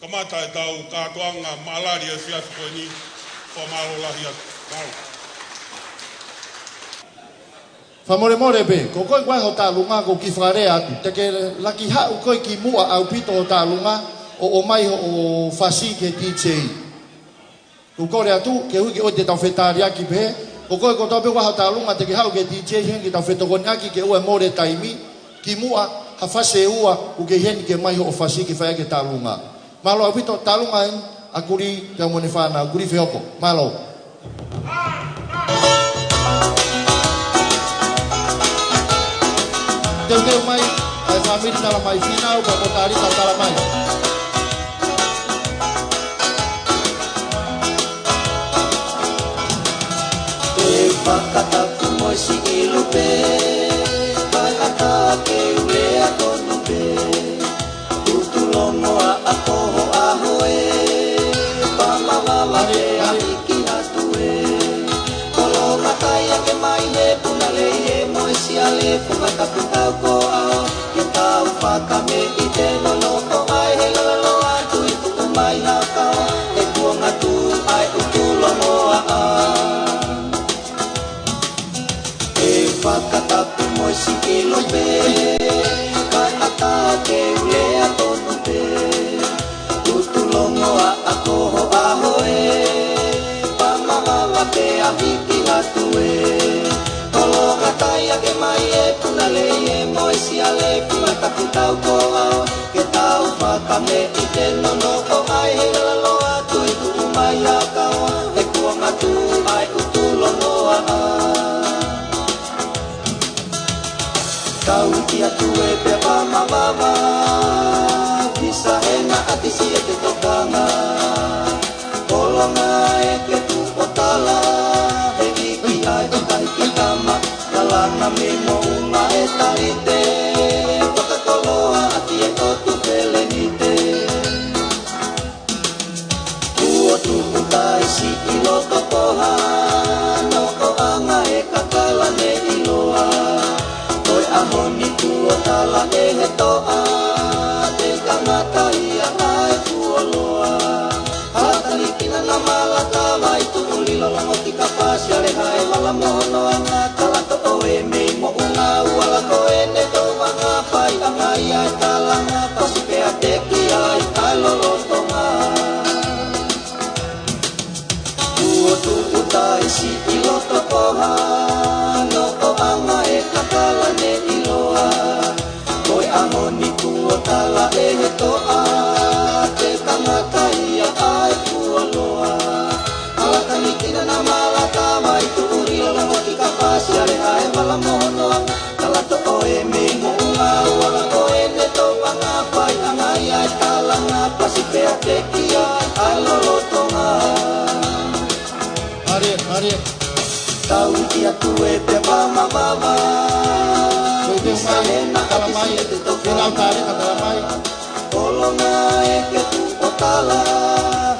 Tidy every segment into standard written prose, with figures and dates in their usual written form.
Kamata e tau kātoanga malari a sias koe ni whamalo lahi atu. Whamore more pe, ko koe koe ho tā lunga ko ki whakarea atu. Te ke laki hau koe ki mua au pito ho tā lunga o mai ho o whasi ke DJI. Ko kore atu, ke hui ki o te tau whetari aki pe, ko koe ko tope waha tā lunga te ke hau ke DJI hen ki tau whetokoni aki ke ue more taimi, ki mua ha whase ua u ke hen ke mai ho o whasi ki whaia ke tā lunga. Malo au pito tā lunga hen, a kuri te umone whana, a kuri whioko. Malo. Teu mai, ai família tala mai final, ka potari tala mai. E pakata kumoi si ilupe, pakata ke ule atonu pe, utulongo a akoho ahoe, pamawala ke amiki atue, kolo mataya ke mai he punale he moi si ale fumata putau ko ao, ke tau whakame i te nono o ai he lalalo atu i tuku mai na kao, e kuonga tu ai utulongo a ao. Whakatapu moi si ilo pe, kai ata ke ule atonu pe, tutulongo a akoho ahoe, pamawala pe a hiki hatue, tolo kataya ke mai e punale e moi si ale kumatapu tau ko ao, ke tau whakame i te nono o ai he lalalo atu i tuku mai a kawa, e kuanga tu ai utulongo a ao. Kau kia tue pe pamawava, bisa hena ati si e te tokanga, kolonga e ke tu otala, e iki ai o kai ki tama, kalana me mo unga e tarite, tokatoloa ati e o tu pelenite. Ua tu utai si ilo tokoha, no o anga e kakala ne iloa, ahoni tua tala e he toa, te tangata ia ai kuoloa. Halatani kina na malata vai tu ulilo lango ki kapasi ale hai wala mohono anga talato o e mei mo unga uala ko e ne toa nga pai anga ia e talanga pasi pe a te ki ai ai lolotonga. Ua tu utai si ilo tokoha, no o anga e kakala ne iloa, koi amoni tua tala e he toa, te tangata ia ai kuoloa. Alakani kina na malata mai tu urilo lango ki kapasi ale ai wala mohonoa, talato o e me mo unga uala ko e ne toa nga pai anga ia e talanga pasi pe a te ki ai lolotonga. Maria. Tau kia tue pe pamawava, bisa hena ati si e te tokanga, kolonga e ke tu otala,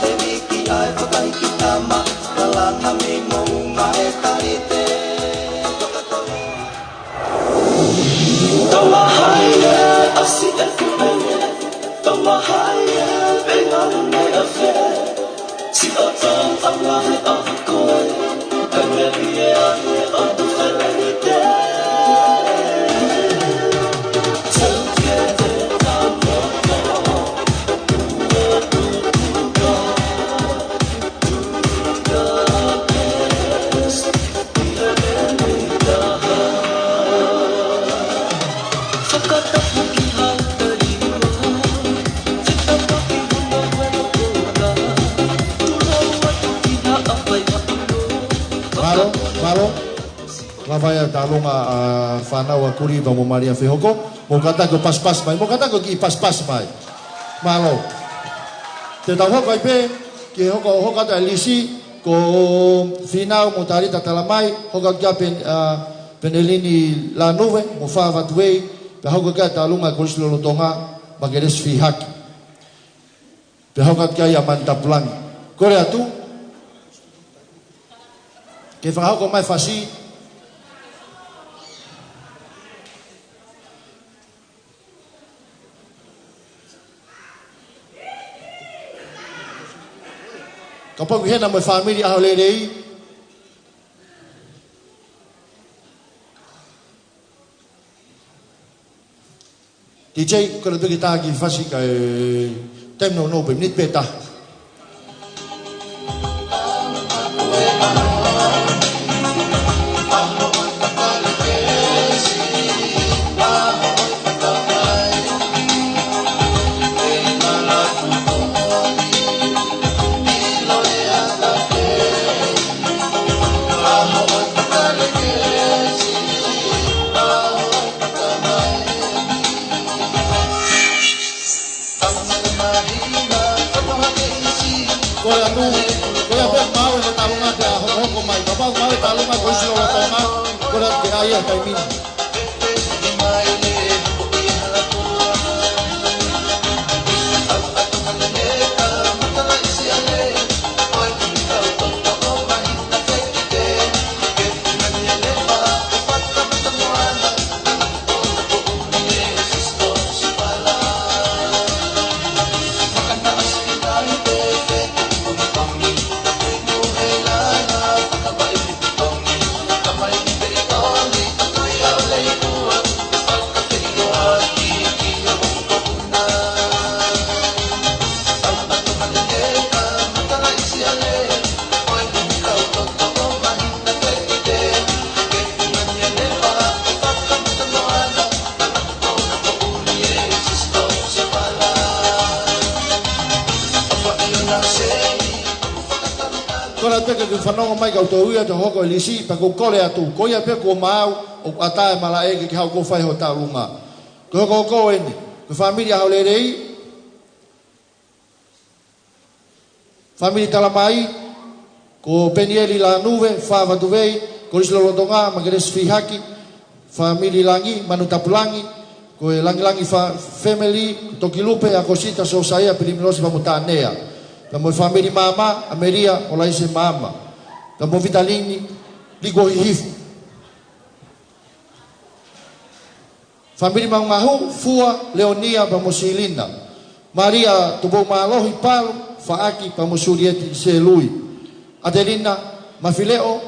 he wiki ai whakai ki tama, kalana me mo unga e tarite, tokatoloa. Tawa haia asi e kumene, tawa haia pe ngane a fe, si o tau anga he awa koe, vai a talonga a whanau a kuri wa mo Maria Whihoko, mo kata ko pas mai, mo kata ko ki pas mai. Malo. Te tau hoko ai pe, ki hoko ta lisi, ko finau mo tarita talamai, hoko kia penelini la nuve, mo whawa tuei, pe hoko kia talonga ko lisilo lotonga, mageres fihaki. Pe hoko kia ia manta pulangi. Kore atu, ke whahoko mai whasi, Ka pa hena mo family a le rei. DJ ko le kita ki fasi ka tem no be nit beta. Whanonga mai kau tau ia te hoko lisi pa ko kore atu ko ia pe ko mau o ata mala e ki hau ko fai ho ta lunga ko eni ko familia hau le rei familia tala mai ko penieli la nuve fa va duvei ko islo lodonga magres fihaki familia langi manu tapulangi ko langi family tokilupe akosita so saya primlosi pamutanea kamo family mama ameria olaise mama kamo vitalini ligo hifu family mangahu fua leonia pamosilina maria tubo malohi palu faaki pamosurieti selui adelina mafileo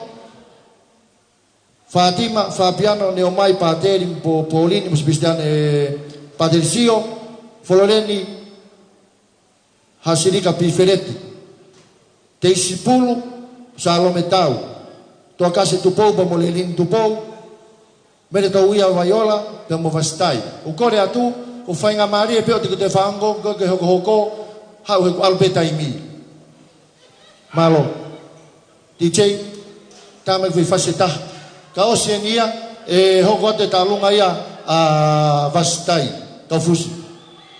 Fatima Fabiano neomai pateri polini musbistane padersio Floreni Hasirika pifereti teisipulu Salome tau to akase tupou pamolelin tupou mere to uia vaiola pamo vastai o kore atu o fainga maria pe o te fango ke hoko hau he albeta imi malo DJ tame vi faseta ka Oceania e hoko te talunga ia a vastai ka fusi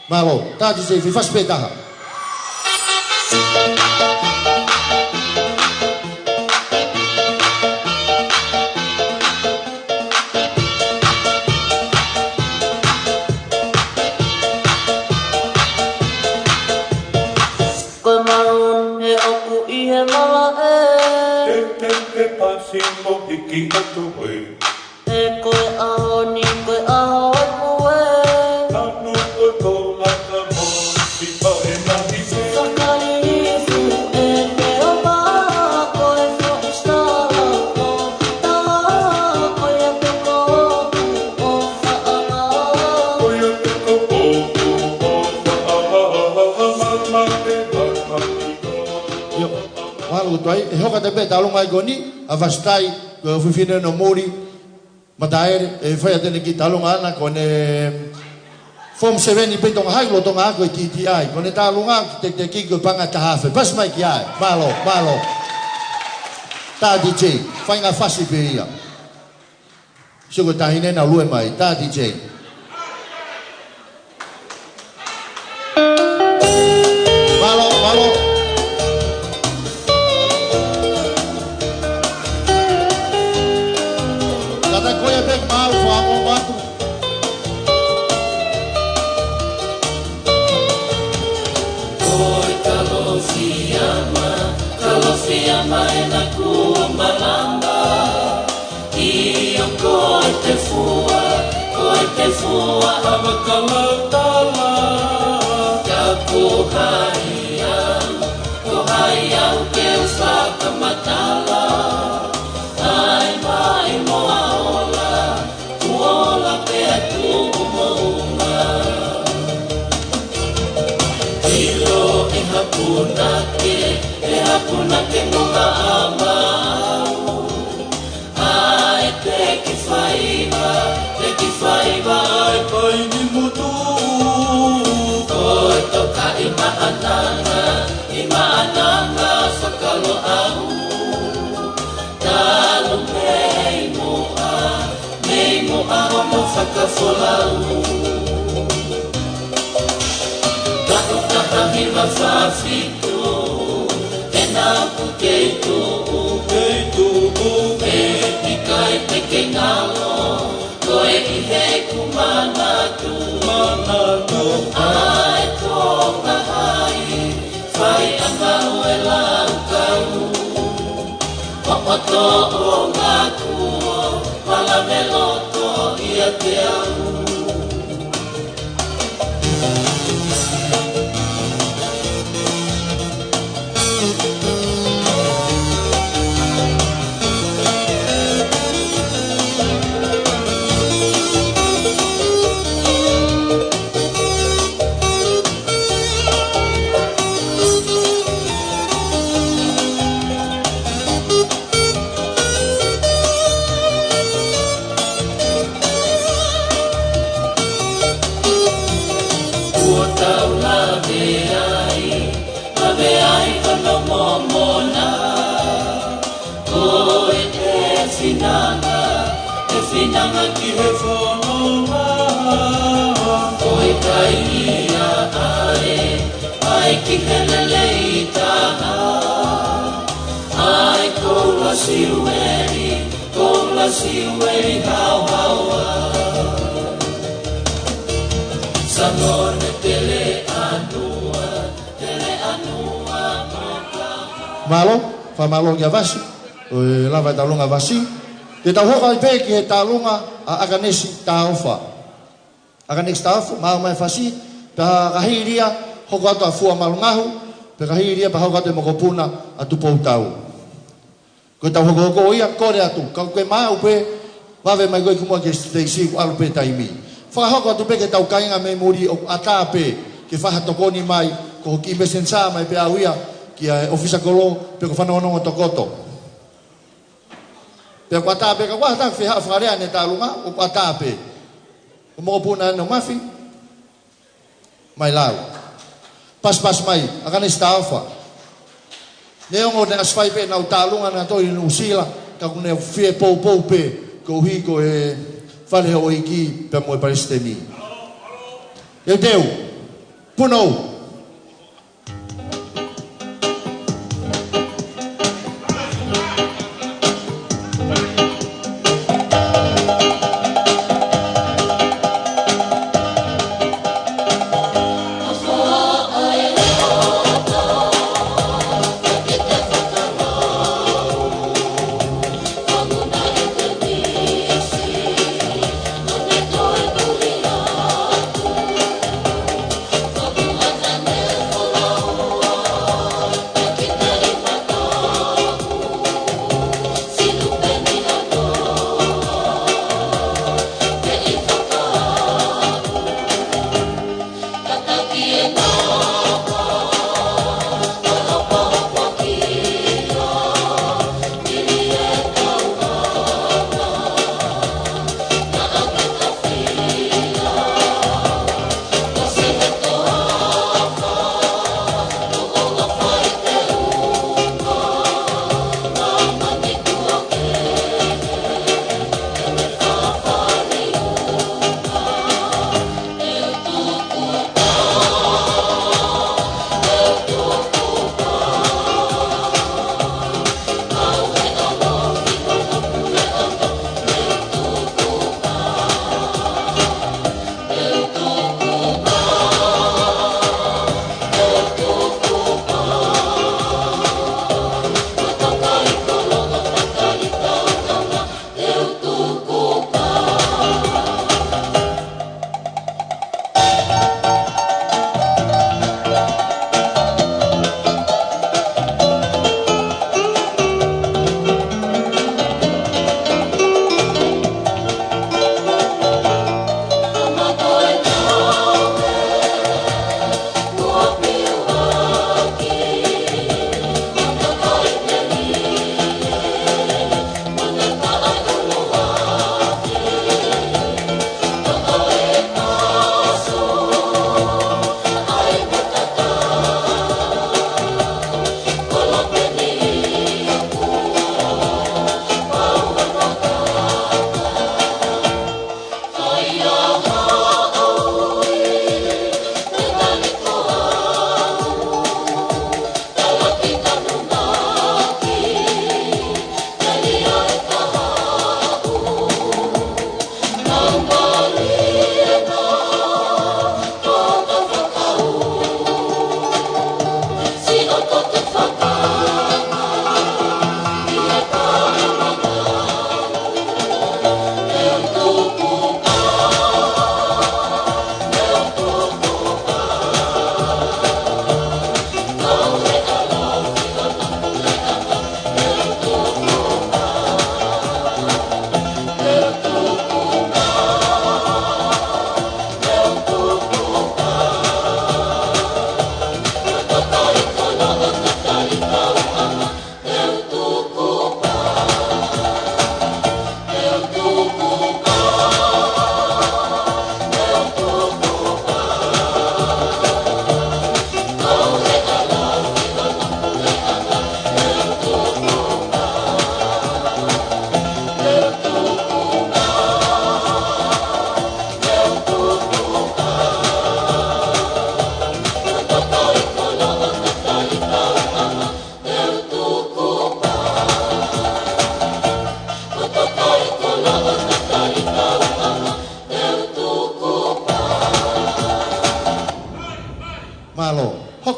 malo ta DJ vi faseta Simbo iki atu we e koe aho ni koe aho e koe nanu koe ko laka mo si pa e nahi se sakari isu e te opa koe so istala o ta koe te koku o saala koe te koku o saala mama te mama yo walu toi e hoka te pe talunga i goni avastai ko fufine no mori mataere e fai atene ki talunga ana kone fom seveni pe tonga hai lo tonga ko TTI kone talunga te ki ko panga tahafe pas mai ki ai malo ta DJ fai nga fasi pe ia sugo tahine na lue mai ta DJ malo Kalosiama e na kua malamba I o koe te fua Ava kalatala Ka kohai au ke ilo e hapuna ke moa amau. Ai te ki whaiva ai pai ni mutu. Koe toka i maananga whakalo au. Talu mei moa hono whakawholau. Hima whawhito, e nā pukeito, e tikai te ke ngalo, koe i he kumanatu, ai tonga hai, whai anga oe lau kau, Papato o ngā kuo, pala me loto ia te au. Finanga ki he whanonga. Koe kai ia ai ki hele leitaha. Ai koula siueri hau haua. Sangone tele anua moka. Malo, whamalo kia vasi. Oe lava e talunga vasi. Te tau hoka i pēki he tālunga a Aganesi tāofa. Aganesi tāofa, maa mai whasi, pēha kahiria, hoko atu a fua malungahu, pēha kahiria, pēha hoko atu e mokopuna a tupou tau. Koe tau hoko ia, kore atu, kau koe maa upe, wawe mai koe kumua ke steisi ku alu pē taimi. Whaka hoko atu pē ke tau kainga me muri o ata pē, ke whaha tokoni mai, ko hoki mesensa mai pē au ia, ki a ofisa kolo, pē ko whanononga tokoto. Pea kua tāpe ka wahata whiha whakarea ne tālunga o kua tāpe. O mō pūna no mafi. Mai lau. Pas mai. Aganesi tāwha. Neongo ne aswai pe nau tālunga na toi nu sila. Ka kune whie pou pe. Ko hiko e whale o iki pe moe paristeni. Eu teu. Punou.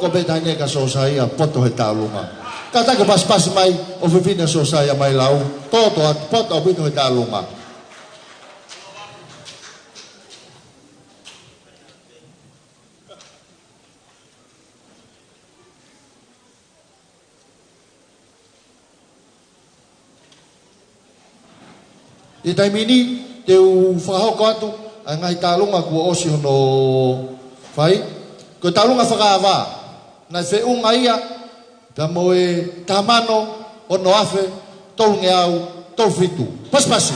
ko be tane ka so sai a poto he talunga ka ta ko pas mai o fifina so sai mai lau toto at poto bito he talunga i taimini te u whakahoko atu a ngai talunga kua osi hono whai ko talunga whakaawā nai whiunga ia pia moe tamano ono afe tolunge au tolwhitu paspasi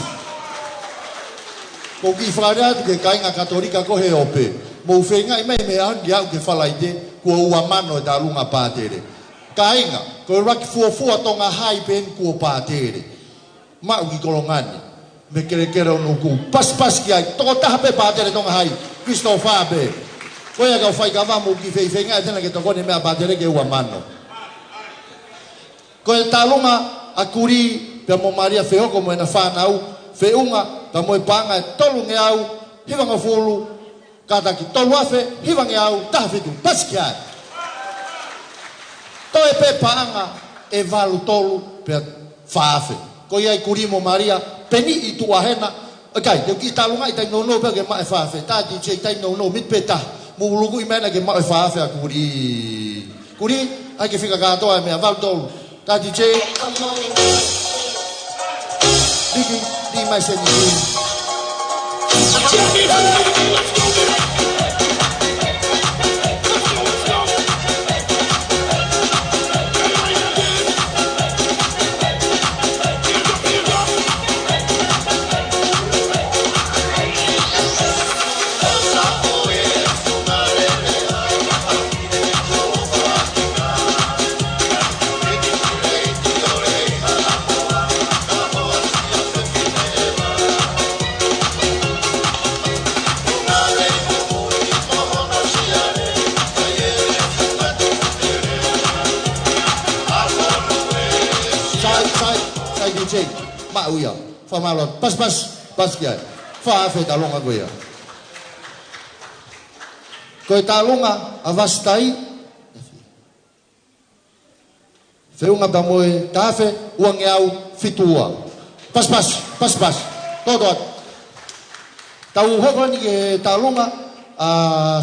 ko ki whakarea atu ke kainga katolika ko he ope mo whenga i mei mea hangi au ke whalaite kua ua mano e talunga pātere kainga ko raki fuafua tonga hai pen kua pātere mau ki kolongani me kere ono ku pas ki ai to ta pe patere tonga hai Christopher be ko ya ga fai ga va mo ki fe nga tena ke to ko ne me patere ke ua mano ko talunga akuri pe mo Maria feo como na fa nau fe unga pa mo panga tolunge au hivanga fulu kata ki tolu afe hivanga au ta fitu pas ki ai to e pe panga e valu tolu pe faafe ko ia kuri mo Maria peni i tua hena okay te ki talunga i tai no pe ke mai fa fe ta di che tai no mit peta mu lugu i mena ke mai fa fe kuri ai ke fica ga to ai me val tolu ta di che di mai se ni mau ya fa malo pas kia fa fe talunga ko ya ko talunga avastai fe unga ba moe tafe uang yau fitua pas todo tau hoko ni ke talunga a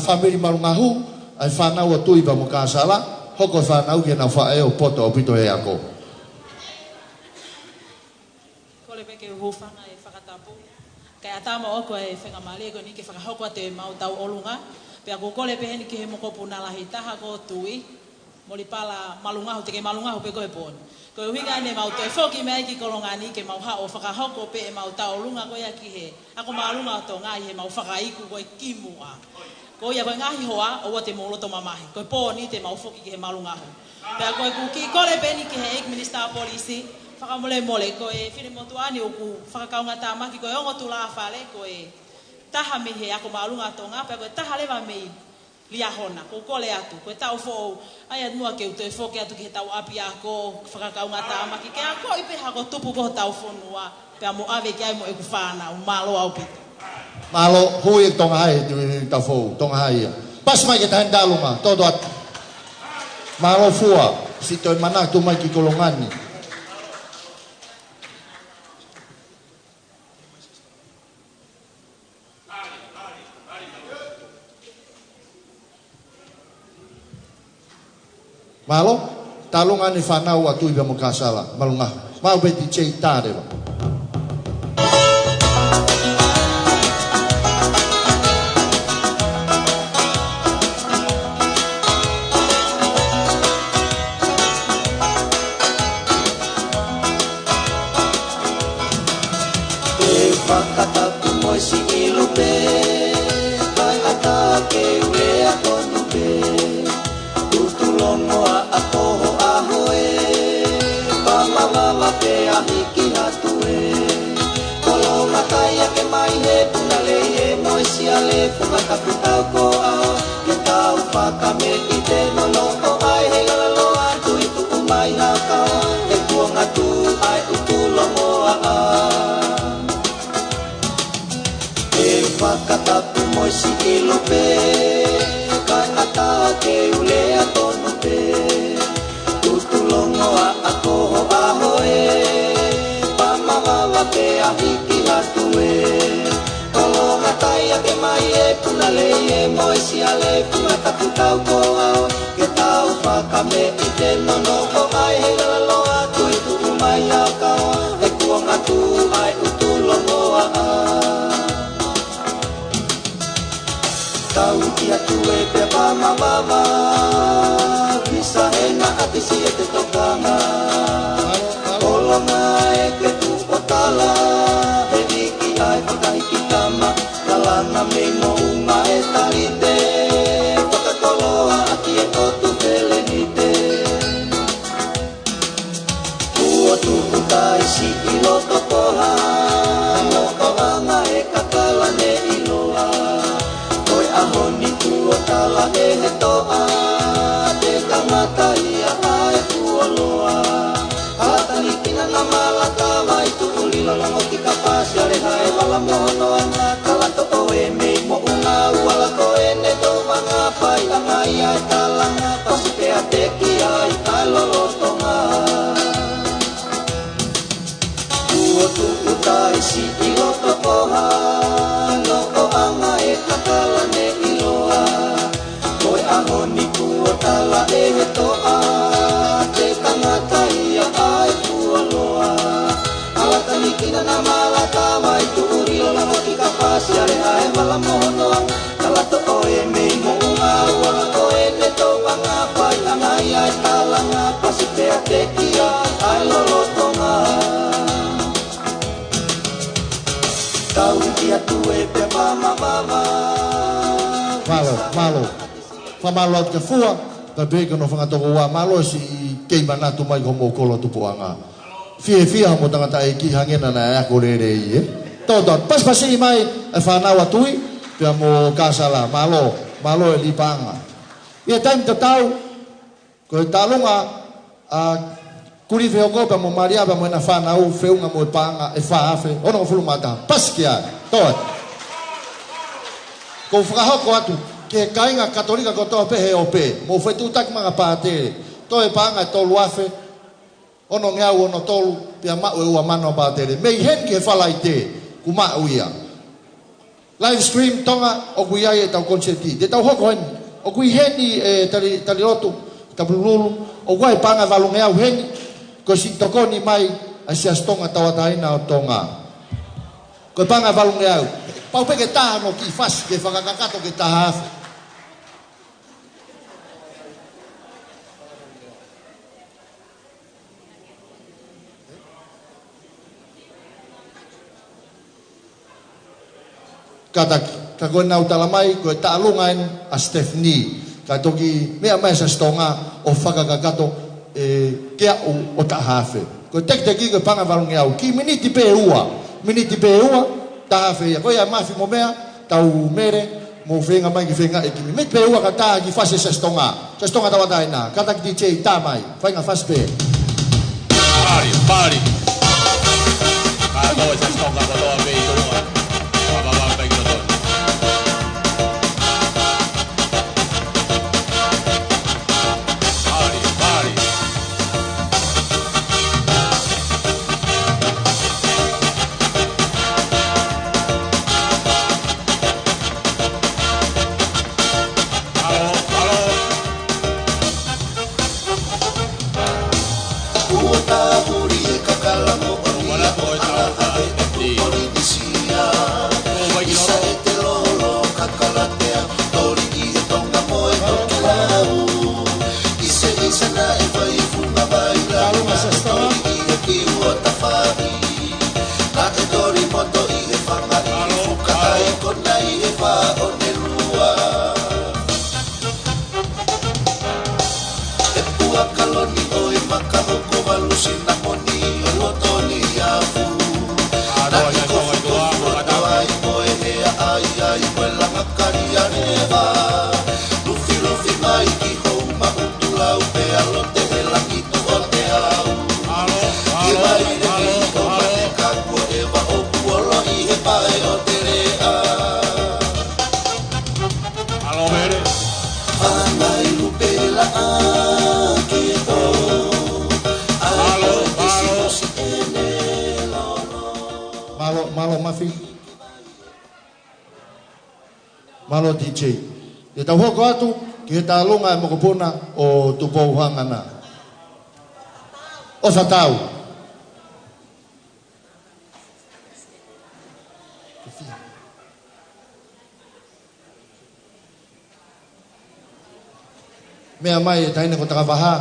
family malungahu ai fa na wa tui ba mo kasala hoko fa na u ke na fa e o poto pito e ako hufanga e whakatapu. Kai atama oko e whengamale ko ni ke whakahoko te mau tau olunga. Pea ko kole peheni ke he mokopu nalahi taha ko tui. Moli pala malungahu te ke malungahu pe koe pon. Ko e huinga ne mau to e whoki mea ki kolongani ke mau hao whakahoko pe e mau tau olunga ko ia ki he. Ako malunga to ngai he mau whakaiku ko e kimua. Ko ia koe ngahi hoa o te moloto mamahi. Ko e poni te mau whoki ke he malungahu. Pea ko e kuki kole peheni ke he ek-minister polisi. Whakamole ko e whine motuani o ku whakakaunga tāmaki ko e ongo tula whale ko e taha mehe ako maalunga tonga pe ko e taha lewa mei liahona ko kole atu ko e tau fo ai anua ke uto e foke atu ke tau api ako whakakaunga tāmaki ke ako ipe hako tupu ko tau fonua pe amo ave ki ai mo e ku whana o malo au pito malo hui tonga hai tau fo tonga hai pas mai ke tahan dalunga todo atu malo fua si toi manak tu mai ki kolongani malo talunga ni whanau atu iwa mo kasala malunga mau beti chei tare wa e whakatapu moi si ilupe kai ata ke ule atonu pe tutulongo apoho ahoe pamalala pe ahiki hatue kolonga kaya ke mai he punale he moi si ale whakatapu tau ko ao ke tau whakame i te nono o ai he galalo atu i tu umai haka e kuonga tu ai utulongo a Whakatapu moi si ilupe kai ata ke ule atono isi ale kumata kutau koa ke tau whakame I te nono o ai he lalo atu I tu umai a kawa e kuanga tu ai utulo noa a tau ki atu e pe pama mama visa hena atisi e te tokanga kolonga e ke tu potala e diki ai whakahiki tama kalana me mo unga e tarite whakatoloa aki e totu pelenite ua tuku taisi I loto poha no oranga e kakalane I loa koe ahoni tua tala e he toa te tangata ia ae kuoloa alatani kina na malaka mai tu ulilo lango ki kapasi ale hae wala mohonoa kalato oe mei mo unga uala koe ne to manga pai angai ai talanga pasi pea teki ai ai lolotonga ua tuku taisi I loto poha no o anga e kakalane I loa koe ahoni tua tala e he toa te tangata ia ai kuoloa alatani kina na malaka mai tu urilo lango ki kapasi ale hae wala mohonoa kalato oe mei mo unga uala koe ne to panga pai angai ai talanga pasi pea teki ai lolotonga tau ki atu e pe mama mama Malo. Whamalo te fua, ta beka no whangatoko wā malo si kei manatu mai ko mō kolo tupuanga. Fia mo tangata e ki hangena na e ako rere I e. Tōtō, paspasi mai e whanau atui, pia mō kāsala, malo e lipanga. Ia taim te tau, ko e tālunga, kuri whioko pa mo maria pa mo ena whanau, whiunga mo e panga, e whaafe, ono ko fulumata, paski ai, toi. Ko whakahoko atu, ke kainga katolika ko toa pehe o pe, mo whetu tak mga pātere, toi panga e tolu afe, ono ngeau ono tolu, pia mau e ua mano pātere, mei hen ke whalai te, ku mau ia. Live stream tonga, o kui ai e tau konserti, te tau hoko hen, o kui heni e tali rotu, kapululu, o guai panga walu ngeau heni, ko si tokoni mai, a sias tonga tawataina o tonga. Ko panga walu ngeau, pau peke taha no ki fas, ke whakakakato ke taha afe. Ka koe nau tala mai, koe taalungain a Stephanie. Ka toki mea mai sa stonga o whakakakato kia o tahafe. Koe tek koe panga walungi au. Ki miniti pe ua, tahafe ia. Koe ia mafi mo mea, tau mere, mo whenga mai ki whenga e kimi. Miniti pe ua ka taha ki fase sa stonga. Sa stonga tawataina. Ka taki DJ ta mai, whainga fase pe. Pari. Ka koe sa stonga ko toa pe I tonga. Te tau hoko atu, ki he tālunga e mokopuna o tupou hangana. O whatau. Mea mai e taina ko takawaha,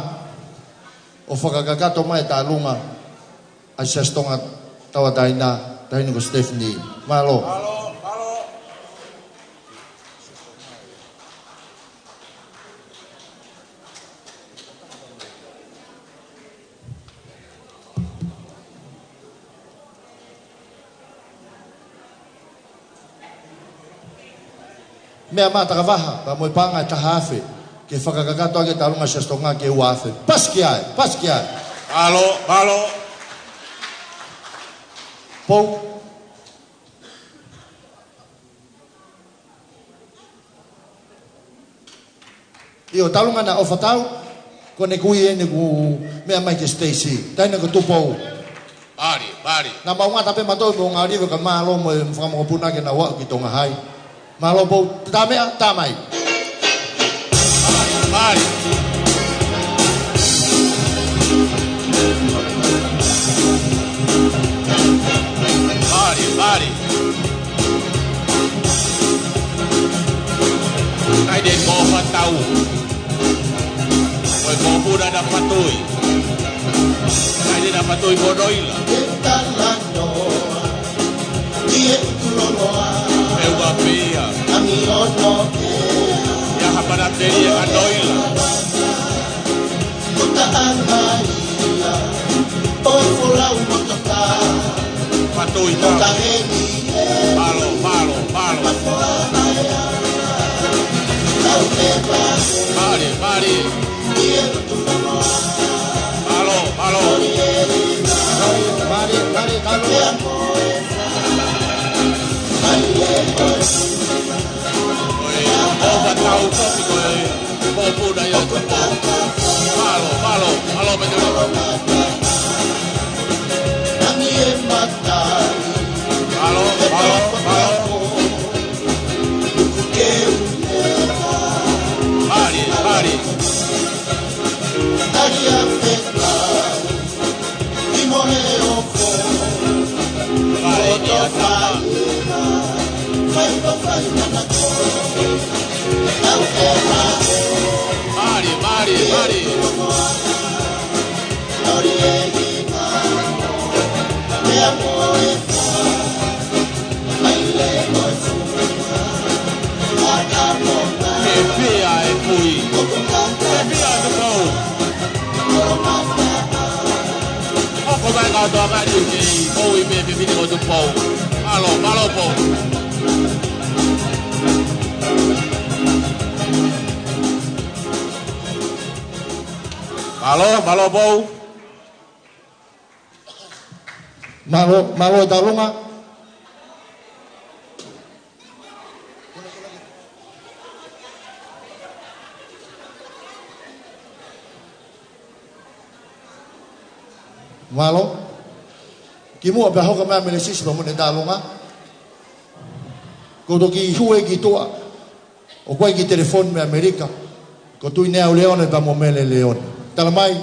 o whakakakato mai tālunga, a sestonga tawa taina ko Stephanie. Malo. Mea mā takawaha, pa moi panga e tahawhi, ke whakakakato ake tālunga sestonga ke uawhi. Paski ai. Malo. Pou. Io talunga na ofatau ko ne kui ne ku mea mai ke Stacy. Taina ko tupou. Bari. Na maunga tape matoi mo ngari ka malo mo mo puna ke na wa ki tonga hai. Malo pou tamea tamai. Bari. Ai de bofa tau. Oi bofu da patoi. Ai de da patoi bodoila. Eu apia. Ya hapana teria anoila. Patoi tau. Malo. Mari. Malo. Mari, talunga. Bofa tau tópico bofu da yo. Malo, Mari. Malo, po. Malo, po. Malo talunga. Malo. Kimu apa hoka mea melesis ba mune talunga. Ko to ki hue ki toa. O koe ki telefon me Amerika. Ko tui nea o leone ba mo mele leone. Tala mai,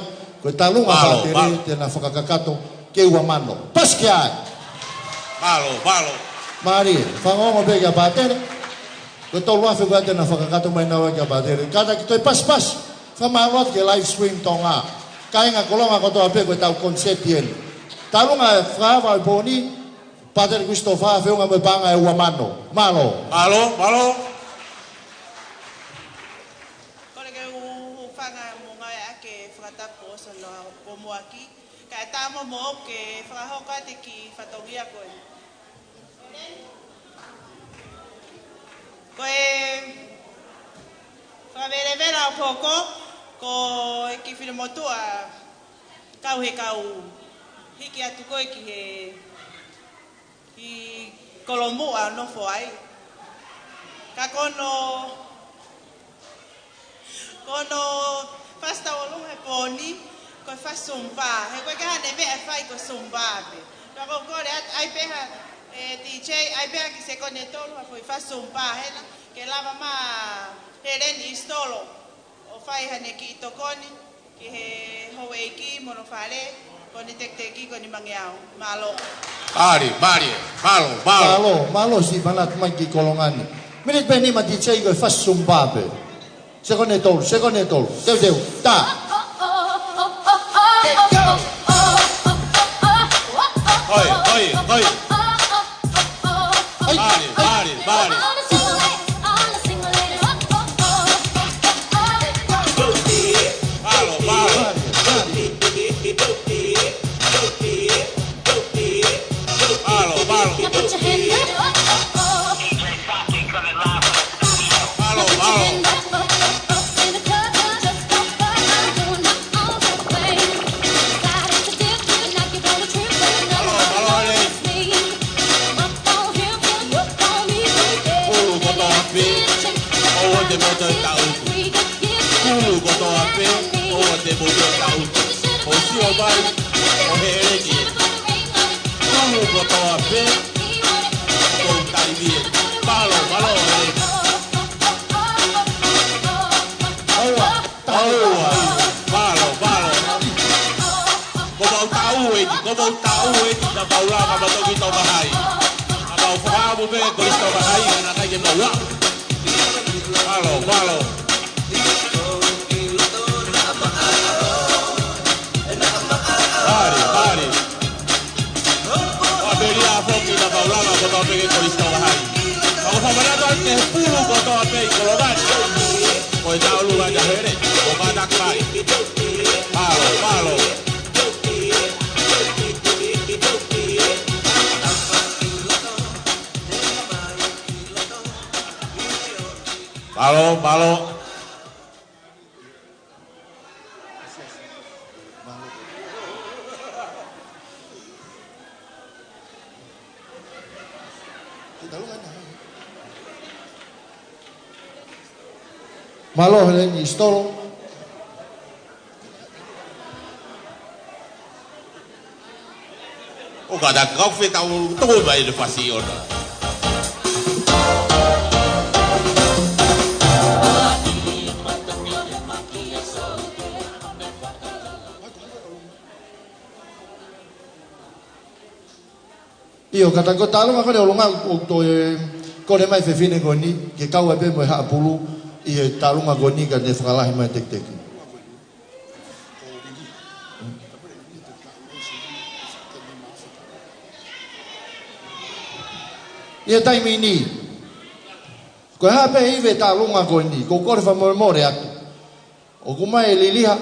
ko talunga ba tere te na whakakakato ke ua mano. Paske ai. Malo. Mari, whangongo pe kia pātere. Ko tau luawhi kua te na whakakato mai nawa kia pātere. Kata ki toi pas. Whamaloat ke live stream tonga. Kainga kolonga ko toa pe ko tau konseptien. Talunga whawa i pōni. Pātere kusto whaa whiunga me panga e ua mano. Malo. Kore ke whanga munga e ake whakatapo sa loa o moaki. Ka e tāmo mo ke whakahoka te ki whatongia koe. Koe whaverevera o poko ko e ki whiremotua kau he kau hiki atu koe ki he i kolomua no foai. Ka kono fasta o lunga he poni ko fa sumba. He koe ka hane me e fai ko sumba pe. Ka ko kore ai peha DJ ai peha ki se kone tolu foi fa sumba hela ke lava ma he reni stolo o whai hane ki i tokoni ki he hoeiki mono whare koni tekteki koni mangiao malo. Malo. Malo si manat mai ki kolongani. Minit beni ma di chei go fas sumbabe. Seconde tol. Deu. Ta. Oi. Bari. Malo. Pare. Aberia a foki na paulana botou a pegue por esta bahai. Vamos a parar antes puro botou a pegue colocar. Pois dá o lugar de ver. O cada claro. Malo. Malo. Malo Heleni Stolo. O cada kau fez todo vai de fazer. Io kata ko talo ngakore olonga to ko le mai fefine ko ni ke kau e pe mo ha pulu i talo ngako ni ka ne falahi mai tek. Ia tai mini. Ko ha pe ive talo ngako ni ko ko fa mo atu. O ko mai liliha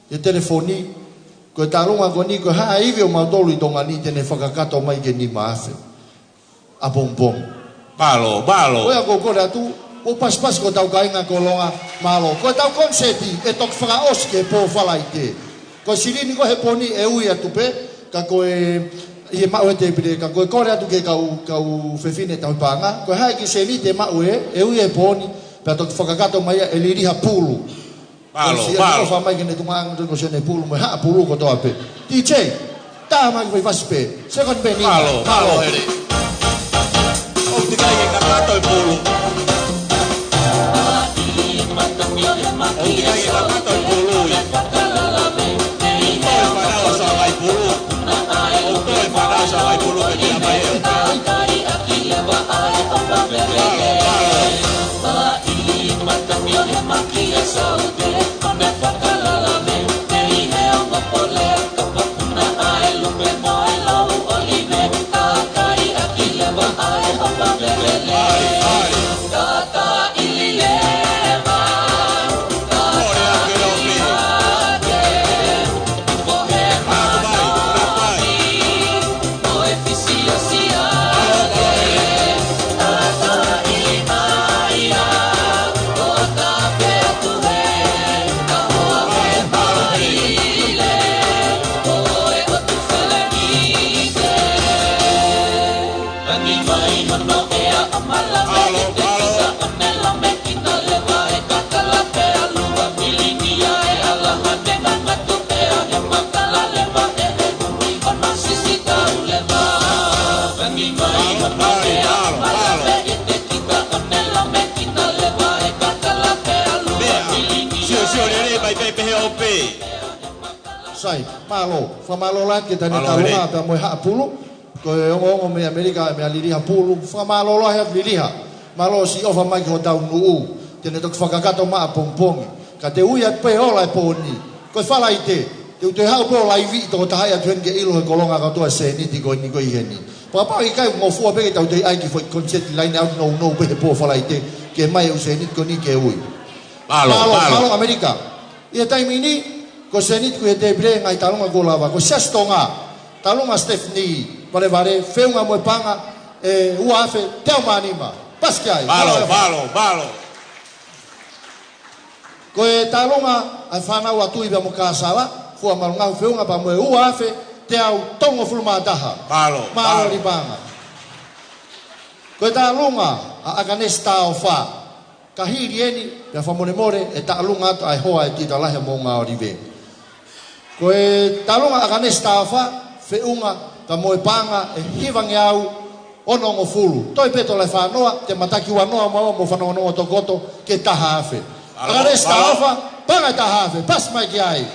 e telefoni ko tarunga ko ni ko ha ive o mautolu i tonga ni tene whakakato mai ke ni maafe. A pompom. Malo. Oia ko kore atu, o paspas ko tau kainga ko longa malo. Ko tau konseti e tok whakaoske po whalai te. Ko sirini ko he poni e ui atu pe, ka ko e mau e te pire, ka ko e kore atu ke kau fefine tau panga. Ko hai ki se mi te mau e ui e poni, pe tok whakakato mai e liriha pulu. Malo. Fa mai kene tungang ko se ne pulu me ha pulu ko to ape. DJ, ta mai vai vaspe. Second beni. Malo hele. O te kai ka tato e pulu. O te kai ka tato e pulu. O e para sa vai pulu. O e para sa vai pulu ke dia mai. Ai. sai, malo, famalo lan kita ni talunga ta mo ha pulu, ko ongo me Amerika me aliriha pulu, famalo lo ha liriha, malo si ofa mai ko tau nuu, tene tok fakakato ma pompong, ka te uia pe ola poni, ko fala ite, te ha po la ivi to ta ha tuen ke ilo kolonga ka to se ni ti ko ni ko iheni. Papa i kai mo fu pe tau te ai ki foi concert line out no pe po fala ite, ke mai u se ni ko ni ke ui. Malo Amerika. Ia time ini ko senit ku te bre ngai talunga ko lava ko sestonga talunga Stephanie vale feunga mo panga uafe teu manima paskai balo ko talunga ai fana wa tu iba mo kasala fu amalunga feunga pa mo uafe teu tongo fulma daha malo di panga ko talunga aganesta ofa kahiri eni ya famone more talunga ai hoa ti talahe mo nga orive. Koe talunga akane stafa feunga ka moe panga hivangi au ono ngo fulu. Toi peto le whanoa te mataki wanoa mo whanoa no tokoto ke tahafe. Akane stafa panga tahafe pas mai ki ai.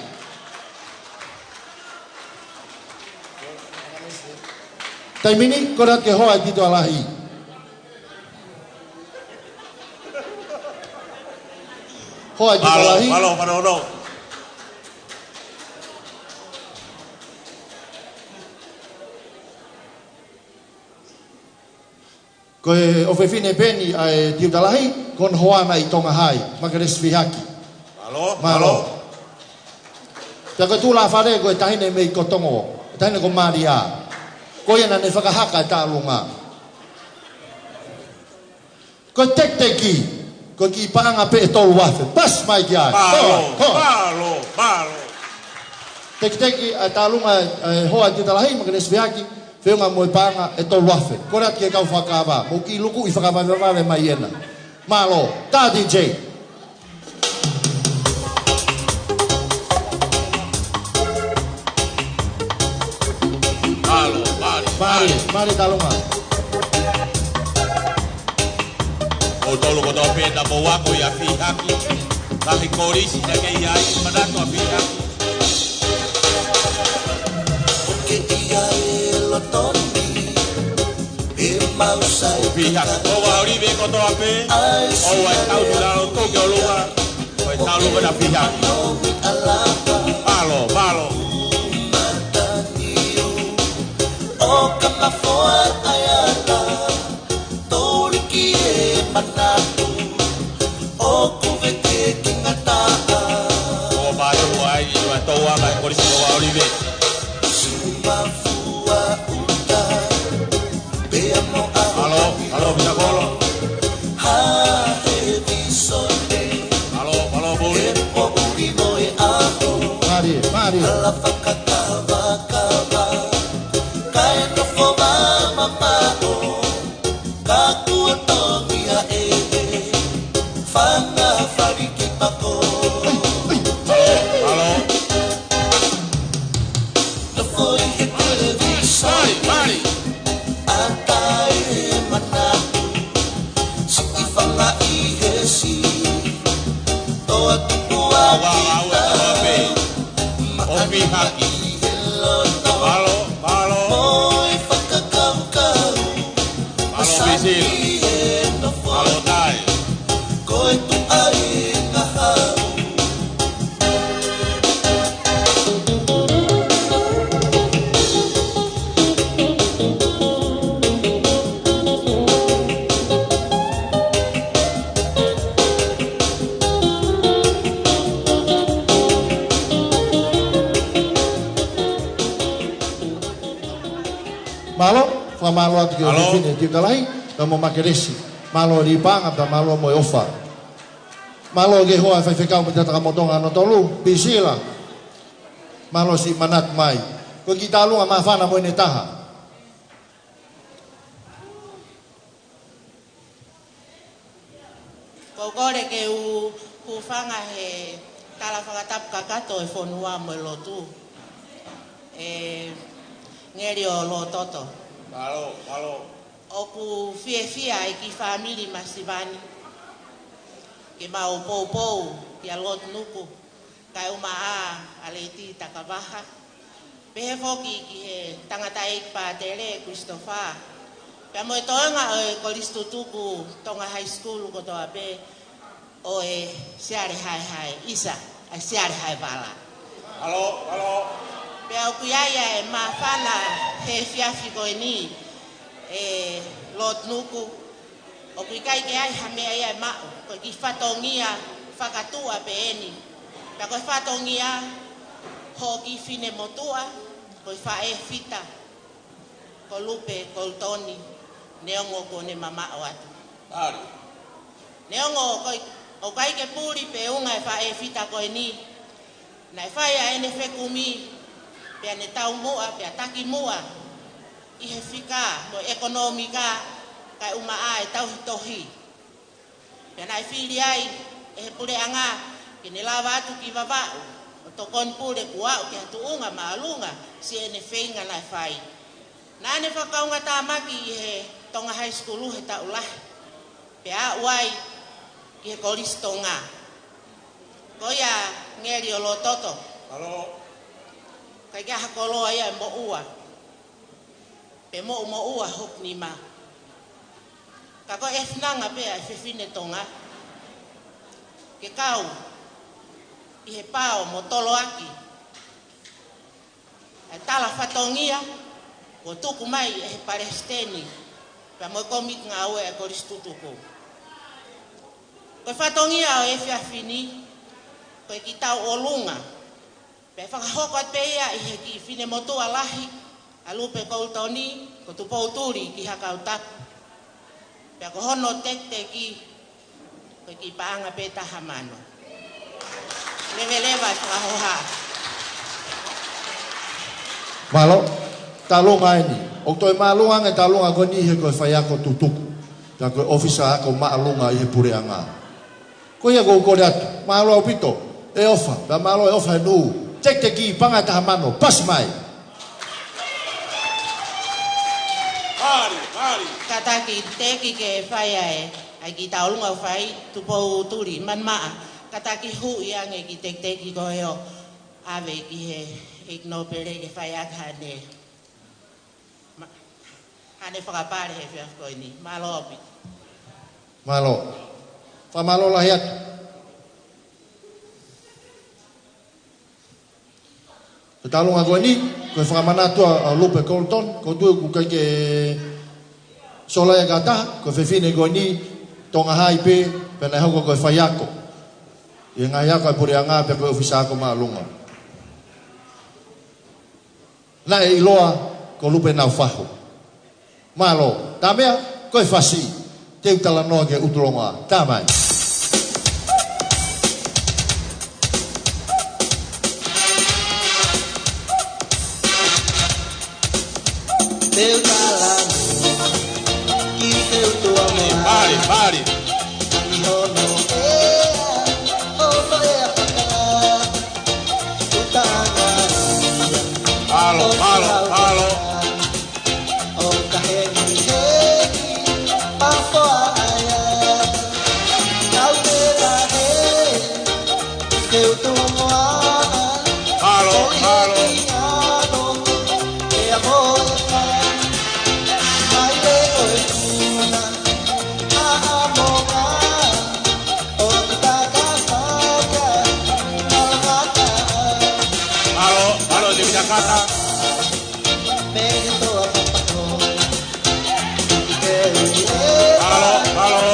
Taimini korat ke hoa tito alahi. Hoa tito alahi. Malo. Koe o fefine peni ai tiu talahi kon hoana i tonga hai makares fihaki. Malo. Taka tu la fare koe tahine mei kotongo, tahine ko Maria. Koe na ne whakahaka ta lunga. Koe teki, koe ki paanga pe tolu wafe, pas mai ki ai. Malo. Teki ta lunga hoa tiu talahi makares fihaki. Feunga moe panga tolu wafe. Korat ke kau whakava. Mo ki luku i whakavavavare mai ena. Malo. Tā DJ. Mari talunga. O tolu ko tō pēta po wako i a whihaki. Kahi korisi te kei ai manako a whihaki. O pihaki o wa oribe ko toa pe o wa tau tu lalo toke o luga o e tau luga na pihaki Malo o kamafoa ayala tori ki e manatu o kuveke ki ngata o bayo ai i wa toa mai korisi o wa oribe Halo, bisa kolo. Halo, boli. Mari. Malo atu ki o fine tiu talahi ta mo makeresi malo ri panga ta malo mo ofa malo ge hoa fai fekau me tata motonga no tolu pisila malo si manat mai ko ki talunga mafana mo ne taha ko gore ke u fanga he tala whakatap kakato e whonua mo lotu ngeri o lo toto Malo. Oku fia e ki family masivani. Ke mau pou ki a lot nuku. Kai uma a leiti takavaha. Pehe foki ki he tangata e pātere Christopher. Pea mo e toanga o e kolistutuku tonga high school ko toa pe o e seare hai isa ai seare hai vala. Halo. Pea o kuiaia e mawhana he fiafi koe ni e lot nuku o kuikai ke ai hamea ia e mao koe ki whatongia whakatua pe eni. Pea koe whatongia ho ki fine motua koe whae fita ko lupe ko toni neongo ko ne mamao atu. Ari. Neongo koe o kai ke puri pe unga e whae fita koe ni na e whae a ene whekumi pea ne tau mua pea taki mua i he whika mo ekonomika kai uma a e tau hitohi pea na e whiri ai e he pure anga ki ne lawa atu ki wawau o tokon pure kuau ki hatu unga maalunga si ene whainga na e whai na ane whakaunga tāmaki i he tonga high school he tau lahi pea uai ki he koristonga koia ngeri o lo toto. Halo. Kai kia hakoloa ia mo ua. Pe mo ua hok ni ma. Ka ko e finanga pe a fefine tonga. Ke kau. I he pao mo tolo aki. E tala whatongia. Ko tuku mai e he Palestini. Pe mo komik ngā ue e koristutuku. Ko whatongia o e fiafini. Ko e ki tau o lunga. Pe whakahoko at peia i he ki fine motua lahi a lupe koutoni ko tupou turi ki haka utapu. Pe ko hono tekte ki ko ki paanga pe tahamano. Leveleva whakahoha. Malo, talunga ini. O toi malunga nge talunga ko ni he koe whaiako tutuku. Ta koe ofisa ako maalunga i he pureanga. Ko ia ko kore atu. Malo au pito. E ofa. Da malo e ofa e nuu. Tek te ki panga tahamano, pas mai. Mari. Kataki teki ke whaia e, ai ki taulunga whai, tupou turi, man maa. Kataki hu iange ki teki ko heo, ave ki he ignopere ke whaia hane. Hane whakapare he whia koe ni, malo opi. Malo. Whamalo lahi atu. Te talunga koe ni, koe whakamanatua a Lupe Colton, ko tue ku kai ke solaya gata, koe whewhine koe ni, tonga hai pe, pena hauko koe whaiako. I ngai ako e pure anga pe koe ofisa ako maa lunga. Na e iloa, ko Lupe nau whaho. Malo, tā mea, koe whasi, te utala noa ke uturonga, tā mai. Teu talano, ki teu tua mea. Pare. Ihono ea, o wharea whakara, utanga Halo. o kaheni papoa aia, kau tera teu tua moa. Halo. E amor Jakarta. Halo.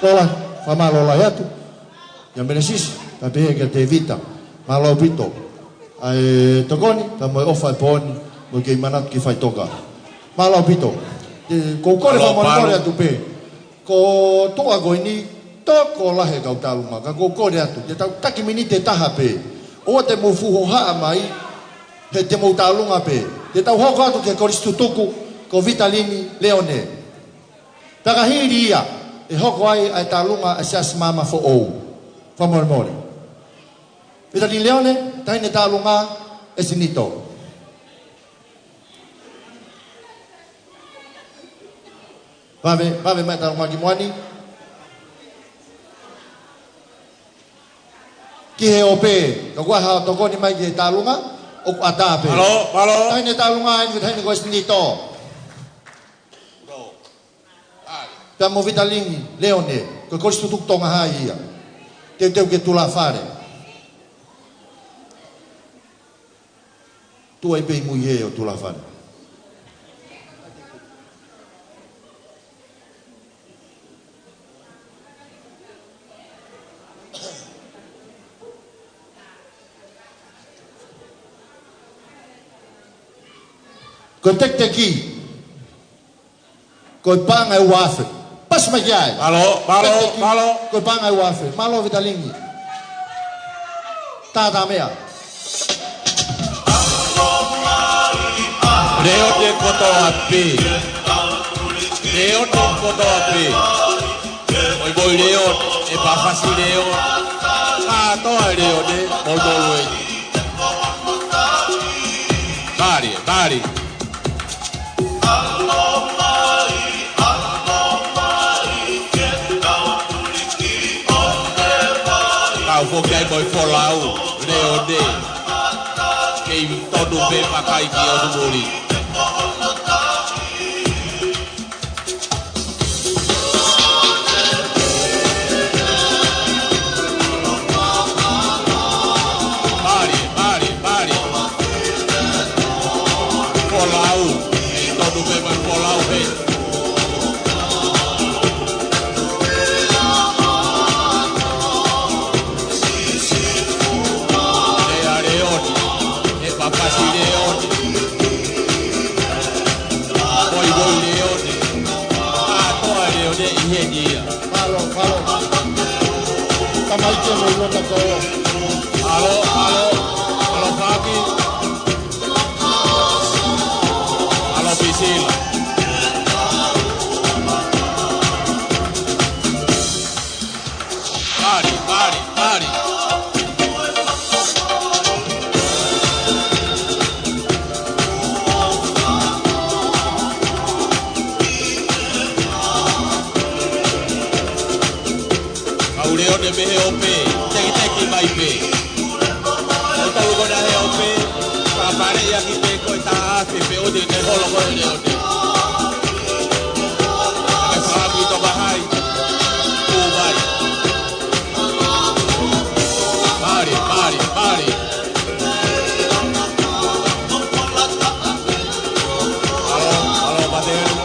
Lola, fama lola yatu. Yang benesis, tapi que te evita. Malo pito. Ai tokoni, tamo ofa poni, mo ke manat ki fai toka. Malo pito. Ko kore fama kore atu pe. Ko toa go ini toko lahe kau talunga. Ka ko kore atu. Te tau taki minite taha pe. O te mo fuho haa mai. He te mo talunga pe. Te tau hoko atu ke koristu tuku. Ko Vitalini Leone. Taka hiri ia. E hoko ai ai talunga asas mama fo ou. Famore more. Vitalini Leone, taine talunga e sinito. Vave mai talunga ki moani. Ki he ope, ka kua hao tokoni mai ki he talunga, o ata pe. Halo. Taine talunga ai taine ko sinito. Pea mo Vitalini Leone, ko koristu tuk tonga hai ia. Teu ke tula fare. Tu ai pei muie o tula fare. Ko tek ki. Ko panga e wafe. Pas magyai. Malo. Ko panga e wafe. Malo Vitalini. Tata mea. Leo te koto api. Oi boi leo e pafasi leo. Toa leo de moldoloi. Bari. Kau fokai boi folau leo de. Kei todo be pakai ki o mori. Bari. Folau, kei todo be mai folau he. Kamai ke mo lona ko. Halo Faki. Halo Pisila. Bari. Aureo de BOP, teki mai pe. O tau ko na BOP, pa pare ya ki te ko ta ase pe o de ne holo ko de o de. Ai fa ki to bahai. O vai. Bari. Halo Badero.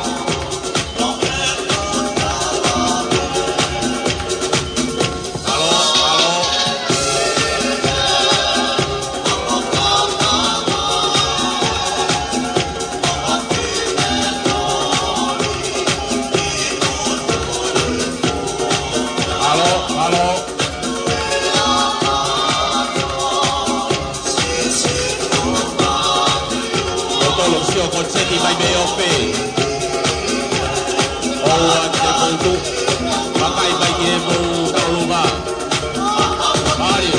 Consenti mai BOP. O ante pontu. Pakai mai ke mo taulunga. Bari.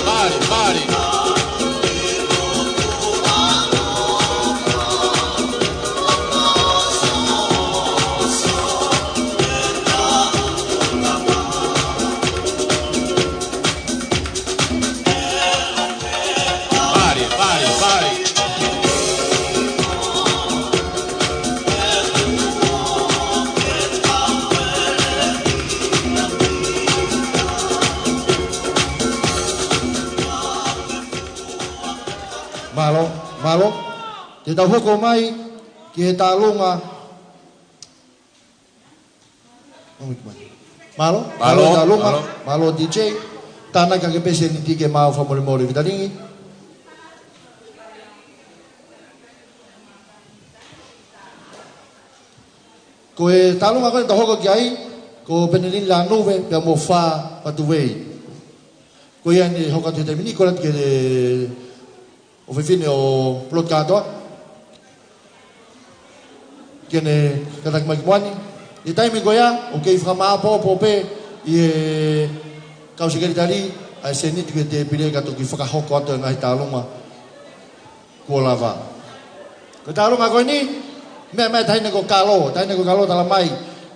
Malo. Te tau hoko mai ki he talunga. Malo, Malo, malo talunga, malo. malo DJ. Tana ka ke pese ni tike mau fa mole mole vitalingi. Ko e talunga ko to hoko kiai, ko penelin la nube pe mo fa patuwei. Ko ia ni hoka te mini ko ke o fine o plotkato. Kene katak magwani. I taimi goia, o kei whama po pe i kausikari ai se ni te pire ka to ki whakahoko atu ngai talunga ko lava. Ko talunga ko ni me taine ko kalo tala mai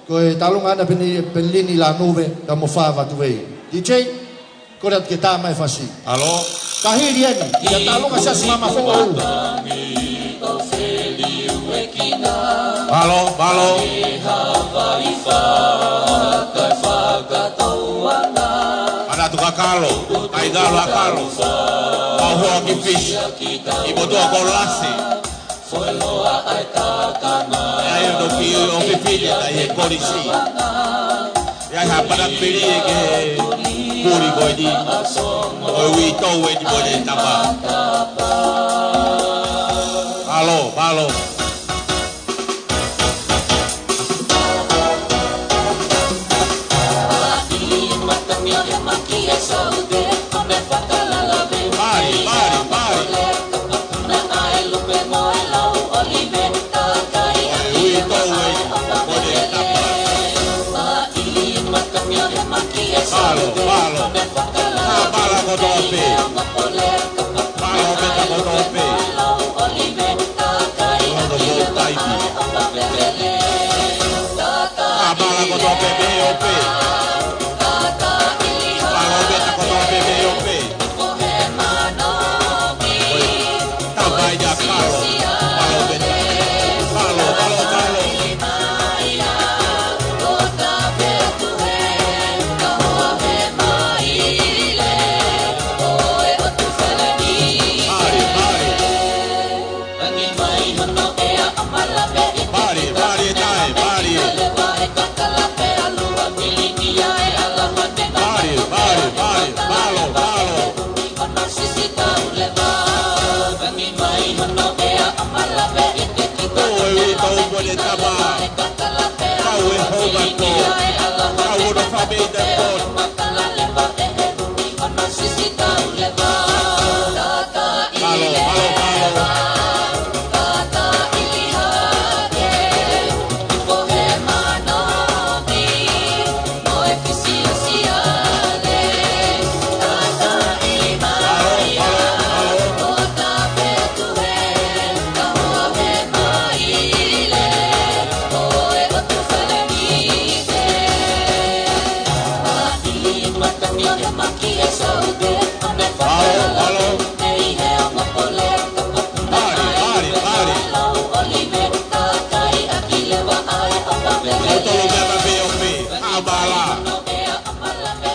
ko e talunga ana penlini la nube da mo fava tu vei. DJ ko rat ke ta mai fasi. Alo. Kahiri ani, ya talunga sa mama fo. Malo, malo. Ada tu kakalo, ai galo akalo. Au hoa ki fish. I boto ko lasi. Ai do ki o ki fish ai ko risi. Ya ha para peri ke puri ko di. O wi to we di bo de tapa. Halo, halo. Palo, palo. Palo kotope. Palo beta kotope. Palo botaipi. Palo kotope beope. Palo beta kotope beope. Tabai ya palo. Palo beta. Palo, palo, palo.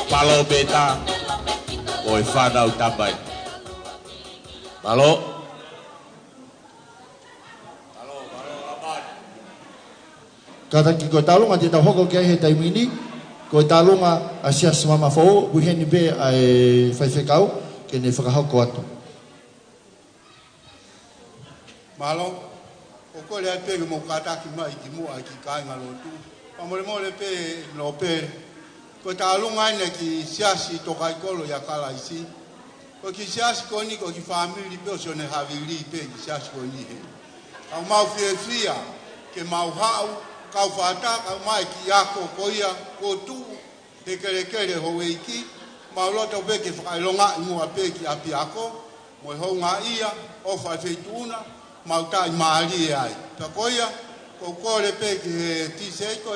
Palo beta. Oi fada o tabai. Palo. Kata ki ko talunga te ta hoko ke he taimini ko talunga asia mama fo buheni be ai faifekau ke ne whakahoko atu. Malo, o ko le pe mo kata ki mai ki mo ai ki kai ngalo tu. Pamore mo le pe no pe. Ko talunga ne ki siasi to kai kolo ya kala isi. Ko ki siasi ko ni ko ki family pe so ne havili pe ki siasi ko ni. Au mau fia ke mau hau kau fata kau mai ki ako ko ia ko tu he kere ho weiki mau loto pe ki whakailonga ingo a pe ki api ako mo ho nga ia o fa feituna mau tai maari ai ta ko ia ko kore pe ki ti sei ko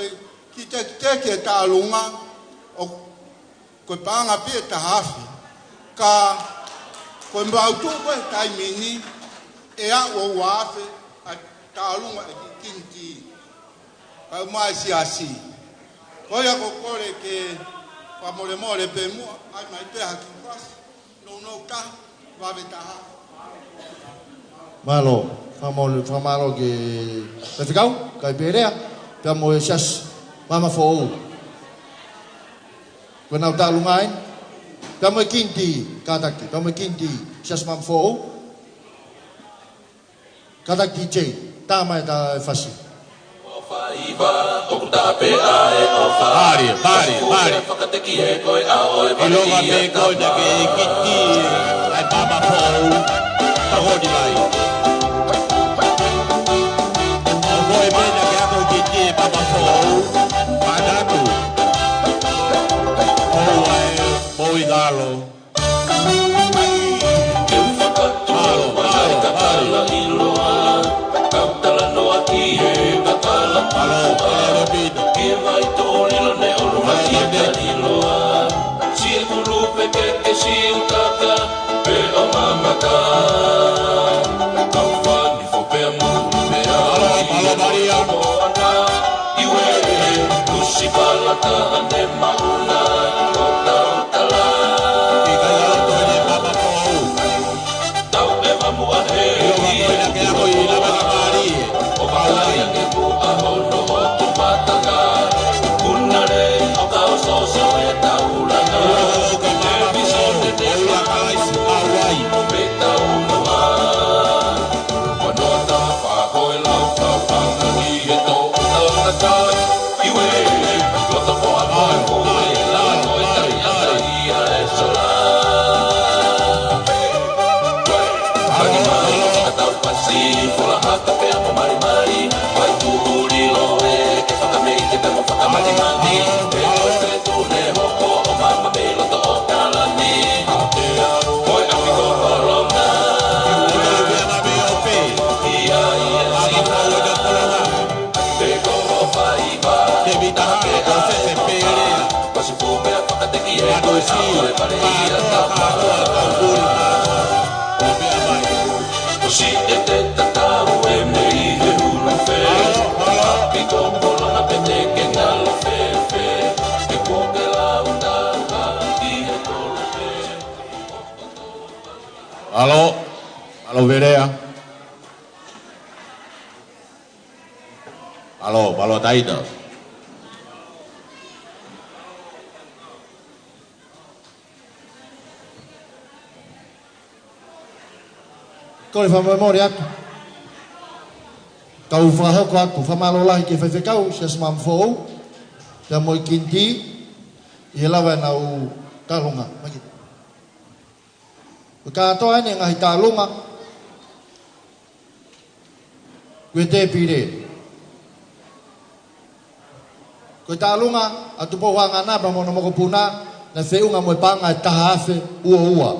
ki te ke talunga o ko panga pe ta hafi ka ko mbau tu ko tai mini e a o wafe a talunga e kinti au mai siasi. Koia ko kore ke pamore more pe mu ai mai pe haki pas no ka va betaha. Malo, famalo ke te ficau, kai perea, pe mo sias mama fo. Ko nau ta lungain. Ka mo kinti kataki, ka mo kinti sias mamfo. Kataki J, ta mai ta fasi. Pari. Ilonga me koi na ke kiti ai baba pou. Tahodi lai. Oi me na ke ako kiti baba pou. Padatu. Oi boi galo. Halo Verea. Halo Taita. Ko le famamore atu. Kau whahoko atu, whamalolahi ke whaiwhekau, sias mamfou, te moi kinti, i he lawa nau talunga. Ka atoa ene ngahi talunga, koe te pire. Koe talunga, atu po wanga naba mono moko puna, na whiunga moe panga e taha afe ua.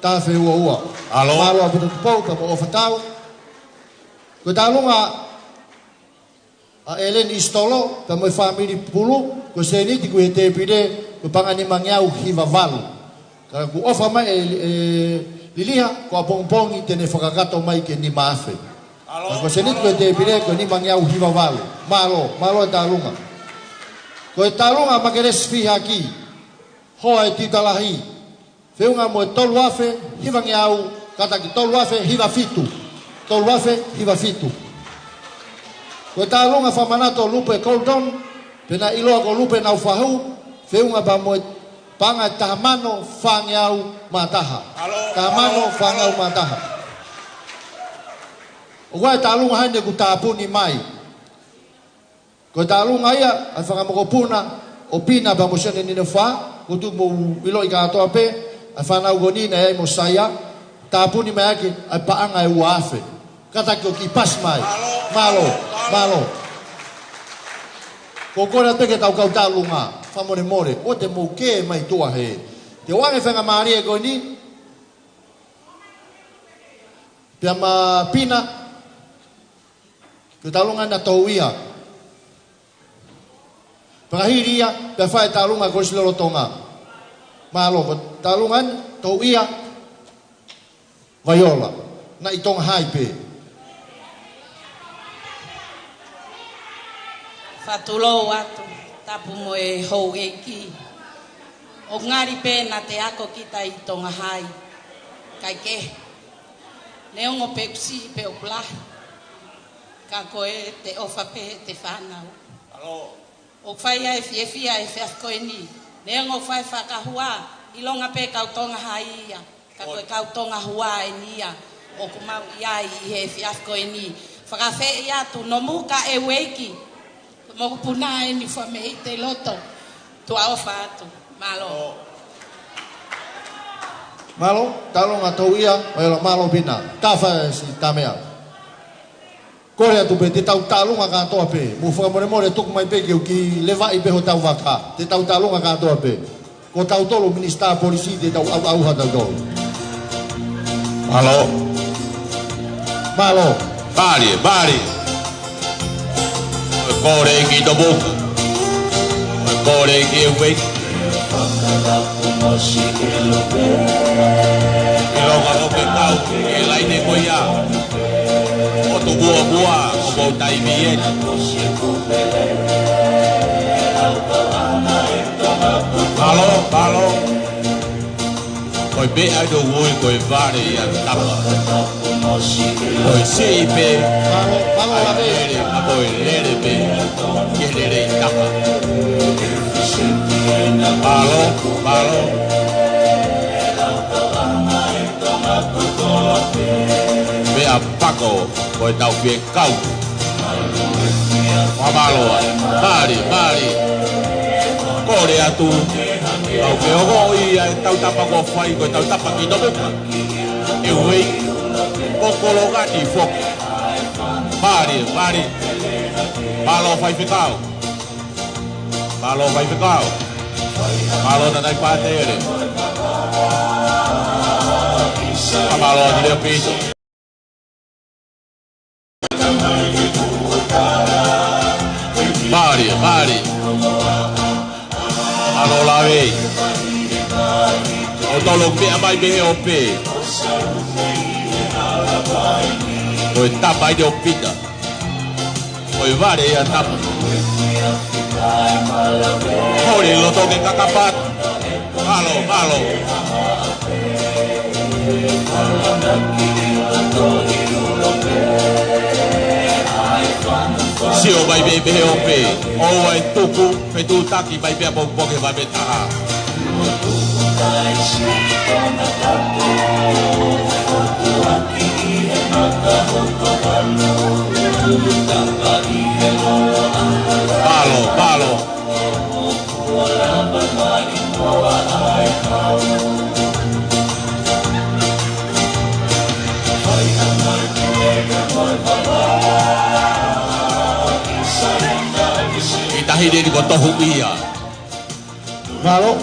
Taha afe ua. Alo. Malo apu tu pou, ka mo ofatau. Koe talunga, a Ellen Istolo, ka moe family pulu, koe seniti koe te pire, koe panga ni mangiau hiva valu. Ka ku ofa mai liliha ko apongpongi tene whakakato mai ke ni maafe. Ko senit ko te pire ko ni mangiau hiva valu. Malo e talunga. Ko e talunga makeres fiha ki. Hoa e titalahi. Whiunga mo e tolu afe hiva ngiau kataki tolu afe hiva fitu. Tolu afe hiva fitu. Ko e talunga whamanato lupe koldon. Pena iloa ko lupe nau whahu. Whiunga ba mo e panga tahamano whangiau mataha. Tahamano whangiau mataha. O koe talunga haine ku tāpuni mai. Koe talunga ia, ai whangamokopuna, o pina ba mo siane nina wha, kutu mo ilo i katoa pe, ai whanau gonina e mo saia, tāpuni mai ake, ai paanga e uafe. Kataki o ki pas mai. Malo. Ko kore teke tau kau talunga. More, o te mouke mai tua he. Te wange whenga maari e koe ni, pia ma pina, ke talunga na tau ia. Pakahiri ia, pia whae talunga koe silolo tonga. Malo, ko talunga tau ia, vaiola, na i tonga haipe. Whatulou atu. Tapu mo e hou e ki. O ngari pēna te ako kita i tonga hai. Kai ke. Neongo pe kusi pe o pulahi. Ka koe te ofa pe te whanau. O whaia e fiefia e whiaf koe ni. Ne ngo fai whakahua, I longa pe kautonga haia, ka koe kautonga hua e nia, o kumau iai I he fiafko e ni. Whakawhe I atu, no muka e weiki, mo kupuna e ni wha me I te loto, tu aofa atu, malo. Malo, talonga tau ia, o malo pina, kawha si tamea. Kore atu pe, te tau talonga katoa pe, mu whakamore tuku mai pe ki lewa I pe ho tau waka, te tau talonga katoa pe. Ko tau tolo minista polisi te tau au tau tolo. Malo. Malo. Bari. Kore ki to boku. Kore ki e wei. Ilonga no pe tau, e lai te koia. O tu bua, o bau tai bien. Malo. Koi be ai do woi koi vare ia tapa. Koi sei be. Malo la be. Koi lere be. Ke lere I tapa. Malo. Be a pako koi tau pie kau. Malo. Bari. Kore atu au ke ogo ia tau tapa ko fai ko tau tapa ki no boka e wei kokolo gati fok bari malo fai ficao malo na dai patere malo di le piso bari Malo la vei. O tolo pe mai be o pe. O tapa de opita. O vare ya tapa. Ore lo toque cacapat. Malo. Si o vai be o pe. O vai tuku pe tu taki vai be bo ke vai be taha. Palo. Hide di kotohu ia. Malo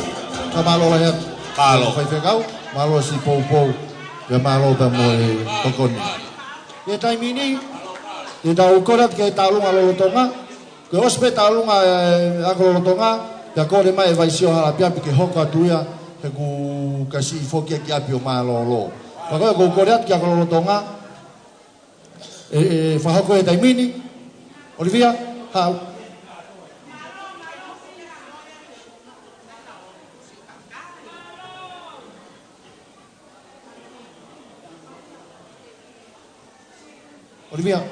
la ya. Malo. Fai fekau, malo si pou. Ya malo ta mo tokoni. Ye tai mini. Ye tau korat ke talunga lo tonga. Ke ospe talunga ako lo tonga. Ya kore mai vai sio hala pia ke hoka tuia. Ke ku kasi foki ki apio malo lo. Pako ko korat ke ako lo tonga. Fa hoko e tai mini. Olivia, how Olivia.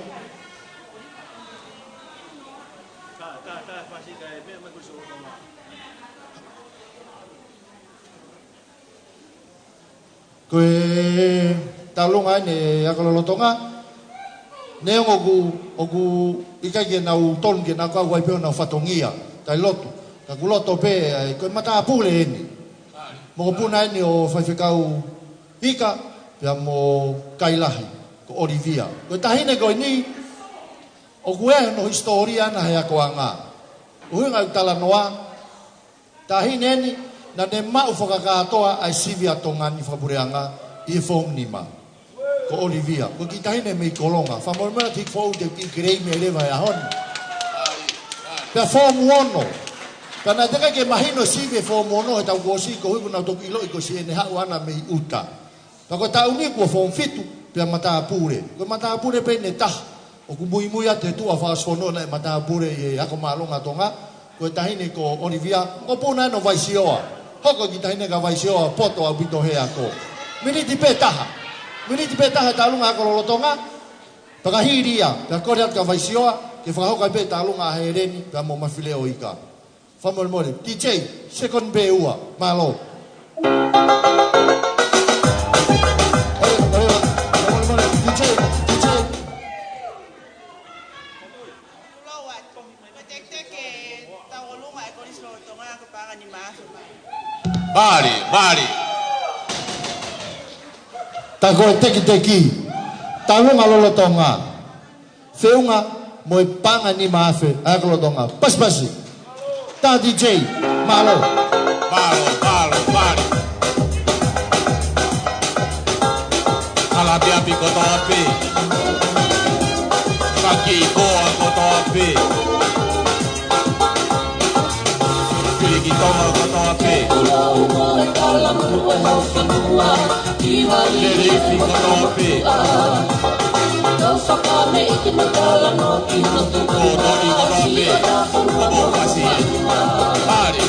Koe talunga ne akalolotonga ne ogu ikai ke nau ton ke nau kau pe na fatongia tai lotu ka kuloto pe koe mata pule ni mo puna ni o faifekau ika ya mo kailahi Olivia. Ko tahine ko ni o kue no historia na ya koanga. O nga tala noa tahine ni na ne mau foka katoa ai sivia tonga ni fabureanga I fom ni ma. Ko Olivia. Ko ki tahine me kolonga. Fa mo mera tik fo de ki grei me leva ya hon. Pe fom wono. Kana teka ke mahino sivia fom wono ta ko si ko na to kilo ko si ne ha wana me uta. Pa ko ta uni ko fom fitu Pia mata pure. Ko mata pure pe ne tah. O ku mui ate tua fa sono na mata pure e ako malonga tonga. Ko tahine ko Olivia, ko puna no vai sioa. Hoko ki tahine ka vai sioa poto a bito he ako. Miniti pe taha talunga ko lotonga. Paka hiria, ka korea ka vai sioa, ke fa hoka pe talunga he reni, ka mo mafile o ika. Famole DJ second beua malo. DJ Bari. Tago teki. Tago ngalolo tonga. Feunga moi panga ni mafe aglo tonga. Pas. Ta DJ malo. Bari. Alapia picoto api. Kaki boa koto api. Kiki toma koto api. Lele koto api. Bari.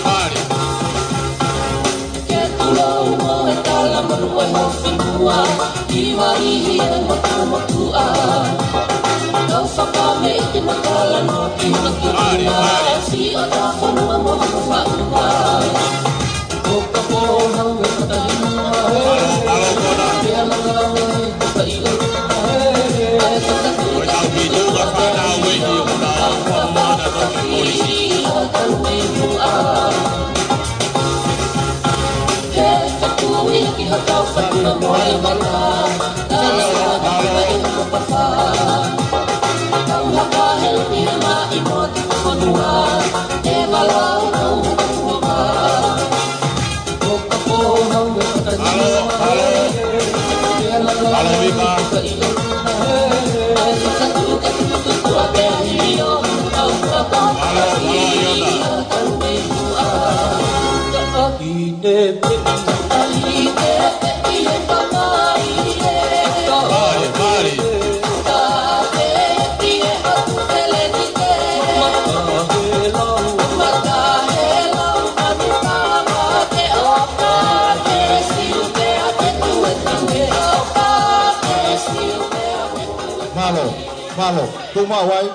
Malo, tuma wai,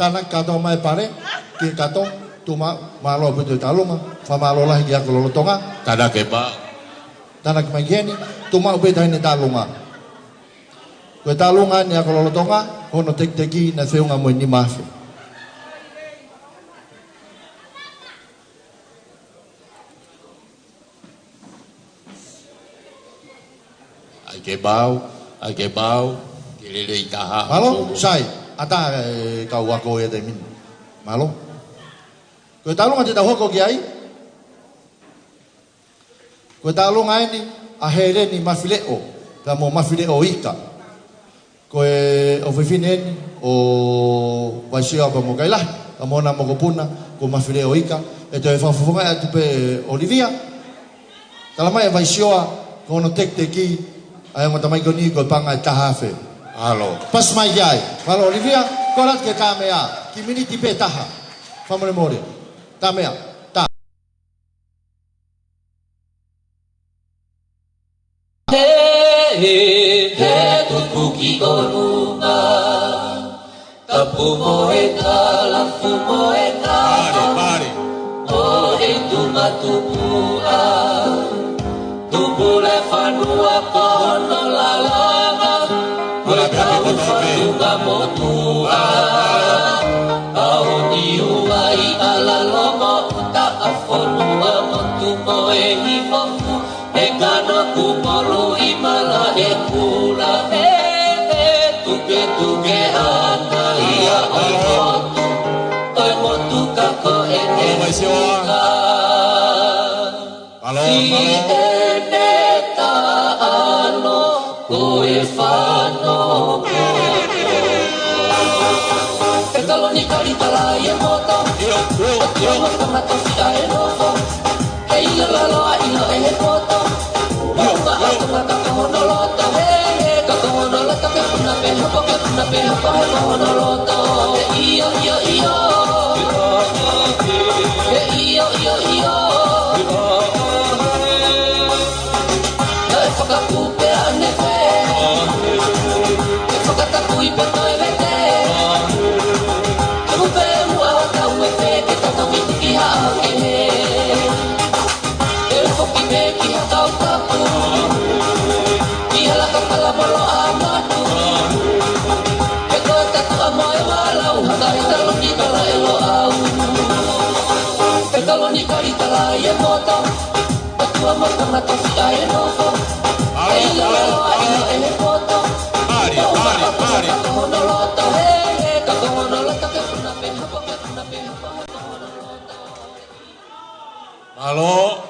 tanah kato mai pare, ki kato, tuma malo betul talunga, famalo lah dia kalau tonga. Tanah keba. Tanah kemageni, tuma betul ini talunga. Kue talunga ni kalau tonga, kono teki na feunga mo ni mafe. Ai ke bau. Lele itaha. Malo, sai, ata kau wako ya temin. Malo. Kau tahu nggak tahu kau kiai? Kau tahu nggak ini akhirnya ni mafileo, kamu mafileo ika. Kau ofifinen o wasio apa mau kailah, kamu nama kau puna, kau mafileo ika. Itu evafufunga itu pe Olivia. Kalau mai wasio kau no teki, ayam matamai kau ni kau pangai tahafe. Halo. Pas mai jai. Halo Olivia, kolat ke kamea. Kimini tipe taha. Famole. Kamea. Ta. He tukuki olunga. Tapu moeta, lampu moeta. Pare. O etuma tupua. Tupule fanua kono lalama. Tunga motua au diuai ala lomo uta afonua motu moe hifofu ekano kumolu imala ekula tuke ana ia oi motu kako eneka si eneta ano koe fano kalau ni kali tala ye moto yo moto mato si ae novo ei la lo ino e moto yo ba auto mata kono loto ka kono loto ka puna pe kono loto iyo ya foka kupe anefe foka takui poto evete Aku perlu awak tahu efek kita tahu itu kia Malo.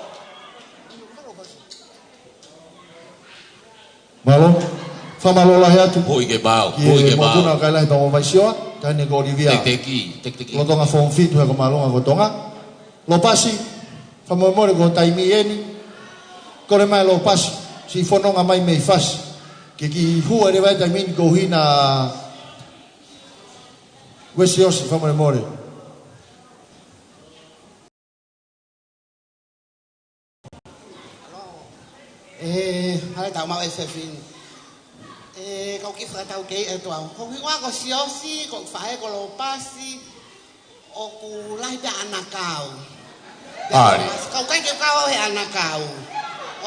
Malo. Famalo lahi atu. Hui ke mau. Ki mo kuna kai lahi tongo maisio, kai ne ko Olivia. Teki. Lo tonga form fit ko malonga ko tonga. Lo pasi. Famomore ko taimi eni. Ko le mai lo pasi. Si fononga mai mei fasi. Ki hua re vai taimi ko hina. Wesiosi famomore. Hai tao mau SFin. Kau ki fra tau ke e toa. Kau ki wa ko siosi, ko fae ko lo pasi. O ku lai pe anakau. Ai. Kau kai ke kau he anakau.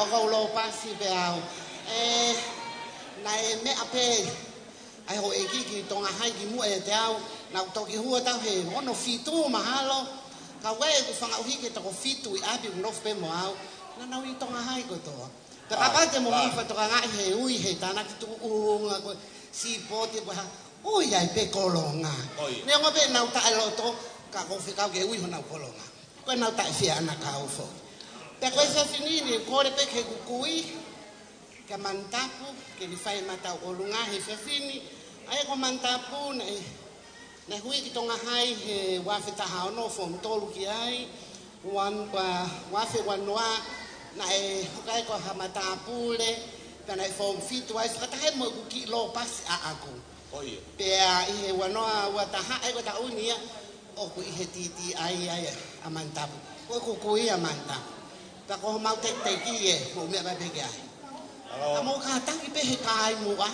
O kau lo pasi pe au. Na me ape. Ai ho e ki tonga hai ki mu e te au. Na to ki hua tau he ono fitu mahalo. Kau we ku fanga uhi ke to fitu I abi no pe mo au. Na na wi tonga hai ko to. Kapag mo mo fa to nga he ui he tana ki tu unga ko si poti ba. Ui ai pe kolonga. Ne ngo pe na ta lo to ka ko fi ka ke ui na kolonga. Ko na ta fi ana ka o fo. Pe ko sa finini ko le pe ke kui. Ka mantapu ke li fai mata o lunga he fe fini. Ai ko mantapu na hui ki tonga hai he wa fi ta ha no fo mtolu ki ai. Wan wa fi wan wa na kai ko hamata pule kana form fit wise kata hai mo ki lo pas a aku pe I wanoa wata ha ai ko ta unia o ku I titi ai amanta ko ia amanta ta ko mau te ki e mo me ba pe ga amo ka ta ki pe kai mo a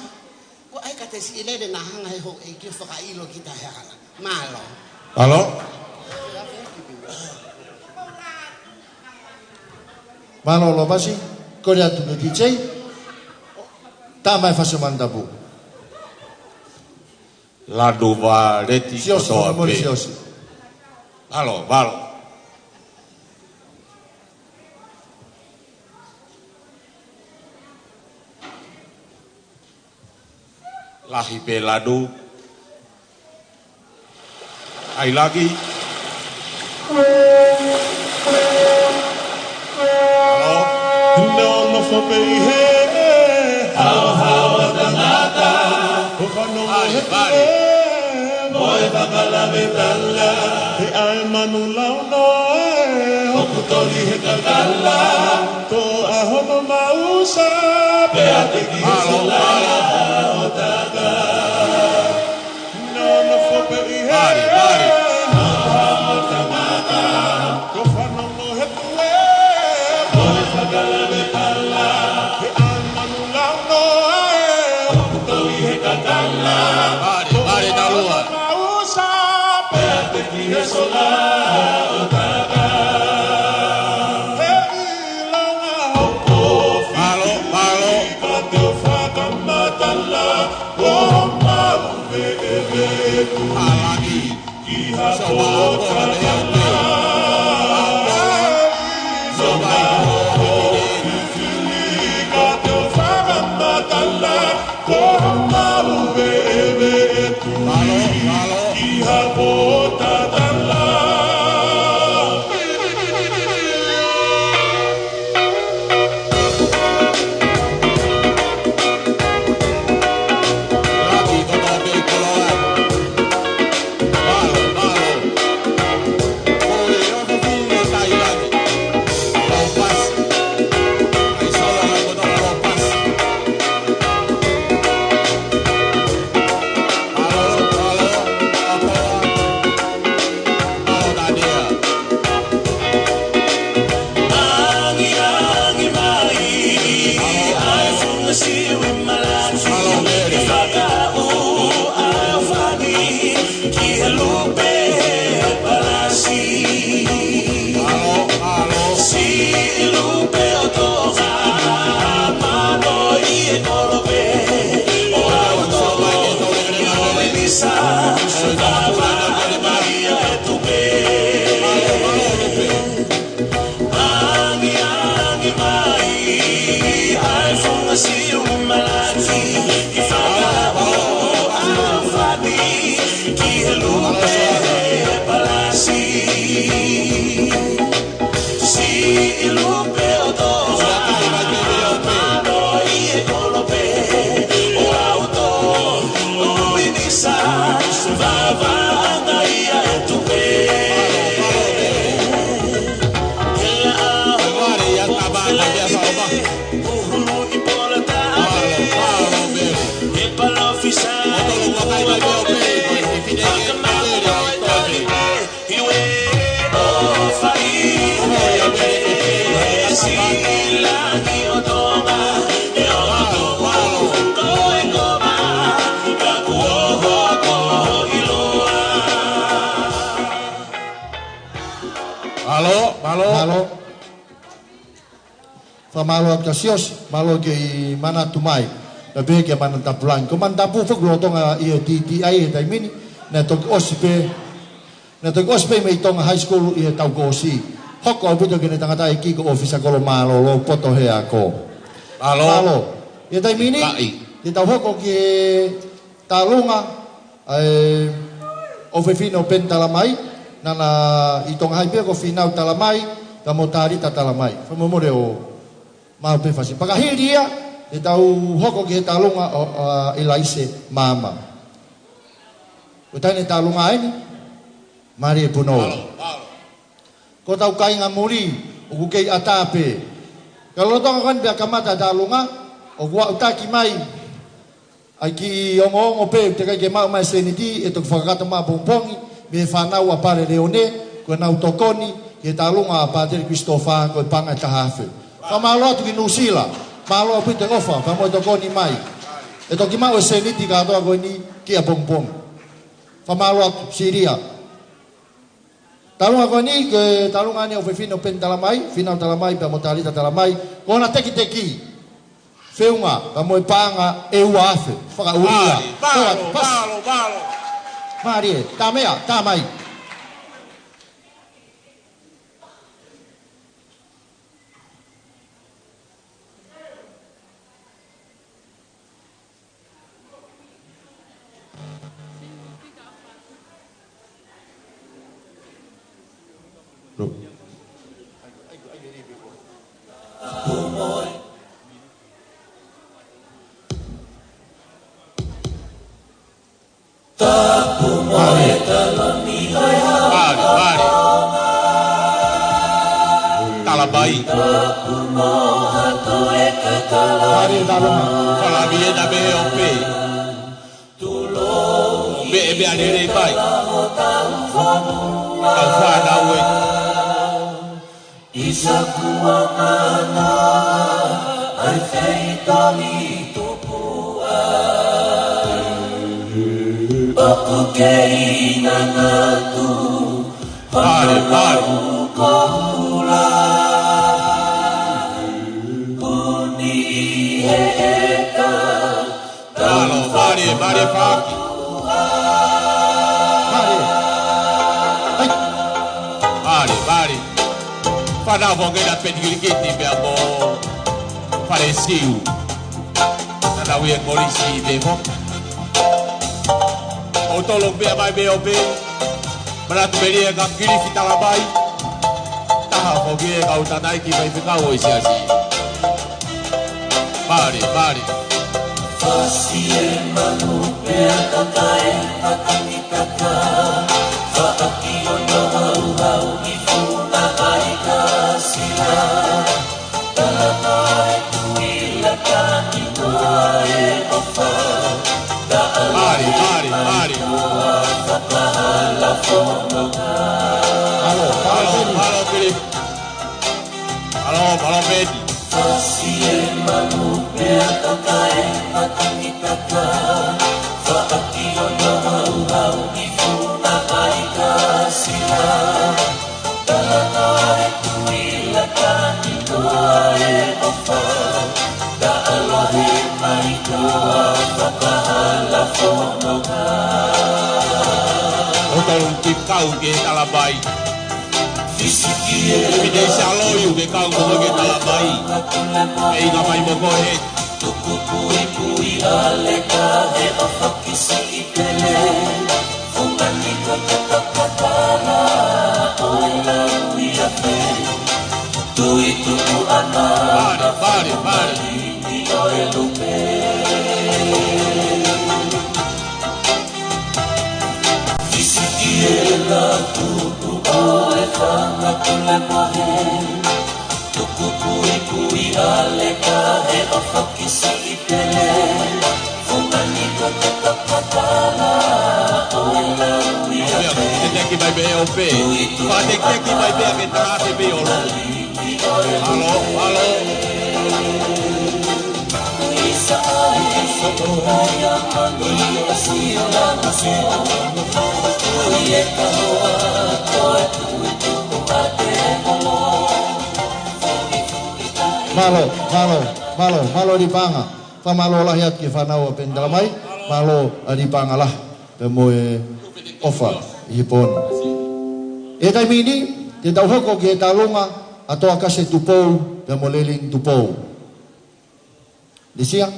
ko ai ka te si le na hanga ho e ki fa kai lo kita ha malo Halo. Malo lo basi, korea tu no DJ. Ta mai faso mandabu. Ladu valeti Siosi, kotoa pe. siosi. Valo. Lahi pe ladu. Ai lagi. No for me, how the nata, Boy Bakala Vitala, the Almanula, Okutoli Hekala, to Ahono Mausa, Beatiki Otaga. No for me, Mari talua. Alagi. Malo, malo. Malo. Fa malo at kasios, malo kay mana tumay. Labi kay mana tapulan. Kung man tapu fog rotonga iyo TTI dai mini na tog ospe. Na tog ospe may tong high school iyo tau gosi. Hok obuto kini tangata iki ko office ko malo lo poto he ako. Malo. Malo. Iyo dai mini. Di tau hok ki talunga ai ofefino pentalamai nana itong high ko final talamai kamotari talamai. Famomore o mau pe fasi pakahiria e tau hoko ki talunga ilaise mama utane talunga ini mari puno ko tau kai ngamuri o kei atape kalau tong kan bia kamata talunga o gua utaki mai aki ongo pe te kai ke mau mai seniti e to fakata ma pompongi me fanau apare leone ko na utokoni ke talunga Padre Christopher ko panga tahafe Kamalo tu kinusila, malo api tengofa, kamu itu kau ni mai, itu kimau eseni tiga atau aku ini kia pompong, kamalo Syria. Talung aku ini ke talungannya ofefino pen talamai, final talamai, pemotali talamai, kau nak teki, feunga, kamu panga euafe, faka uria, Malo. Mari, tamai. Mari. Talabai. Mari talunga. Kalau dia dah beope. Be adere pai. Kau fana we. Isaku mana ai feita ni tupua. Aku keinginan tu. Mari. Kula Puni heka Kalau mari pagi. Mari. Fana vonge da pedigirigiti biamo pareciu. Nada we morisi demo. Otolong be mai beope. Berat beri ngam kiri kita labai. Taha vonge kau tanai ki vai ficar hoje assim. Mari. Fasie manu pea kakae Kakamikaka Faakio no hau Ifuna aika sila Talakai kuila kani noae ofa Mari. Kakahala fonoka Halo Philip. Halo Betty. Fasie manu pea kakae Kakamikaka Faakio no hau Ifuna aika sila Talakai kuila kani noae ofa Ta'alahi maikoa Kakahala fonoka Otolong tip kau ke talabai. Fisikie Pidei saloyu ke kau ke talabai. Ei ngamai mokohe. Tuku pui aleka he ofakisi ipele Fungani kota katala Oila uiape Tui tuku ana Mari. Ini oelupe Fisikie la tuku oe fanga kule mohe Tuku pui aleka he ofakisi ipele Fungani kota katala Oila uiape Teki vai beope. Teki vai be ke tarate beolo. Halo. Isa ai sotoraya mani asila maseo Oye kahoa koe tui tuku ate malo di panga. Famalo lah yat ki fanau pendalamai, malo di panga lah. Pemoe ofa hipon. Eta mini kita hoko ki talunga atau akase tupou pemoleling tupou. Disia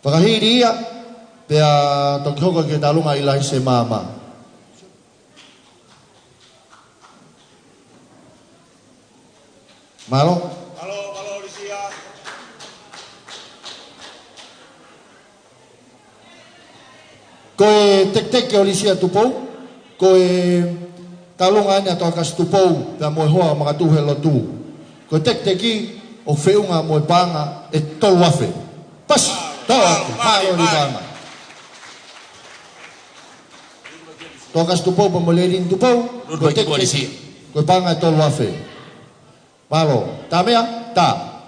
Pakahiria pea tokhoko ke talunga ilai se mama. Malo Disia. Koe tek ke Olisia tupou, koe talunga ni atau akas tupou pea moe hoa makatuhe lotu. Koe teki o feunga moe panga e toluafe. Pas malo di panga. Tokas tupou pemolerin tupou, koe teki koe panga e toluafe. Malo, tamea, ta.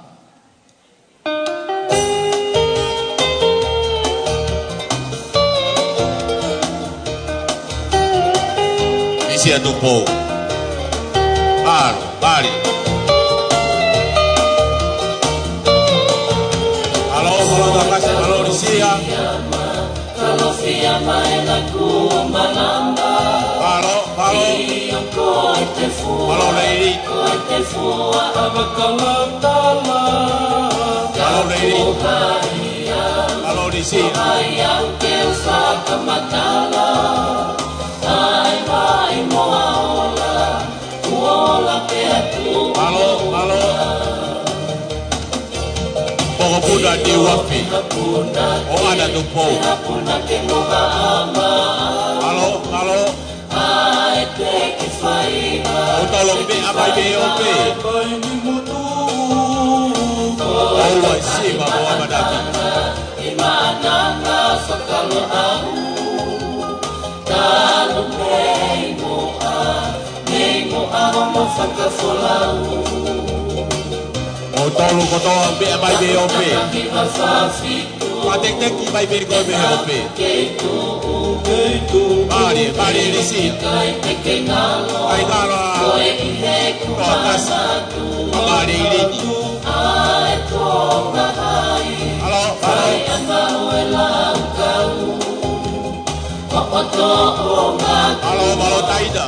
Disia tupou. Malo, bari. Malo takase, malo disia. Kalau fiama enaku malamba. Malo. Malo lady. Malo lady. Malo disia. Malo. Poko puna di wapi. O ada tupou. Malo. O tolong be abai be ope. O wai si ma boa madaki. O tolu koto be abai be ope. Patek ki bai be go be ope. Bari disi. Ai gala. Tokas. Bari ini. Halo. Halo Taida.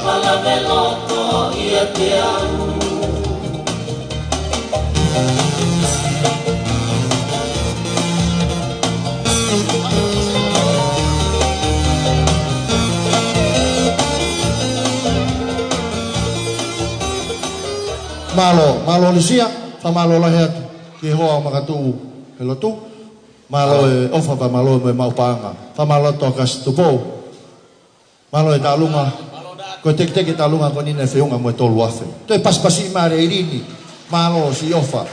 Malo lisia, fa malo la het ki hoa makatu helo tu. Malo ofa pa malo me mau panga. Fa malo tokas tupo. Malo e talunga. Ko tek talunga ko ni ne feunga mo tolu afe. To e paspasi mare irini. Malo si ofa.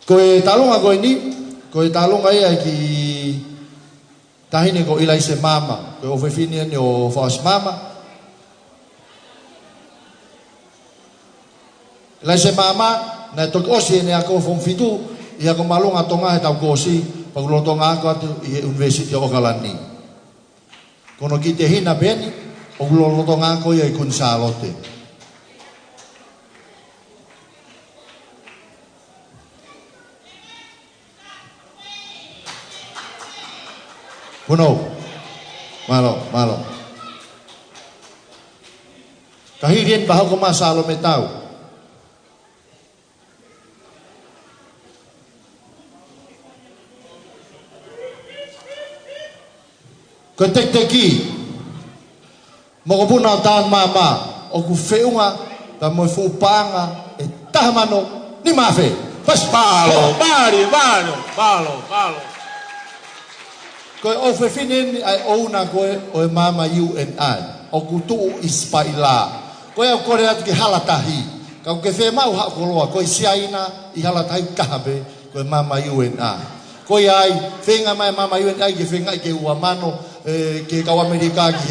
Ko e talunga ko ni, ko e talunga ia ki tahine ko ilai se mama. Ko o fefini ni o fas mama. Lai se mama na tok osi ne ako fom fitu i ako malunga tonga he tau kosi pagulo tonga ako atu i university o Kalani. Kono ki te hina beni o gulo tonga ako i kun salote. Puno. Malo. Kahirien bahaw ko masalo metau. Ketek teki mo puna tan mama o ku feunga ta mo fupanga e tamano ni mafe pas Palo. ko o fe finin ai ona ko o mama UNI o ku tu ispaila ko e ko reat ki halatahi ka ke fe mau ha ko lo ko siaina i halatahi kabe ko mama UNI ko ai fenga mai mama UNI ke fenga ke uamano ke kau Amerika ke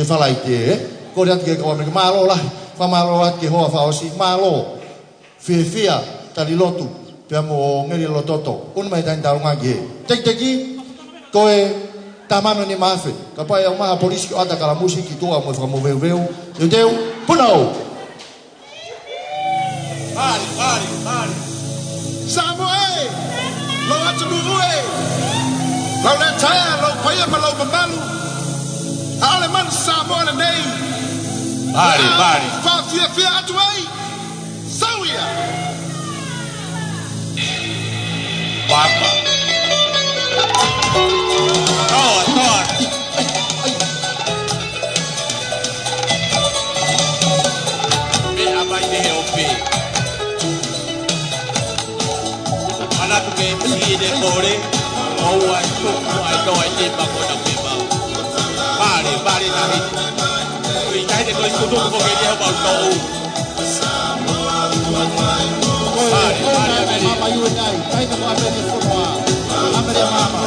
falai te ko reat ke kau Amerika malo lah fa malo at ke hoa fa osi malo fia tali lotu pe mo ngeri lototo un mai tan dalunga ge teki ko tamano ni mafe. Kapai au maha polisi ki ata kala musiki tua mo fra mo veu. Eu deu puno. Mari. Samuel. Lo atu buue. Lo le taia lo paia pa lo mamalu. Ale man Samuel nei. Mari. Fa fia atu ai. Sawia. Papa. Toa. Me abai de ope. Ana tu ke si de kore. O ai tu ai to ai te pa ko na pe ba. Mari na hi. Ui tai de ko tu ko ke dia ba to. Mama you and I, tai ka mo de fono. Amere mama.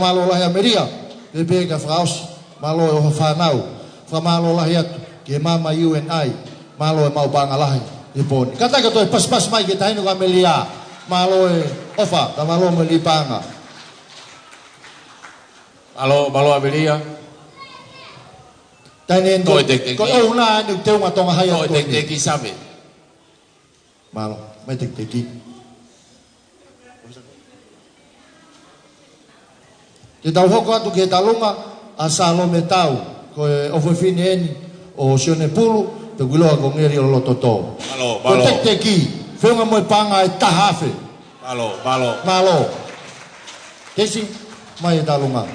Malo lah Ameria, bebe ka fraus, malo o fanau, malo lah ya, ke mama you and I, malo mau pangalahi, ipon. Kata ka to pas mai kita inu Ameria, malo ofa, ta malo melipanga. Malo Ameria. Tainen ko una ni teu matonga haya to. Teki sabe. Malo, mai teki. Te tau hoko atu ke talunga a salo me tau ko o foi fine eni o sione pulu te guloa ko ngeri o lototo. Malo. Ko teki whenga moe panga e tahafe. Malo. Tesi mai e talunga.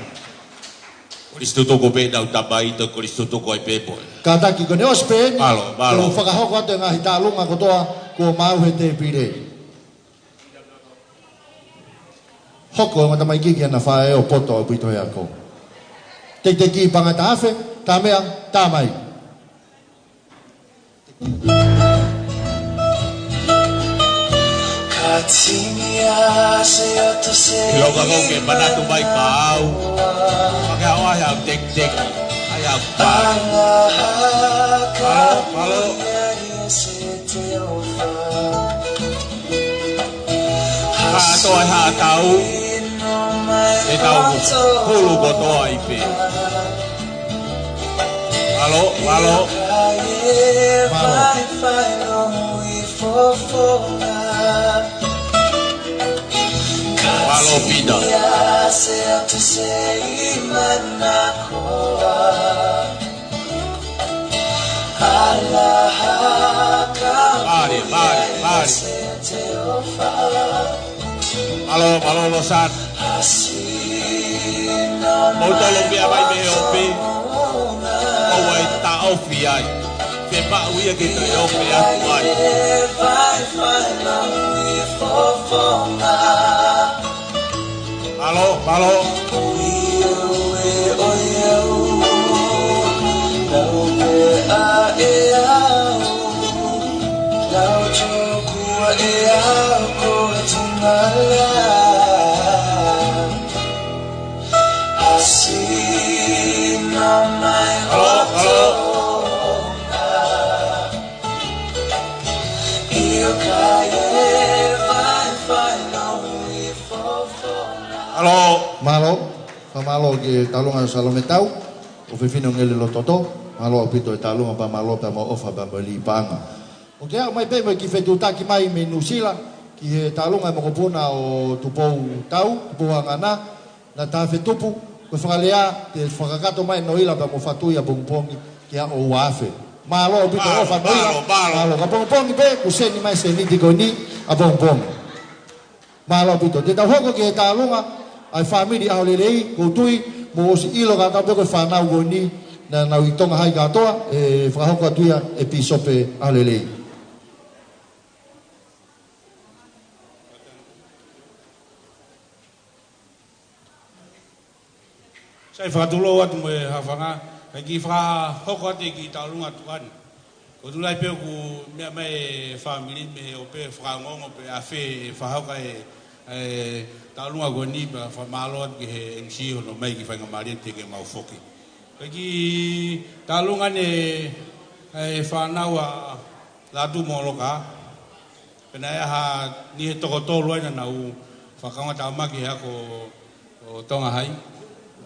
Kristo toko pe na utabai to Kristo toko ai pepo. Kataki ko ne ospe eni. Malo. Ko whakahoko atu e ngahi talunga ko toa ko mau he te pire. Hoko ngata mai kiki ana whae o poto o pito e ako. Te ki panga tahafe, ta mea, ta mai. Iloga kau ke manatu mai kau. Pakai awak yang tek. Ayam pang. Malo. Hato ai hatau. E tau hulu kotoa ipe. Malo. Malo pida. Mari. Malo losan. Mau tolong biar baik beopi. Awai tak ofi ai. Te pa uia ke te ofi atu ai. Malo, malo. Halo. Malo, pamalo ke talunga salome tau, o fefino ngele lo toto, malo pito e talunga pa malo pa mo ofa pa bali panga. O ke mai pe ki fetu taki mai me nusila ki he talunga mo kopuna o tupou tau, tupou angana, na ta fetupu, ko whakalea te whakakato mai noila pa mo fatuia pongpongi ki a o wafe. Malo pito ofa noila, malo ka pongpongi pe, kuseni mai se niti ko ni a pongpongi. Malo pito, te tau hoko ki he talunga, ai family au lelei ko tui mo si ilo ka tape ko whanau ko ni na nau i tonga hai katoa e whakahoko atuia e pisope au lelei. Sai whakatulo atu mo e hawhanga kai ki whakahoko atu ki taulunga tuan. Ko tulai peo ku mea mai family me o pe whakangongo pe a whe whahauka talunga ko ni pa famalo ki he MC no mai ki fanga mari te ke mau foki. Ki talunga ne whanaua la tu mo loka. Pena ha ni he toko tolu ai na u whakaunga ta maki ha ko tonga hai.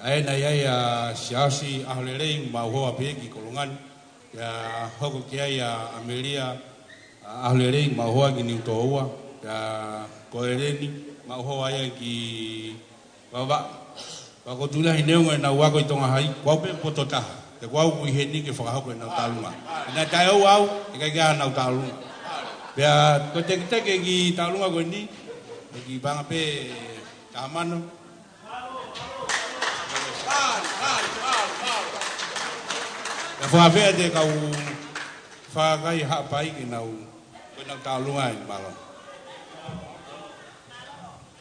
Ai na ia siasi ahlelei mau hoa pe ki kolongan ya hoko ki ai Amelia ahlelei mau hoa ki ni toa ya koereni mau hoa ia ki baba ko tula hineu na wa ko tonga hai kwa pe potota te kwa ku heni ke fa ko na talunga na tai au ke ga na talunga ya ko te ki talunga ko ni ki banga pe tamano ya fa ve de ka u fa kai ha pai ki na u ko na talunga ai malo.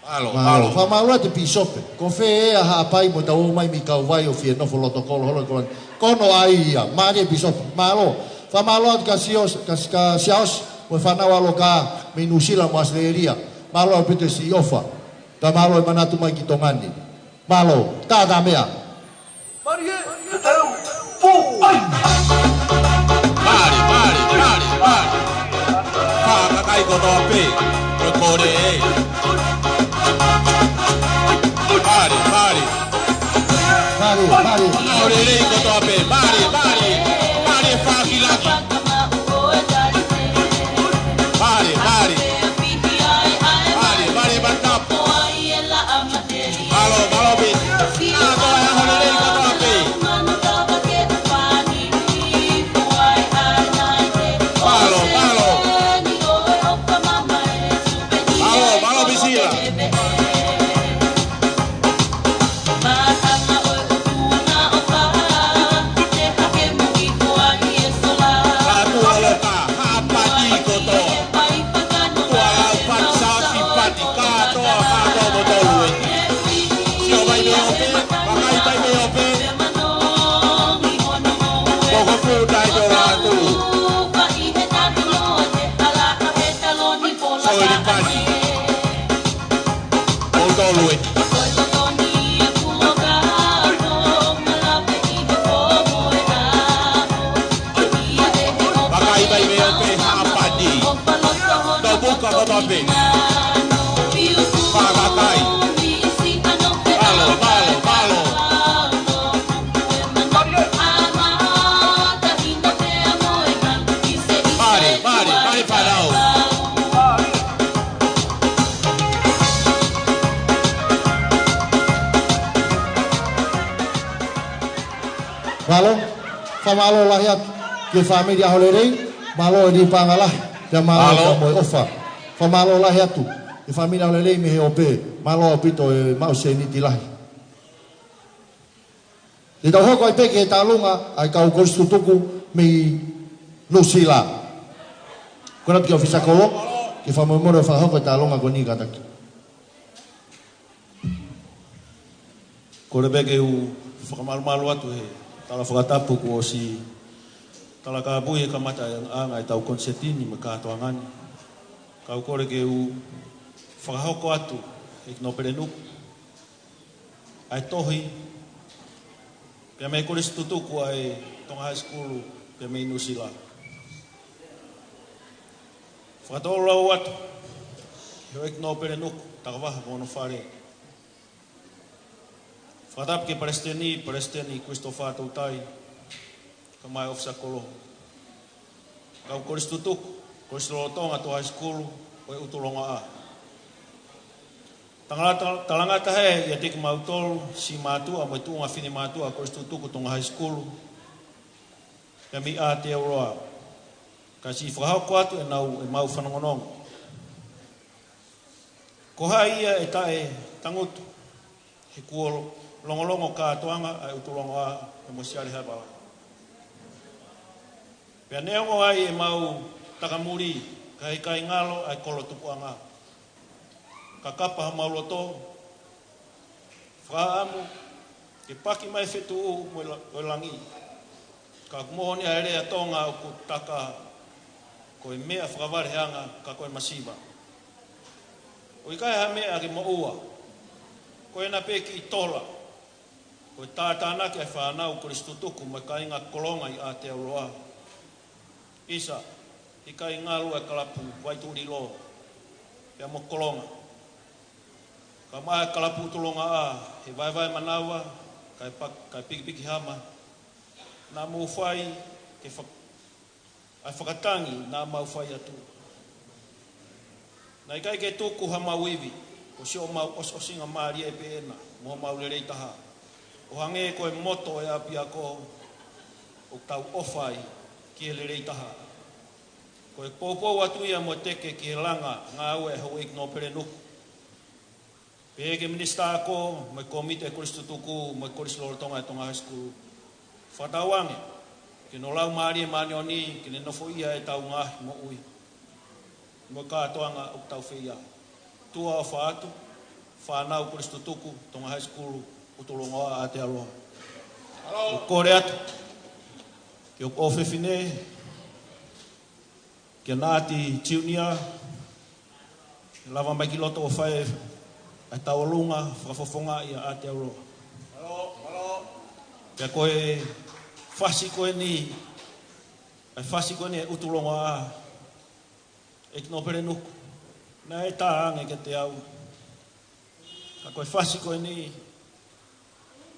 Malo, fa malo te pisope. Ko fe a ha pai mo tau mai mi kau vai o fie no foloto kolo holo kono ai ia, mari pisope. Malo, fa malo ka sios ka sios mo fa na walo ka minusila mo asleria. Malo pete si ofa. Ta malo e manatu mai ki tongani. Malo, ta da mea. Mari fu ai. Mari. Fa ka kai ko to pe. Ko de. Mari. Orelei ko to pe. Mari fa kilaki. Mari batap. Malo be. Na to ya orelei ko to pe. Malo bisila. Malo, fa malo lahiat ke família holerei, malo di pangalah, ya malo mo ofa. Fa malo lahiat tu, ke família holerei me ope, malo pito e mau se ni tilahi. Di tau hoko ai peke talunga ai kau kostu tuku mi Nusila. Kona ki ofisa kolo ki fa mo mo fa ho ta longa ko ni ka taki. Ko le bege u whakamalu atu he tala whakatapu ko si tala ka bui he kamata anga e tau konsetini me kātoangani. Kau kore ke u whakahoko atu e kino perenuku. Ai tohi pia mei kore situtuku ai tonga high school pia mei Nusila. Whakatolo lau atu heo e kino perenuku takawaha kono whare. Whakatap ke Palestini Christopher Tautai, ka mai ofisa kolo. Kau kore situtuku, kore situtonga to high school, o e utulonga a. Talangata he, ia teki mautolu, si mātua, mai tuunga whini mātua, kore situtuku tonga high school, ia mi a te auroa. Ka si whakahauko atu e nau e mau whanongonongo. Ko hai ia e tae tangutu, he kuolo, longolongo kātoanga ai utulongo a e mosiari hapa. Pea neongo ai e mau takamuri ka hikai ngalo ai kolo tupuanga. Ka kapa ha mauloto, whaamu, ke paki mai whetu u mo langi. Ka kumohoni a ere a tonga o ku taka ko e mea whakaware hanga ka koe masiva. O ikai ha mea ke mo ua, ko e na peki i tola. Ko tātāna ki ai whanau kore situtuku mai ka inga kolonga i Aotearoa. Isa, i ka inga lua kalapu waituri lo, pia mo kolonga. Ka mai kalapu tulonga a, he vai manawa, kai piki hama. Nā mau whai, ai whakatangi nā mau whai atu. Nā i kai ke tuku ha mau iwi, ko si o mau osinga maari e peena, mo mau lerei taha. O hange koe moto e api ako o tau ofai ki e lerei taha. Koe pōpō atu ia mo teke ki he langa ngā ue hau ik no perenuku. Peheke minista ako, mai komite kore situtuku, mai kore silorotonga e tonga high school. Whatawange, ki no lau maari e manioni, ki ne nofo ia e tau ngahi mo ui. Mo kātoanga o tau whia. Tua o whaatu, whanau kore situtuku, tonga high school, utulongoa a te aloha. O kore atu, ki o kōwhewhine, ki a nāti tiunia, lava mai ki loto o whae, ai taualunga, whakafofonga i a te aloha. Pia koe whasi koe ni, ai whasi koe ni e utulongoa a, e kino pere nuku, na e tā ange ke te au. Ka koe whasi koe ni,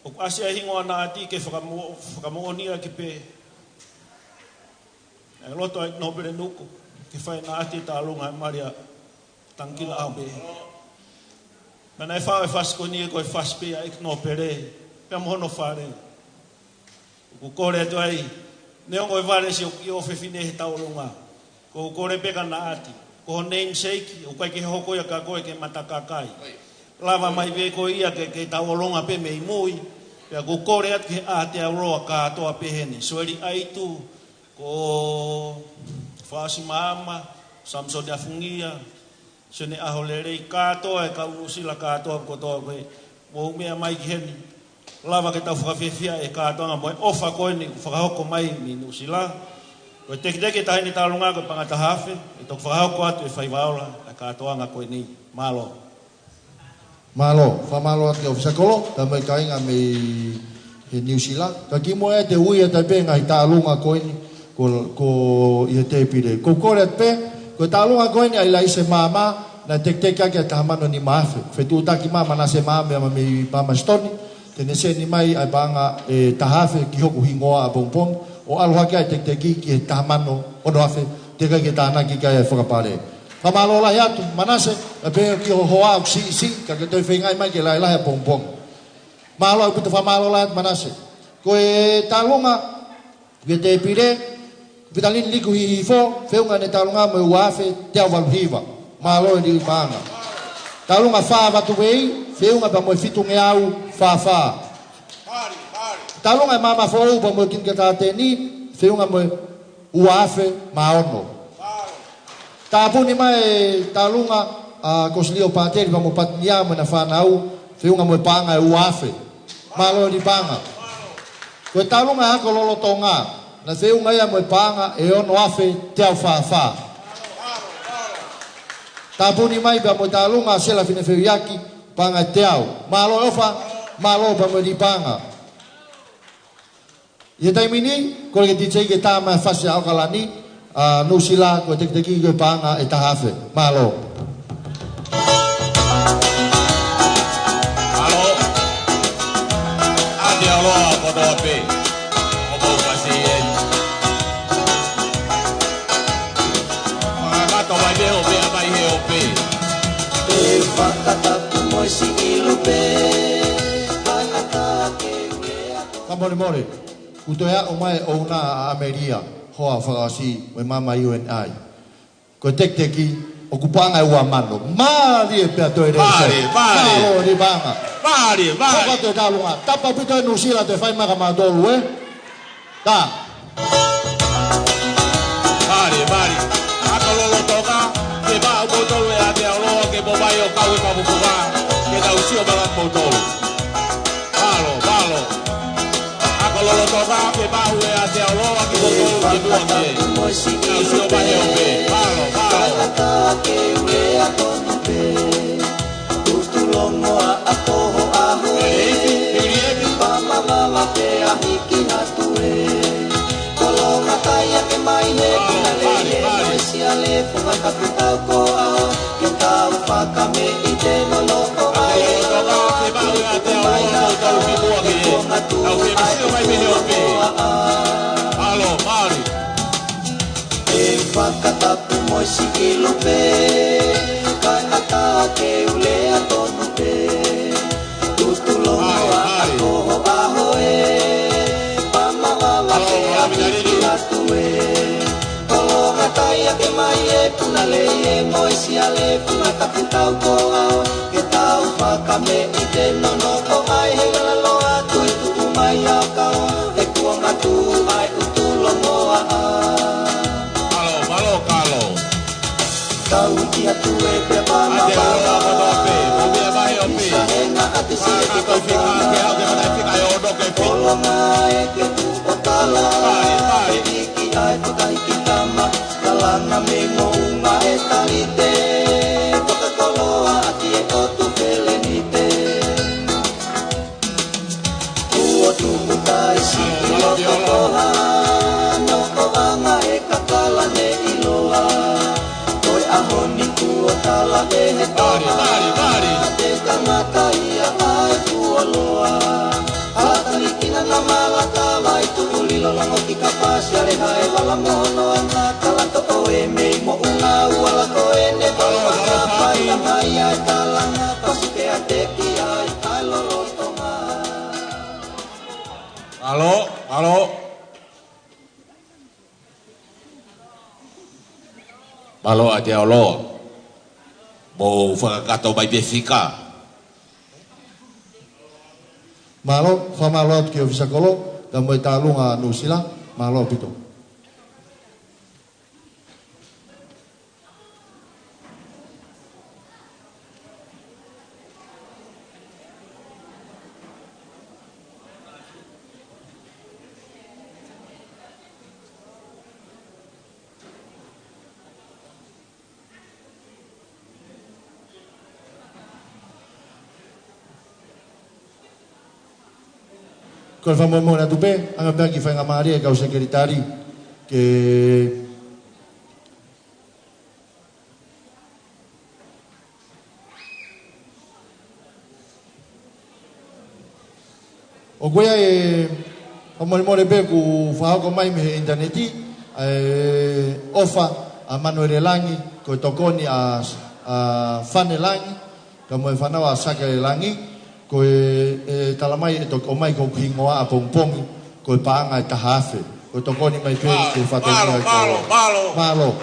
o asia hingoa nā ati ke whakamonia ki pe. E loto ai no pere nuku, ke whai nā ati tā lunga e maria tangkila au pe. Mana e whao e whasko ni e koe whaspe a ik no pere, pia mohono whare. Ku kore atu ai, neongo e ware si o whiwhine he tau lunga. Ko kore peka nā ati, ko namesake, o kai ke hoko ia ka koe ke matakakai. Lava mai ve ko ia ke tauolonga pe mei mui, pia ko kore atu ke Aotearoa ka atoa pehene. Sueri aitu, ko whaasi maama, Samson de Afungia, sene aho lerei ka atoa e ka unusila ka atoa kotoa koe, mo umea mai ki heni. Lava ke tau whakawhewhia e ka atoa moe ofa koe ni whakahoko mai ni nusila. Koe teki tahini tālunga koe pangata hawhe, e tok whakahoko atu e whaiwaola, e ka atoa koe ni malo. Malo, whamalo ati o Fisakolo, ta mai kainga me he New Zealand. Ka ki mo e te ui e tai penga i tālunga koini, ko i te pire. Ko kore at pe, ko tālunga koini ai lai se mama, na tek ake tahamano ni maafe. Whetu taki mama na se mama ama me mama stoni, tene se ni mai ai banga e tahafe ki hoku hingoa a pongpong, o aloha kia tek ki he tahamano ono afe, teka ki tāna ki kia e whakapare. Pamalo la yatu manase abe ki hoa o si ka ke toi fengai mai ke la pong malo au puto famalo la manase ko e talunga ke te pire vitalin liku hi fo feunga ne talunga mo wafe te valhiva malo di manga talunga fa va tu wei feunga ba mo fitu nge au fa talunga mama fo ba mo kin ke ta te ni whiunga mo uafe maono. Tāpuni mai tālunga koslio pāteri pa mo patnia mo na whanau whiunga mo pānga e uafe. Malo di pānga. Koe tālunga hako lolo tonga na whiunga ia mo pānga e ono afe te au whawha. Tāpuni mai pa mo tālunga sela whine whiuyaki pānga te au. Malo ofa, malo pa mo di pānga. Ia taimini, kore ke titei ke tāma whasi au kalani, nusila ko teki ko panga e tahafe malo adia lo ko do pe o bo pasien ma to vai o pe vai o pe e fakata mo si ilupe anata ke kamone more utoya o mai o na ameria hoa whakasi me mama UNI. Ko teki o kupanga e ua mano. Mari e pia toi rei. Mari. Malo ni banga. Mari. Koko te talunga. Tapa pito e nusila te whai maka matolu e. Ta. Mari. Ako lolo toka. Ke ba o botolu e ate o loa ke bobai o kau e papupuka. Ke tau si o balat botolu. Malo. Ako lolo toka. Ke ba o e ate o loa ke botolu ke duange. Tau si o bahe o pe. Malo. ke ue a tono pe Utulongo a toho aho e Pamamama pe a hiki na tue Kolonga kaya ke mai he kuna lehe Noi si a le funga kapitau ko aho Ke tau whakame i te no loko ai Ke mai a kau ke konga tu ai Alo, Mari. E whakatapu moi si ilupe Kai ata ke ule a tonu pe Tutulongo a toho aho e Pamawala ke a hiki atu e Kolonga kaya ke mai e puna le e moi si a le puna kapitau ko au Ke tau whakame i te nono ko ai he lalo atu e tu umai a kau E kuanga tu ai utulongo a Kau ia tue pe pama Isa henga ati sieti Kolonga e ke tu o tala E iki ai pakai ki tama Kalanga me ngounga e talite Toka koloa ati e o tu felenite Ua tu mutai si ilo tokoha No o anga e kakala ne iloa Ahoni kuo tala e he Mari. Te tangata ia ai kuo loa Halatani kina na malaka Vai tu ulilo lango ki kapasi Ale hae wala mono anga Kalanto o e mei mo unga Uala ko e ne wala Pai a mai ai talanga Pasuke a teki ai Ai lolo tonga Alo. Malo ate o loa. Mo whakakato mai pe whika. Malo, whamalo ki o Visakolo, da mo e tālunga nusila, malo pito. Ko fa mo na tupe anga ba ki fa nga mari e ka o sekretari ke o goia e o mo be ku fa ko mai me interneti ofa a Manuel Langi ko tokoni a Fanelangi ka mo fa na wa Sakelangi ko e talamai e toko mai ko kingoa a pompongi ko paanga e tahafe ko tokoni mai pe ke fatani malo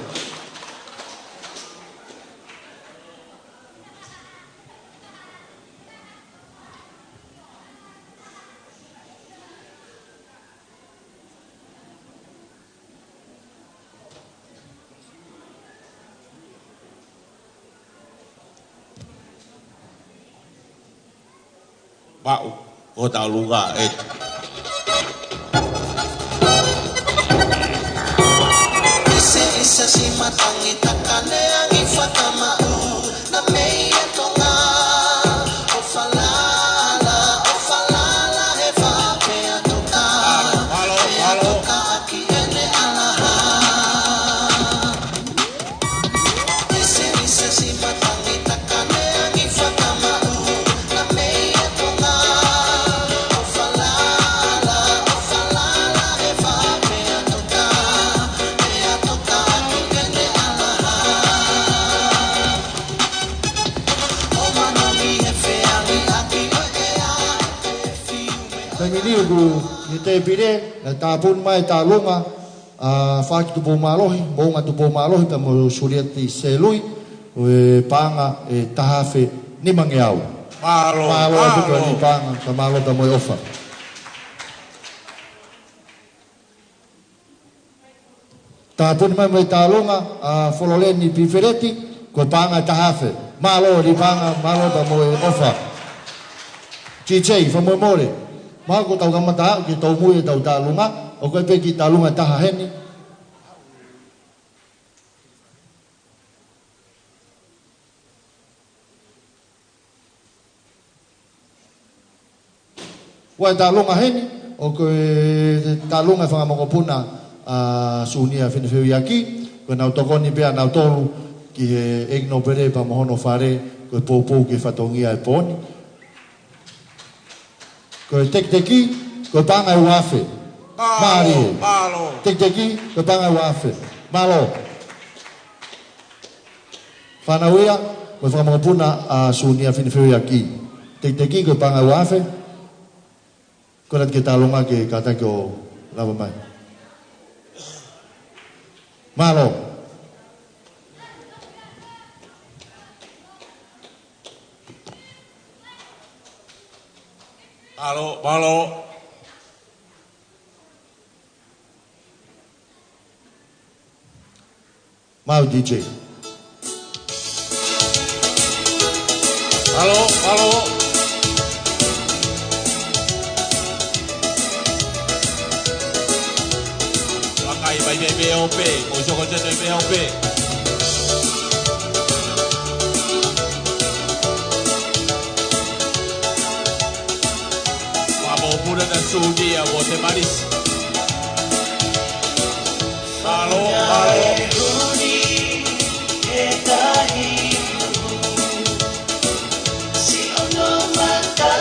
Pau, o ta lunga e. Isa si matangi takane ang ifatamau na may atonga o falala he fa pe atoka aki ene alaha Isa si matangi takane ang ifatamau na may atonga o falala he fa pe atoka Nangini ugu ni te pire na tapun mai talunga a faki tu pomalohi bonga tu pomalohi ta mo suriati selui o panga e tahafe ni mangeau malo tu ni panga ta malo ta mo ofa tapun mai talunga a folole ni pifereti ko panga tahafe malo ni panga malo ta mo ofa chichei fa mo more Maka ko tau kamata ki tau mui tau talunga o koe pe ki talunga taha heni. Wa talunga heni o koe talunga whangamokopuna sunia whenewheu iaki koe nau tokoni pia nau tolu ki he egno pere pa mohono whare koe pōpō ki whatongia e pōni. Koe tek-teki, koe panga e wafe. Māri. Tek-teki, koe panga e wafe. Malo. Whanauia, koe whakamapuna a sunia whenewheu iaki. Tek-teki, koe panga e wafe. Koe rat ke talonga ke katake o lava mai. Malo. Malo. Mau DJ. Malo. Pakai bai BOP, musuh konsen BOP. Pura dan sudia bote maris. Halo. Si ono mata.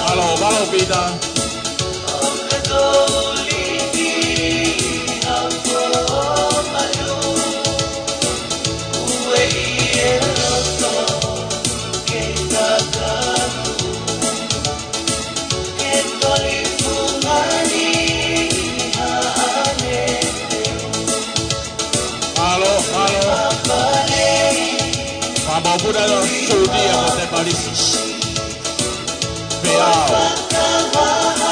Halo Pita. Buda lo sudia bote maris.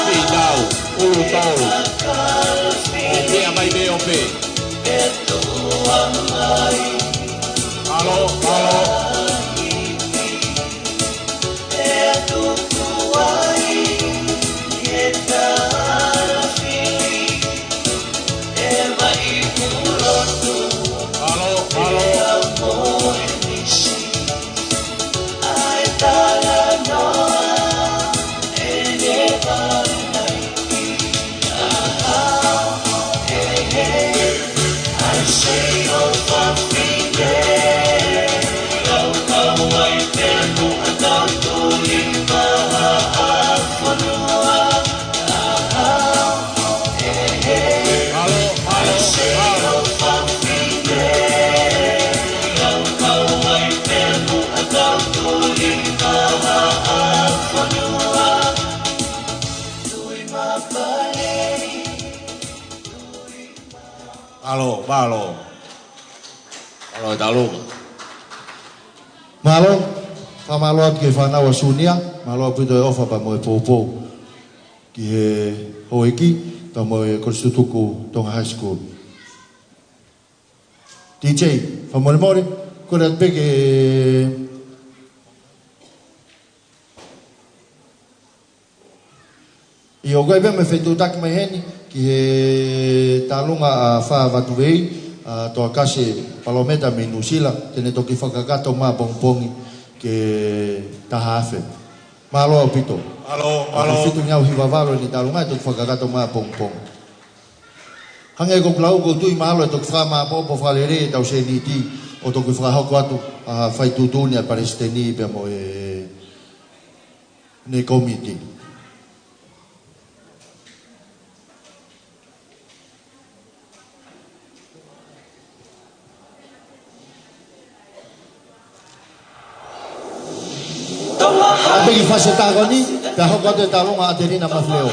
Pidau, urutol. Dia mai BOP. Halo. Malo. Malo. Pamalo at ke whanau sunia. Malo pito e ofa pa mo e pōpō. Ki he hoeki. Ta mo e korsutuku tonga high school. DJ, whamore ko rea pe ke i o koe pe me whetu taki mai heni ki he tālunga a wha watuwei toa kase Palometa me Nusila tene toki whakakato mā pongpongi ke taha awhe. Mahalo au pito. Alo. Whitu ngau hiwa waro ni tālunga e toki whakakato mā pongpongi. Hange ko plau ko tui mahalo e toki wha mā popo whalere e tau se ni ti o toki whakahoko atu a whaitutuni a Palestini pe mo e ne komiti. Apegi fase tagoni, pe hoko te talunga Adelina Mafleo.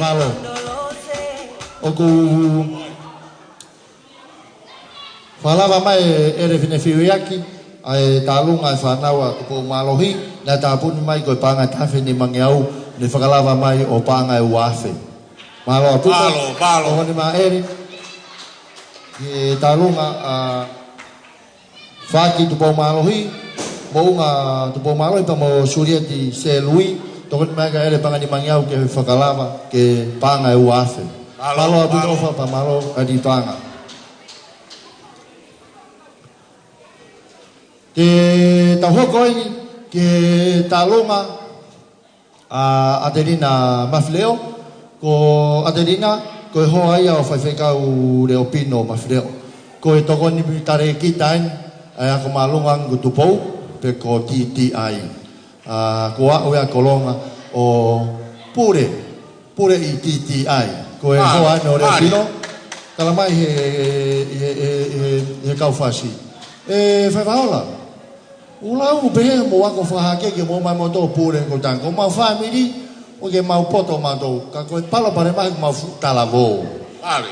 Malo. Oku falava mai ere fine fiuiaki ai talunga e whanaua tupo malohi na tāpuni mai koe panga tawhi ni mangiau ni whakalava mai o panga e uafe. Malo apuka. Malo. O honi maa ere ki talunga a whaki tupo malohi mounga tupo malohi pa mo surieti se lui tokoni mai ka ere panga ni mangiau ke whakalava ke panga e uafe. Malo apuka ofa pa malo adi panga. Ke tauhokoi ke talunga a Adelina Mafleo ko Adelina ko hoa ia o whaiwhekau Reo Pino Mafleo ko e tokoni tare kitain ai ako malunga ngutupou pe ko TTI ko a oia kolonga o pure i TTI ko e hoa no re pino kala mai he kaufasi fai vaola ulau pe mo ako fa ke mo mai mo to pure ko tango ma family o ke mau poto ma to ka ko palo pare mai ma talavo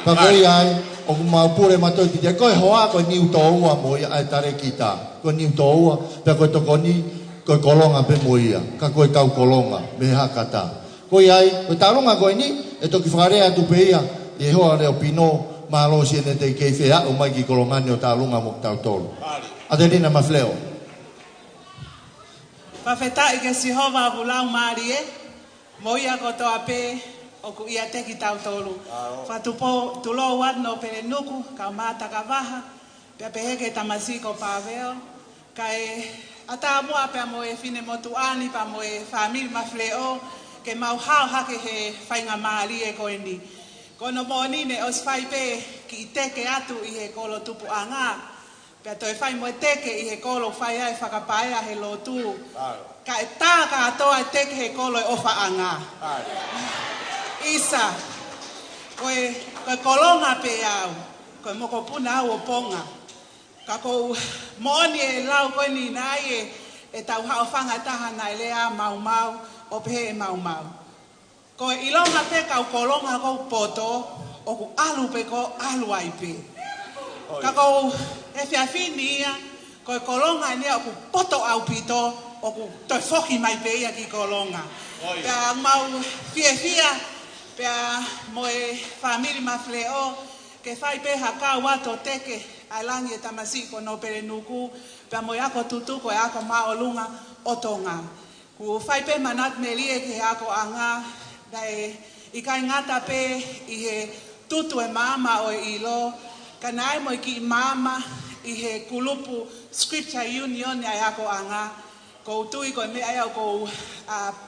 ka ko ai o mau pure ma to ti ko hoa ko ni to wa mo ai tare kita ko ni to wa pe ko to ko ni ko kolonga pe mo ia ka ko kau kolonga me hakata ko ai ko talonga ko ni e to ki farea tu pe ia e hoa le opino ma lo si ne te ke fea o mai ki kolonga ni o talonga mo tau tolo adelina mafleo Whawhetai ke si hova vulau maari e, moia ko toa pe o ku ia teki tau tolu. Whatupo tulo wano pere nuku, ka mata ka waha, pia peheke tamasiko pāweo, ka e ata mua pia mo e fine motu ani, pa mo e whamiri mafleo, ke mau hao hake he whainga maari e koe ni. Kono mo nine os whai pe ki teke atu i he kolo tupu a ngā, pia toi whai mo teke i he kolo whai ai whakapaea he lo tu. Ka e tā ka atoa teke he kolo e ofa a ngā. Isa, koe kolonga pe au, koe moko puna au o ponga. Ka kou mooni e lau koe ni nai e tau hao whanga taha nai lea mau mau, o pehe e mau mau. Koe ilonga pe kau kolonga kou poto, o ku alu pe ko alu ai pe. Ka kou e whiawhini ia, koe kolonga nia o ku poto au pito, o ku toi whoki mai pe ia ki kolonga. Pea mau fia, pea moe whamiri mafleo, ke whai pe hakau ato teke, ai langi e tamasiko no pere nuku, pea moe ako tutuko e ako maolunga o tonga. Ku whai pe manat melie ke ako anga, dai i kai ngata pe i he tutu e mama o e ilo, ka nai mo ki mama i he kulupu Scripture Union ai ako anga, ko tui ko me ai ko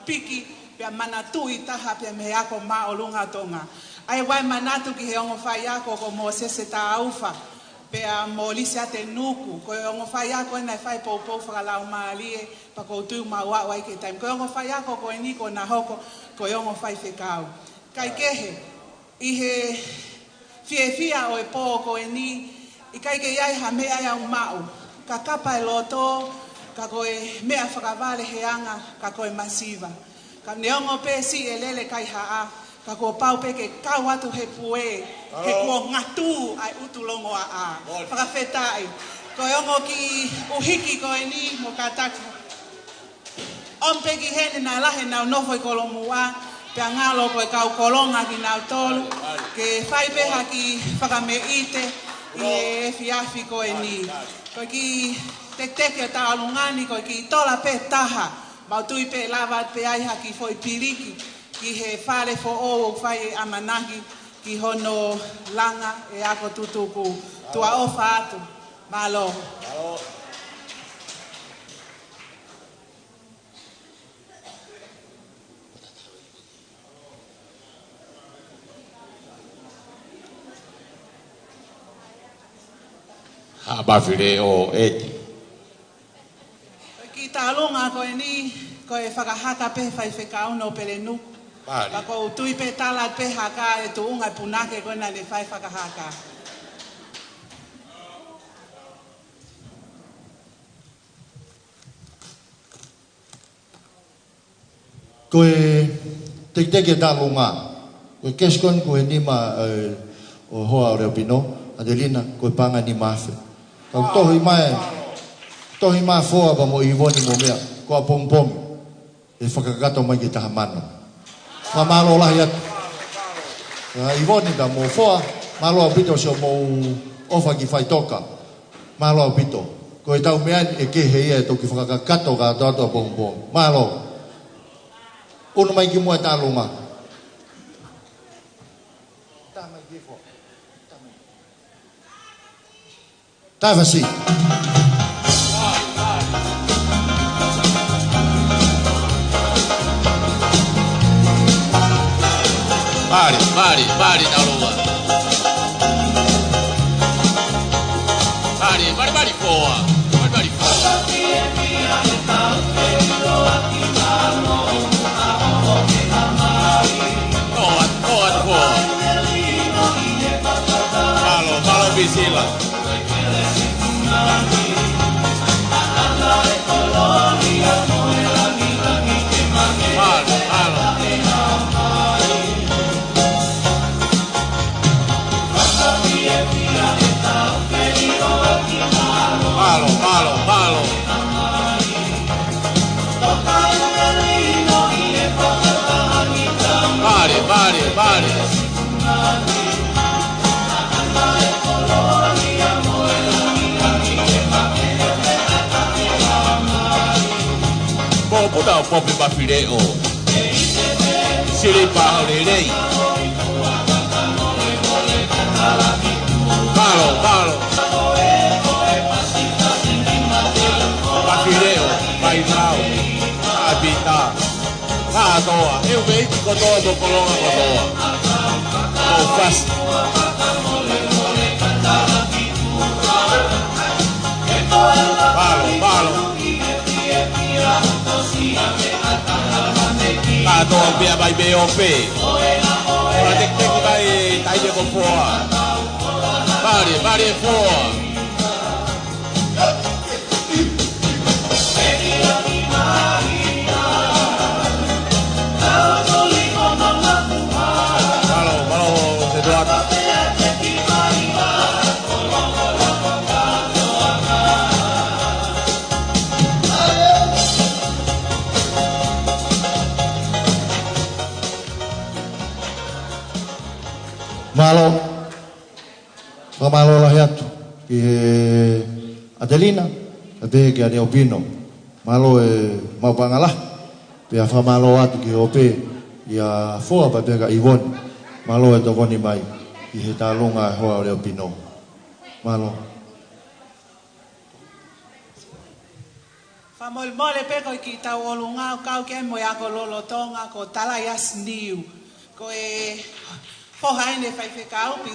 piki pia manatu i taha pia me ako maolunga tonga. Ai wai manatu ki he ongo whai ako ko mo sese ta aufa, pia mo lisi ate nuku, ko ongo whai ako e nai whai pou whakalau maalie, pa ko tui maua wai ke taim. Ko ongo whai ako ko e niko na hoko, ko ongo whai whekau. Kai kehe, i he fia o e po ko e ni, i kai ke iai ha mea ia umau, ka kapa e loto, ka koe mea whakawale he anga, ka koe masiva. Ka neongo pe si e lele kai haa, ka koe pau pe ke kau atu he pue, he kua ngatu ai utulongo a. Whakawhetai. Koe ongo ki uhiki koe ni mo kataka. Ompe ki hene na lahe nau nofo i kolomua, pia ngalo koe kau kolonga ki nau tolu, ke whai peha ki whakameite, i e fiafi koe ni. Koe ki teke o ta alungani koe ki tola pe taha, mau tui pe lava pe aiha ki foi piliki, ki he whare fo o whai amanaki, ki hono langa e ako tutuku, tua ofa atu. Malo. Bafire o eti. Ki talunga koe ni, koe whakahaka pe whai whekau no pere nuku. Pa ko tui pe tala pe haka e tu unga punake koe na le whai whakahaka. Koe teke talunga, koe keskon koe nima o hoa o reo pino, Adelina, koe panga ni mafe. Kau tohi mai foa pa mo iwoni mo mea, koa pom e whakakato mai ki taha mano. Ka malo lahi atu. Iwoni ka mo foa, malo au pito seo mo ofa ki whai toka. Malo au pito. Koe tau mea e ke hei e toki whakakato ka ato pom. Malo. Uno mai ki mua talunga. Tavasi. Mari na lua. Mari poa. Mo puta o popi bafireo. Siri pa rei. Malo. Bafireo, vai mal. Habita. Toa. Eu vejo que kotoa do kolonga kotoa. Oh, fast. Malo. Toa pia vai BOP. Ora tek vai tai de ko foa. Vari foa. Malo lah yatu ki Adelina abe ki ade opino malo mau pangalah pia fa malo atu ki ope ya fo apa pia ka Ivon malo to koni mai ki hetalunga ho ade opino malo Famol mole peko ki tau olunga kau ke mo ya ko lolo tonga ko tala yas niu ko fo haine fai fe kau pi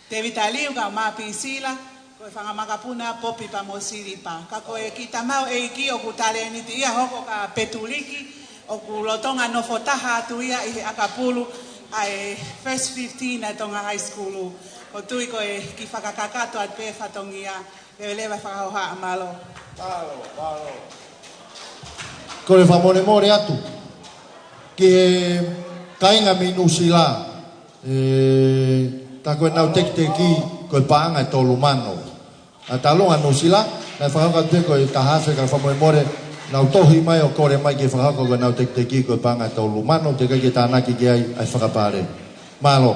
te vitaliu ka mapi sila ko fanga makapuna popi pa mosiri pa ka ko kita mau ki o kutale ni tia hoko ka petuliki o kulotonga no fotaha tu ia I akapulu ai first 15 na tonga high school ko tui ko ki fakakakato at pe fatongia leva fa ha malo ko le famone more atu ki kainga minusila ta ko nau tek ki ko paanga tolu mano ata longa no sila na fa ka te ko ta hafe ka fa mo more nau tohi mai o kore mai ke fa ko nau tek ki ko paanga tolu mano te ka ta na ki ai fa ka pare malo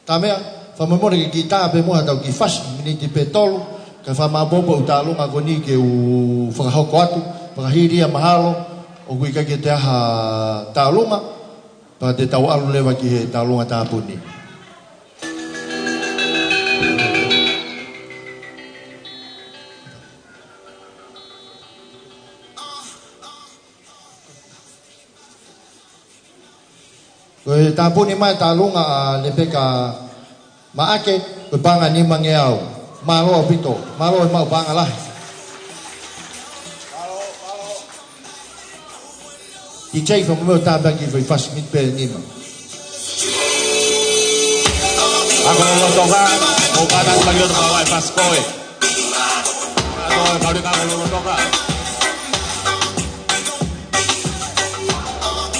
tamea fa mo more ki ta pe mo ata ki fas miniti petolo ka fa ma bobo ta longa ko ni ke u fa ko atu pa hiria mahalo o kui ka ke te aha tālunga pa te tau alu lewa ki he tālunga tāpuni. Ko he tāpuni mai tālunga le peka maake ko panga ni mange au malo pito malo mau panga lahi. DJ from meu tabaki foi fast mit penima. Ako no toka, o kada ko magyo to kawai fast koe. Ako baru ka no toka.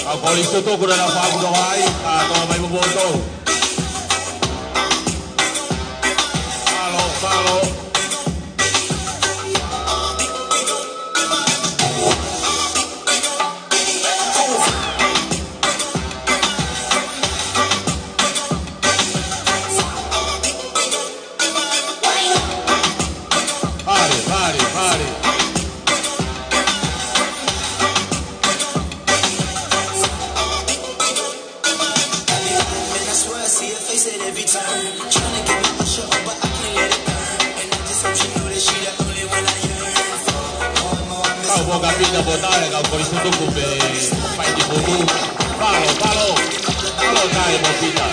Ako listo to ko na fa ko ai, ako mai mo boto. Falo. Capita votare che con questo dopo fai di voodoo palo dai capita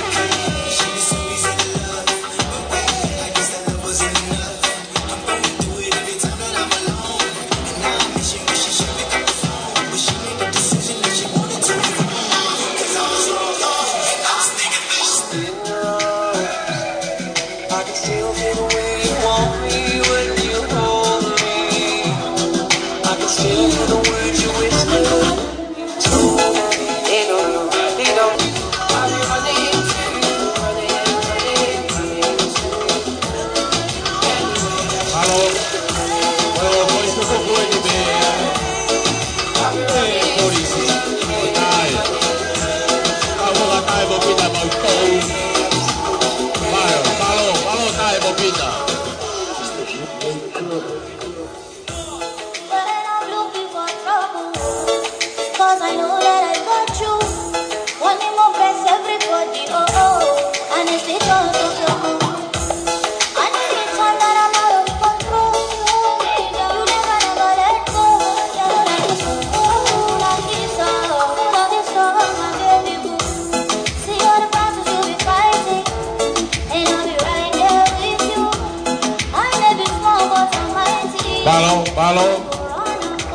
Palo, palo.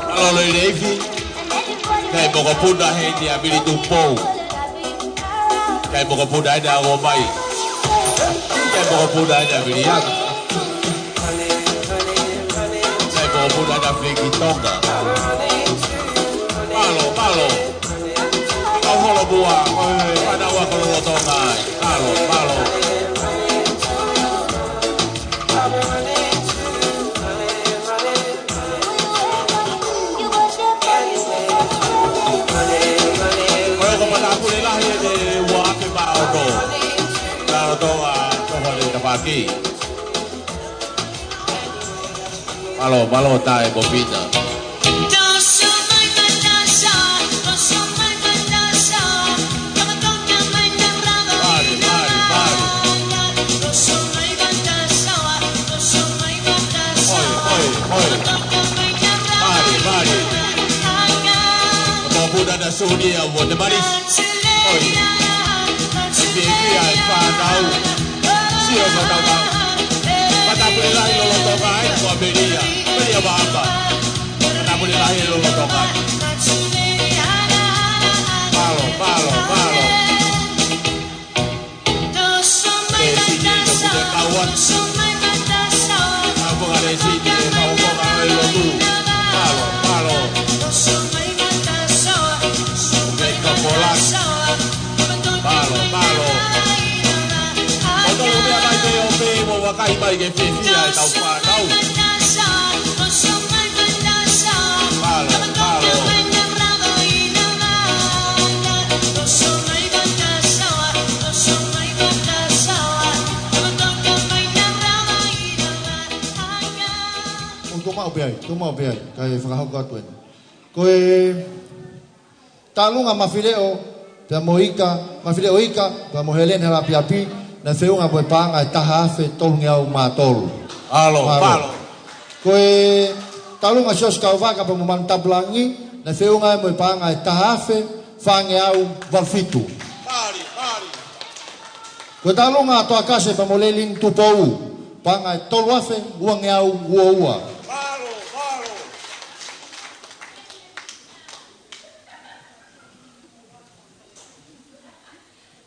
Palo lo ilefi. Kai boko punda he dia bili tumpou. Kai boko punda ada ngomai. Kai boko punda ada bili yaga. Kai boko punda ada fleki tonga. Palo, palo. Kau holo bua, pada wa kalau tonga. Palo, palo. Malo, malo tayo, Bobina. Da sudia wo de maris oi si dia fa dau si o fa dau pada boleh lai lo to kai ko beria beria baba pada boleh lai lo to kai palo palo palo si dia ko de kawan aku ada si dia kau ko ai lo tu palo palo palo, palo. Quando lo vea mai che io bevo, va kai mai che fia e tau fa, tau. Palo, palo. Tu mau beai, kai whakahau katoen. Koe talunga mawhireo, pia moika, mawhireo ika, pia mohelene hara piapi, na whiunga moe pānga e taha awhe tolungi au mātolu. Alo, palo. Koe talunga sios kauwaka pa mo mantablangi, na whiunga moe pānga e taha awhe, whange au walfitu. Pari, pari. Koe talunga atoa kase pa mo leling tupou, pānga e tolu awhe, uange au ua.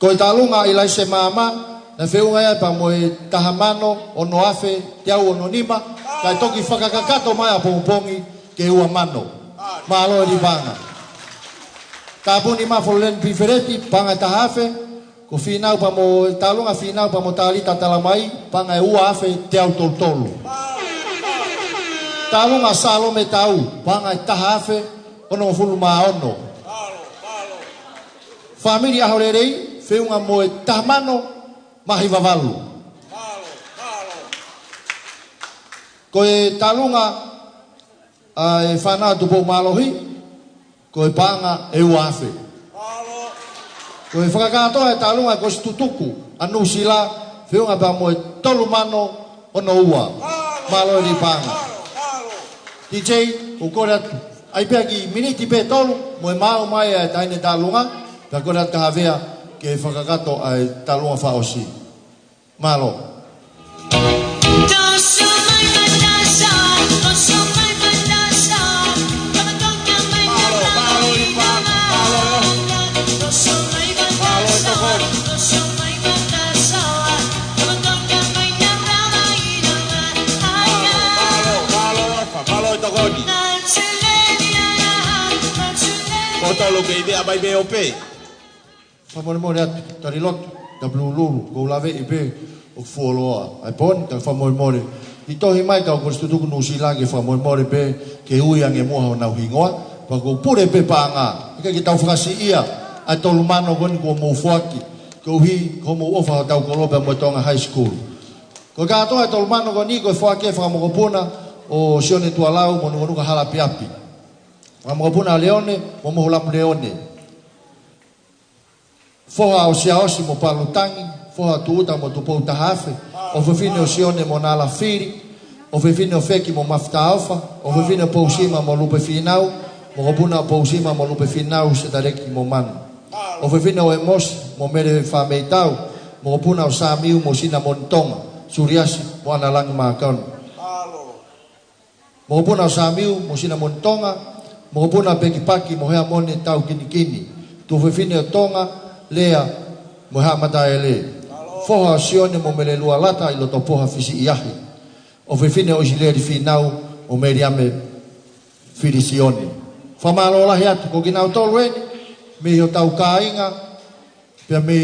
Koe talunga i laise mama, na whiunga e pa moe tahamano, ono afe, te au ono nima, kai toki whakakakato mai a pongi ke ua mano. Malo e di panga. Ka puni ma folen pifereti, panga taha afe, ko whinau pa mo talunga, whinau pa mo talita talamai, panga e ua afe, te au toltolu. Talunga salome tau, panga e taha afe, ono fulu maa ono. Familia horerei, whiunga moe tamano mahi wavalu. Koe talunga e whanau tupo malohi, koe panga e uafe. Koe whakakatoa e talunga koe tutuku, anu sila, whiunga pa moe tolu mano ono ua, malo e di panga. DJ, ukore atu, ai pia ki miniti pe tolu, moe mau mai e taine talunga, pa kore atu kahavea, ke whakakato ai talunga whaosi. Malo. Kotolo ke idea bai BOP. Famole mole atu, tarilotu, ta blululu, ko lave i be, o fuoloa. Ai pon, ta famole mole. I tohi mai ka o konstitutuku nusilagi famole mole be, ke ui ange moha o nau hingoa, pa ko pure pe panga. Ika ki tau whakasi ia, ai tolu mano koni ko moufuaki, ko hi, ko mou ofa o tau kolope mo tonga high school. Ko katoa ai tolu mano koni, ko whaki e whakamokopuna, o sione tualau, mo nuka halapi api. Whakamokopuna leone, mo moholamu leone. Foha o siaosi mo palutangi, foha tuuta mo tupou tahafe, o fefine o sione mo nala firi, o fefine o feki mo mafta alfa, o fefine o pousima mo lupe finau, mo kopuna o pousima mo lupe finau se tareki mo manu. O fefine o emos mo mere whameitau, mo kopuna o samiu mo sina montonga, suriasi mo analangi maakaunu. Mo puna Samiu, mo sina Montonga, mo puna Pekipaki, mo hea mone tau kini. Tu fefine o tonga, lea, mo hea mataele. Foha sione mo mele lua lata ilo topoha fisi iahi. O fefine o sileri finau, o meriame firi sione. Famalo lahi atu, ko kinau tolweni, me hio tau kāinga, pia me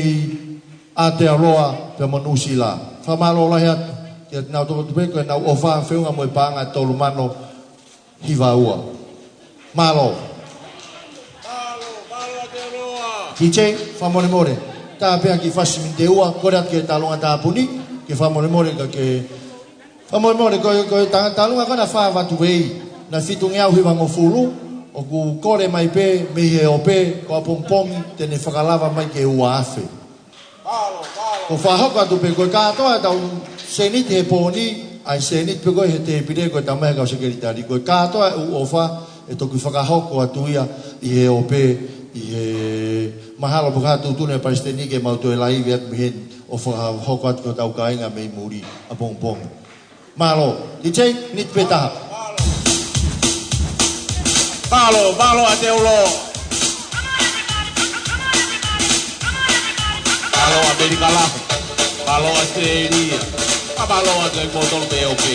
Aotearoa, pia manusi la. Famalo lahi atu, kia nau toko tupeko e nau ofa whiunga mo e pānga tolu mano hiva ua. Malo. DJ, famone more. Tā pia ki fasi min te ua, kore atu ke talunga tā puni, ke famone more ka ke... Famone more, ko talunga kana wha watu wei, na fitu ngeau hiva ngofulu, o ku kore mai pe, mihe o pe, ko apompongi, tene whakalava mai ke ua afe. Ko whahoka tu pe koe kātoa tau senit he pōni, ai senit pe koe he te pire koe tamahe kau sekeritari. Koe kātoa u ofa e toku whakahoko atu ia i he o pe, i he mahalo pukatu tune Palestinike mautu e laivi atu mihen o whakahoko atu koe tau kāinga mei muri a pōngpōng. Malo, DJ, nit pe taha. Malo a te ulo. Malo a Amerika Lafu. Malo a Australia. Malo a te motolo BOP.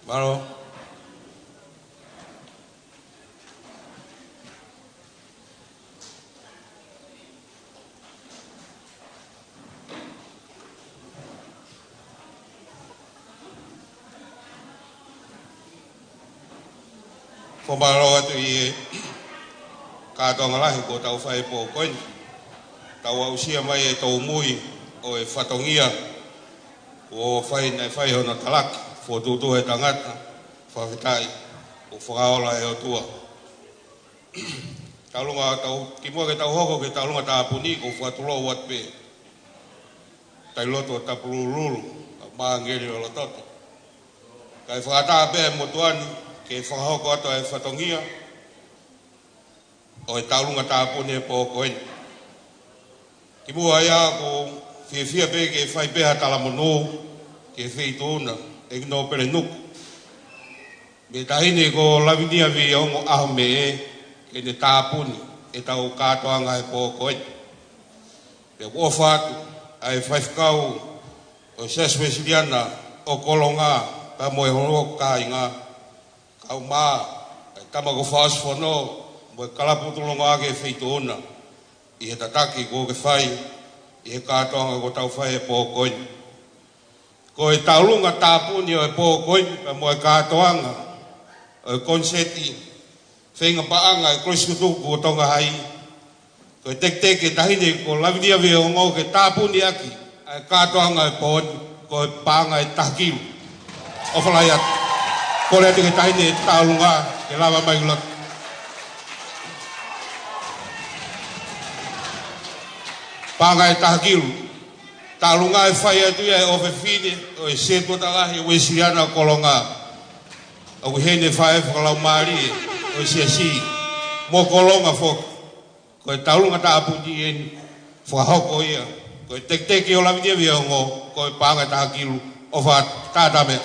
Malo. Fomalo atu i kātonga lahi ko tau whai pō koini. Tau ausia mai e tau mui o e whatongia o whai nei whai hona talaki. Fo tutu he tangata, whawhitai, o whakaola e o tua. Taulunga tau, ki mua ke tau hoko ke taulunga tā puni, ko whatulo wat pe. Tai loto tapululu, maangeri o lototo. Kai whakata pe motuani, ke whakahoko ato e whatongia, o e taulunga tā puni e pōkoeni. Ki mua ia ko whiawhia pe ke whai peha talamono, ke whituna, e no pere nuku. Me tahine ko lavinia vi ongo aho me e ne tāpuni e tau kātoanga e pōkoe. Pe uofatu ai whaifkau o seswesiliana o kolonga pa moe horo kāinga kau mā e tamako whaasfono moe kalaputulonga ake whituona i he tataki ko ke whai i he kātoanga ko tau whai e pōkoe. Ko e taulunga tāpuni o e pōkoini pa mo e kātoanga o e konseti whenga paanga e kroiskutuku o tonga hai. Ko e tek tahine ko lavinia vi o ngau ke tāpuni aki e kātoanga e pōni ko e paanga e takiru. O whalai atu. Ko rea te tahine e taulunga ke lava mai ulatu. Paanga e takiru. Talunga e whai atu e ofe whine o e seto talahi o e siriana kolonga. O hene whae whakalau maari o e siasi. Mo kolonga whoka. Ko e talunga ta aputi e whakahoko ia. Koe teki o lavi dia ngo koe panga takilu o fa tatame.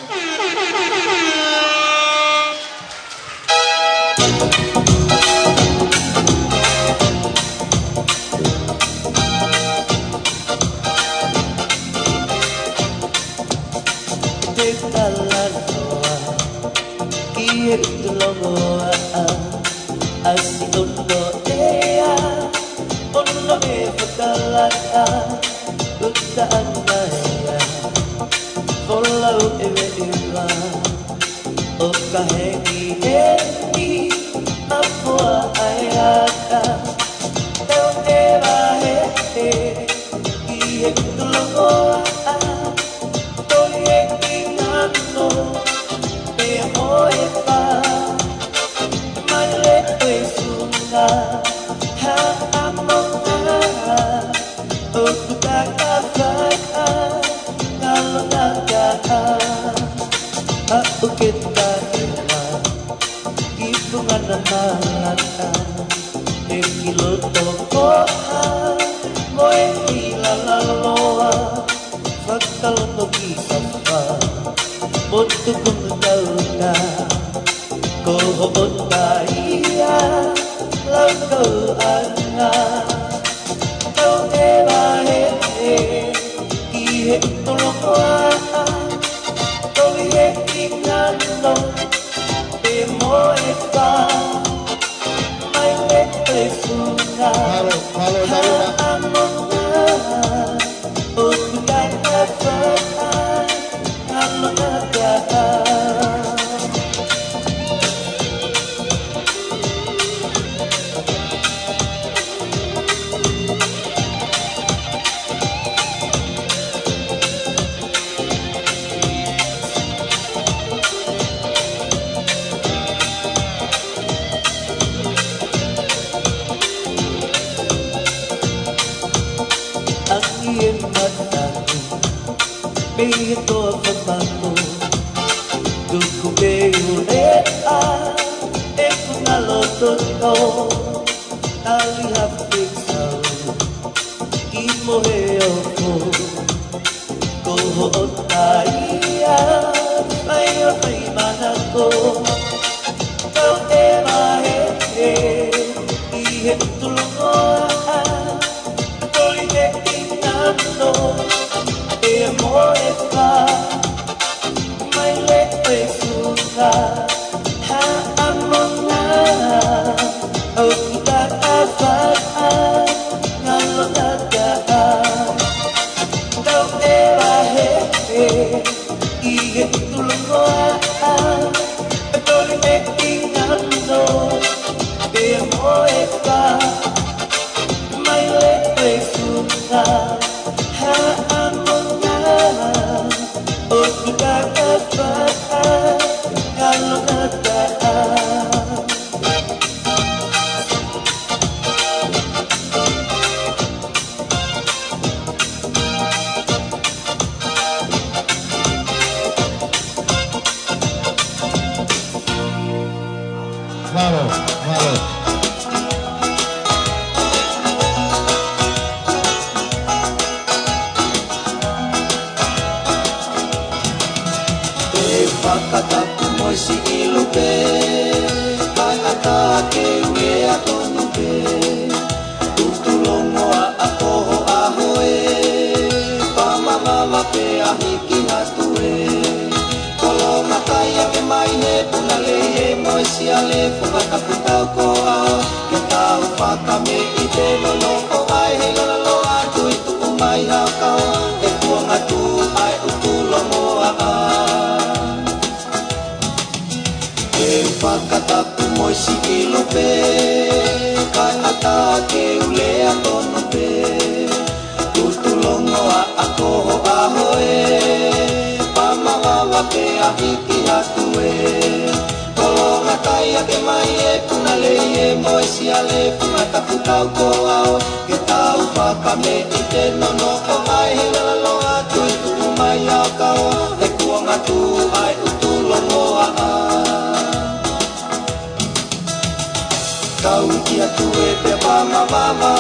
Kau kia tue pe mama mama,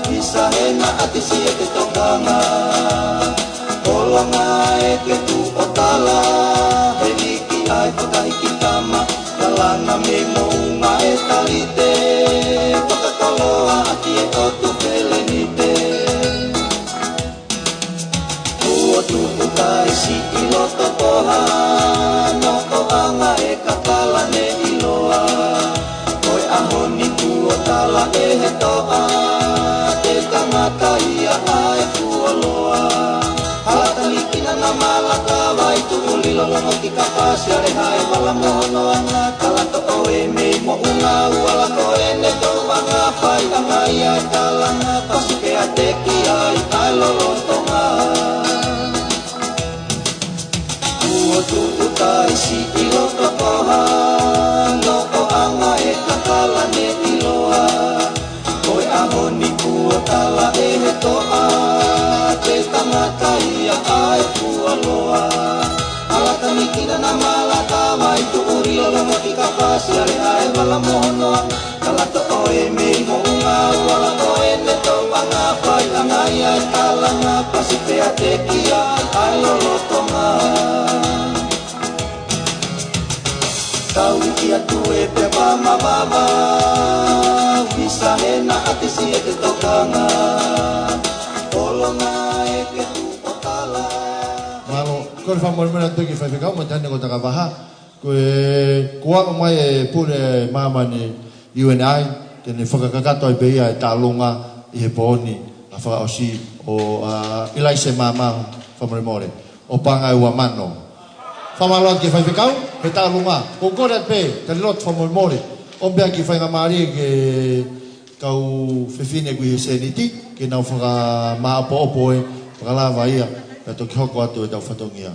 bisa hena ati siete he toa te tangata ia ai kualoa halata likina na malaka vai tu ulilo longo ki kapasi are hai wala mono anga kalato oe mei mo unga wala ko ene to wanga pai anga ia talanga pasuke ateki ai ai lolo tonga uotu utai si ilo tokoha no o anga e kakala ne iloa koe ahoni kuotala e he toa te tangata ia ai kualoa alata mikina na malaka mai tu uri longo ki kapasi are ai wala mono kalato oe mei mo unga wala koe ne to wanga pai anga ia talanga pasipe ateki ai lolo tonga Taui kia tue pe mama mama Visa hena ati si e te tokanga Olonga e ke tu potala Malo, kore whamoremera tuki whaiwhikau, mo tane ko taka waha. Koe kuanga mai e pune mama ni UNI, tene whakakakato ai beia e tālunga i he pōni a whakaosi o ilaise mama whamoremore, o panga ua mano. Whamaloa ki whaiwhikau, he tālunga, ko kore at pe, tane lot whamoremore, o mbea ki whainga maari ke kau whiwhine kui he seniti, ke nau whaka maapo opo e, whakalava ia, ka toki hoko atu e tau whatongia.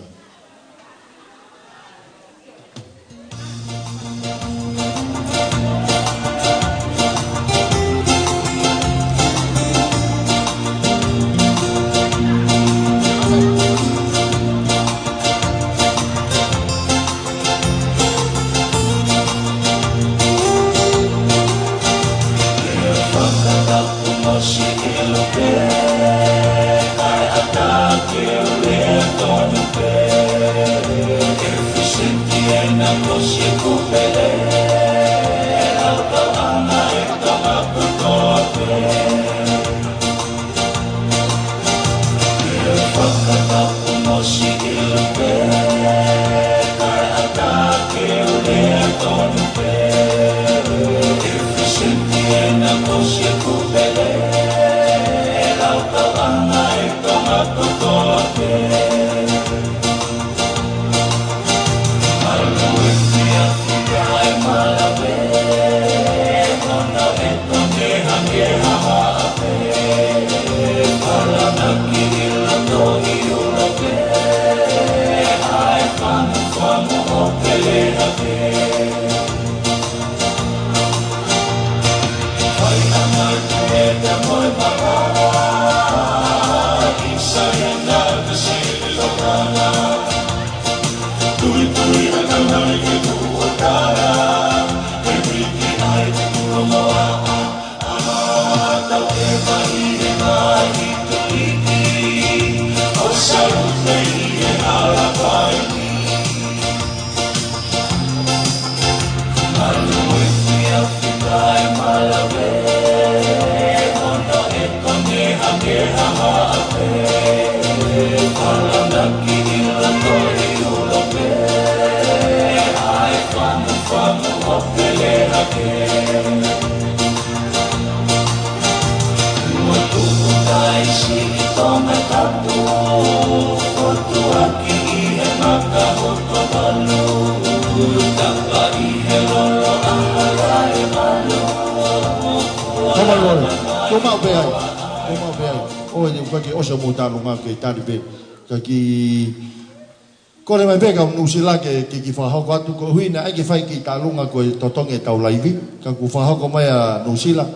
Kore mai peka nusila ke ki whahoko atu ko huina ai ke whai ki tālunga koe totonge tau laivi ka ku whahoko mai a nusila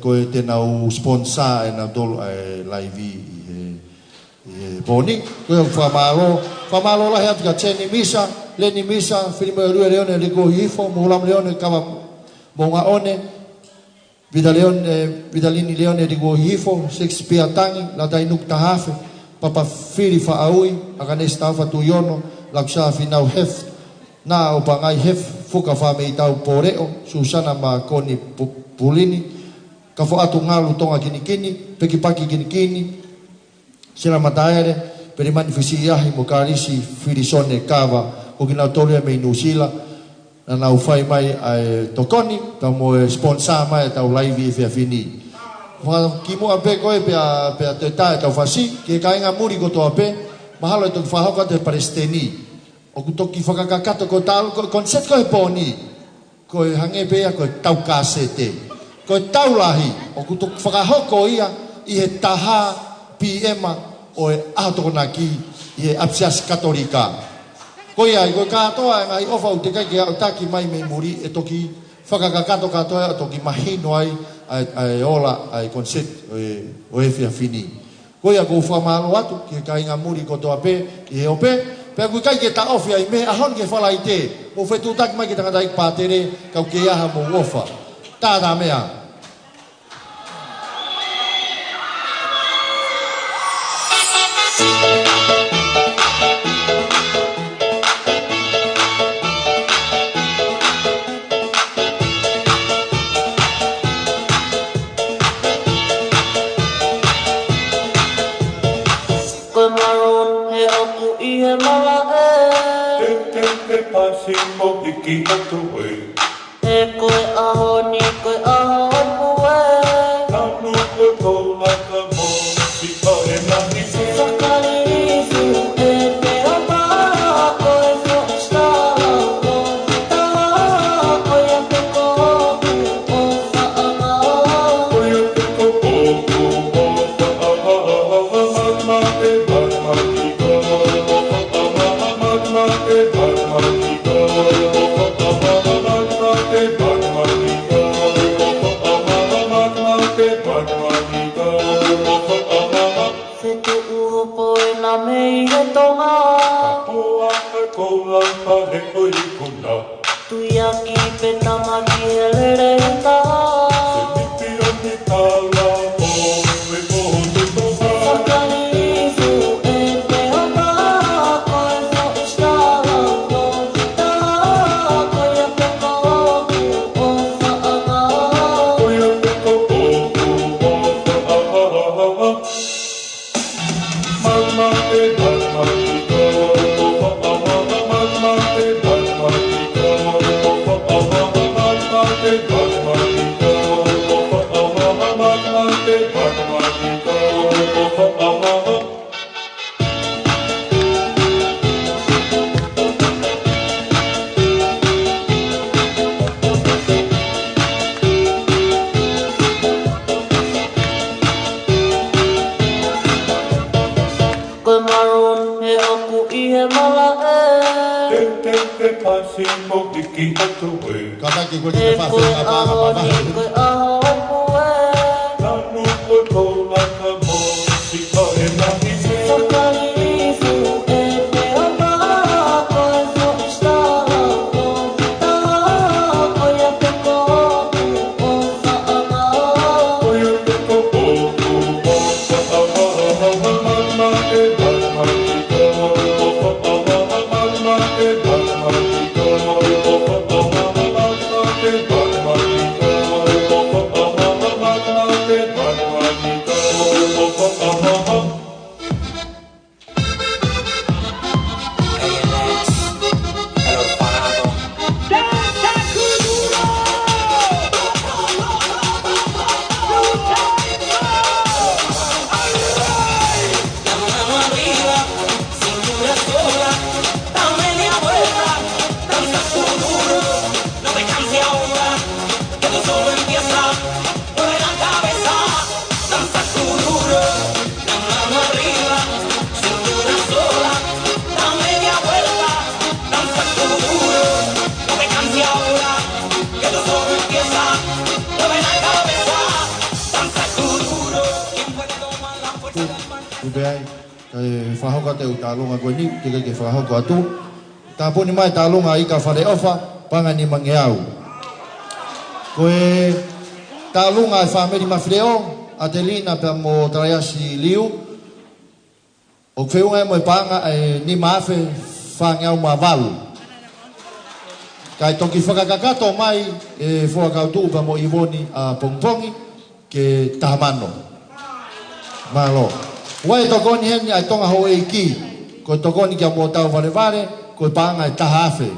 koe te nau sponsor e nau dolo e laivi e poni koe whamalo lahi atu ka teni misa leni misa whilimo e rua leone liko hifo muhulam leone kawa monga one vidalini leone liko hifo Shakespeare tangi la tainuk tahafe Papa Fili Faaui, akanes tau fatu yono, laksa finau hef, na o pangai hef, fuka fame itau poreo, Susana ma koni pulini, kafo atu ngalu tonga kini, peki paki kini, sila mataere, perimani fisi yahi mo karisi filisone kava, o kinau toria me inusila, na nau fai mai ai tokoni ta mo sponsor mai ta live fe fini wa ki mo ape ko pe te ta ta fasi ke ka nga muri ko to ape mahalo to fa ho te presteni o ku to ki fa ka ka to ko tal konset ko poni ko hange pe ko tau ka sete ko tau lahi o ku to fa ho ko ia I he taha PM o e ato na ki I he apsias katolika ko ia ko katoa ngai ofa u te kai ke taki mai me muri e toki whakakakato katoa toki mahino ai ola ai konset o e fia fini ko ia ko whamalo atu ke kai ngā muri ko toa pe I he ope pe ku kai ke ta ofi ai me ahon ke whala I te mo fetu taki mai ke tangata ik pātere kau ke aha mo ofa tāda mea Pasimo iki atuwe E koe aho ni koe aho pue Nanu koe kola ka mo Si koe nahi Sakari isu e te opa Koe so stala ko Taha koe a te koku o whaanga Koe a te koku o whaanga Magma e magma ki ko Magma e magma ki ko Mei he tonga Kapoa ka kola pa he koi kuna Tui aki pe tamaki he lere hita Se nipi o ni tala o e o te toha Sakari isu e te opa Koe so istala ko Taha koe a te koku o whaanga Koe a te koku o whaanga Magma e magma ki ko Magma e magma ki ko Magma e magma ki ko Magma e magma ki ko Koe maroon he oku I he mala Te pasimo iki atuwe Kakaki ko E te fa koe fa aho ni koe aho pue Nanu koe kola ka mo Si koe nahi Sakari isu e te opa Koe so istala ko Taha koe a te koku o whaanga Koe a te koku o whaanga Magma e magma ki ko Magma e magma ki ko Magma e magma ki ko Ubeai, whahoka te utālonga koe ni, te ke whahoka atu. Tā poni mai tālonga I ka whare ofa, panga ni mangeau. Koe tālonga e whameri mawhireo, a te lina pe mo traiasi liu. O whiunga e mo e panga e ni mawhe whangeau ma walu. Kai toki whakakakato mai e whakautu pa mo Ivoni a Pongpongi ke Tahamano. Malo. Wai tokoni heni ai tonga ho e ki. Ko tokoni kia mo tau vare vare, ko panga e tahawhe.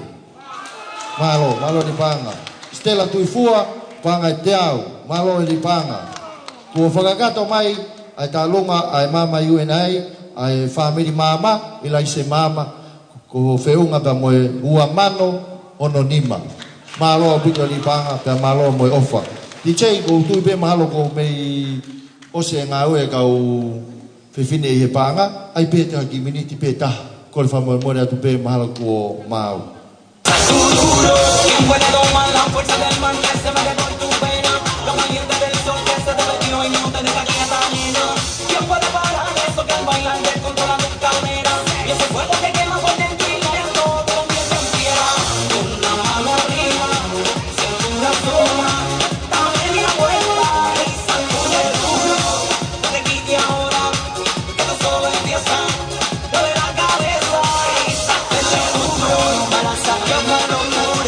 Malo ni panga. Stella Tuifua, panga teau, malo ni panga. Kua whakakato mai, ai talunga, ai mama UNI, ai family mama, ila ise mama, ko feunga pa moe ua mano ono nima. Malo pito ni panga, pa malo moe ofa. DJ ko tui pe malo ko mei ose ngā ue kau whiwhine i he panga, ai pe te haki miniti pe taha, ko le whamoe moe atu pe malo ko mau. Puede tomar la fuerza del mal que se vaya con tu pena. Lo valiente del sol que se destino y no te deja quieta, nena. ¿Quién puede parar eso que el bailante controla tu cadera? Y ese fuego que quema por dentro y lento convierte en piedra. Con una mano arriba, cintura sola, dame la vuelta y sacude duro. No te quite ahora, que esto solo empieza. Dale la cabeza y sacude duro. Balanza la mano.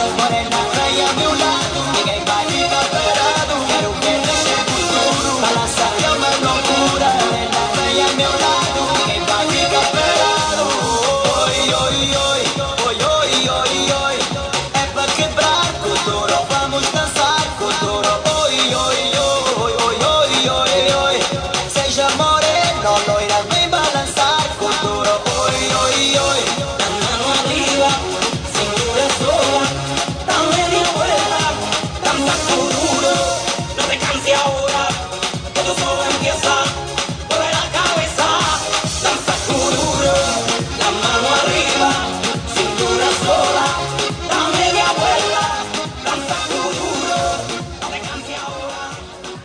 Morena, raya a mi lado, ninguém vai me esperando. Quero que deixe futuro. Balança a uma loucura. Morena, raya a meu lado, ninguém vai me esperando. Oi, oi, oi, oi, oi, oi, oi. É pra quebrar futuro, vamos dançar futuro. Oi, oi, oi, oi, oi, oi, oi. Seja moreno, loira, vem balançar futuro. Oi, oi, oi. La mano arriba, cintura sola.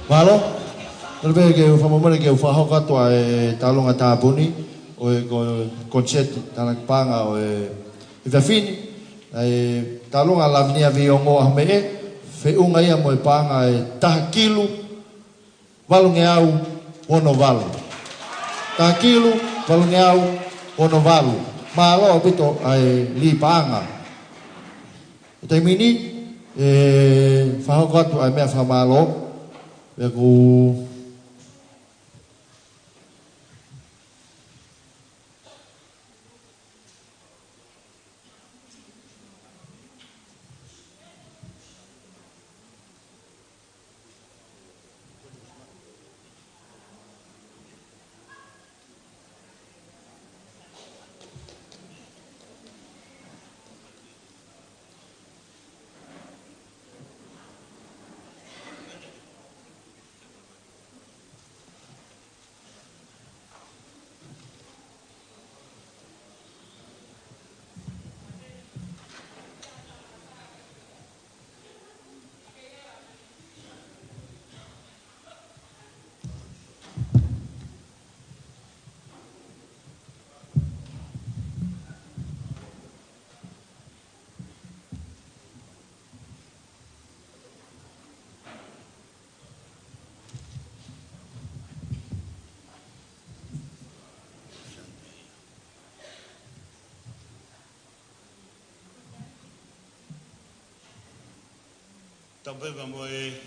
Malo, terbe ke whamomere ke whahoka toa e talonga tāpuni o e koncerti tanak panga o e whiwhini e talonga lavnia viongo a me e whiunga ia mo e panga e taha kilu valunge au ono valu taha kilu valunge au ono valu malo pito ai li panga e taimini e whahoka toa e mea whamalo Aku Tapeva mo e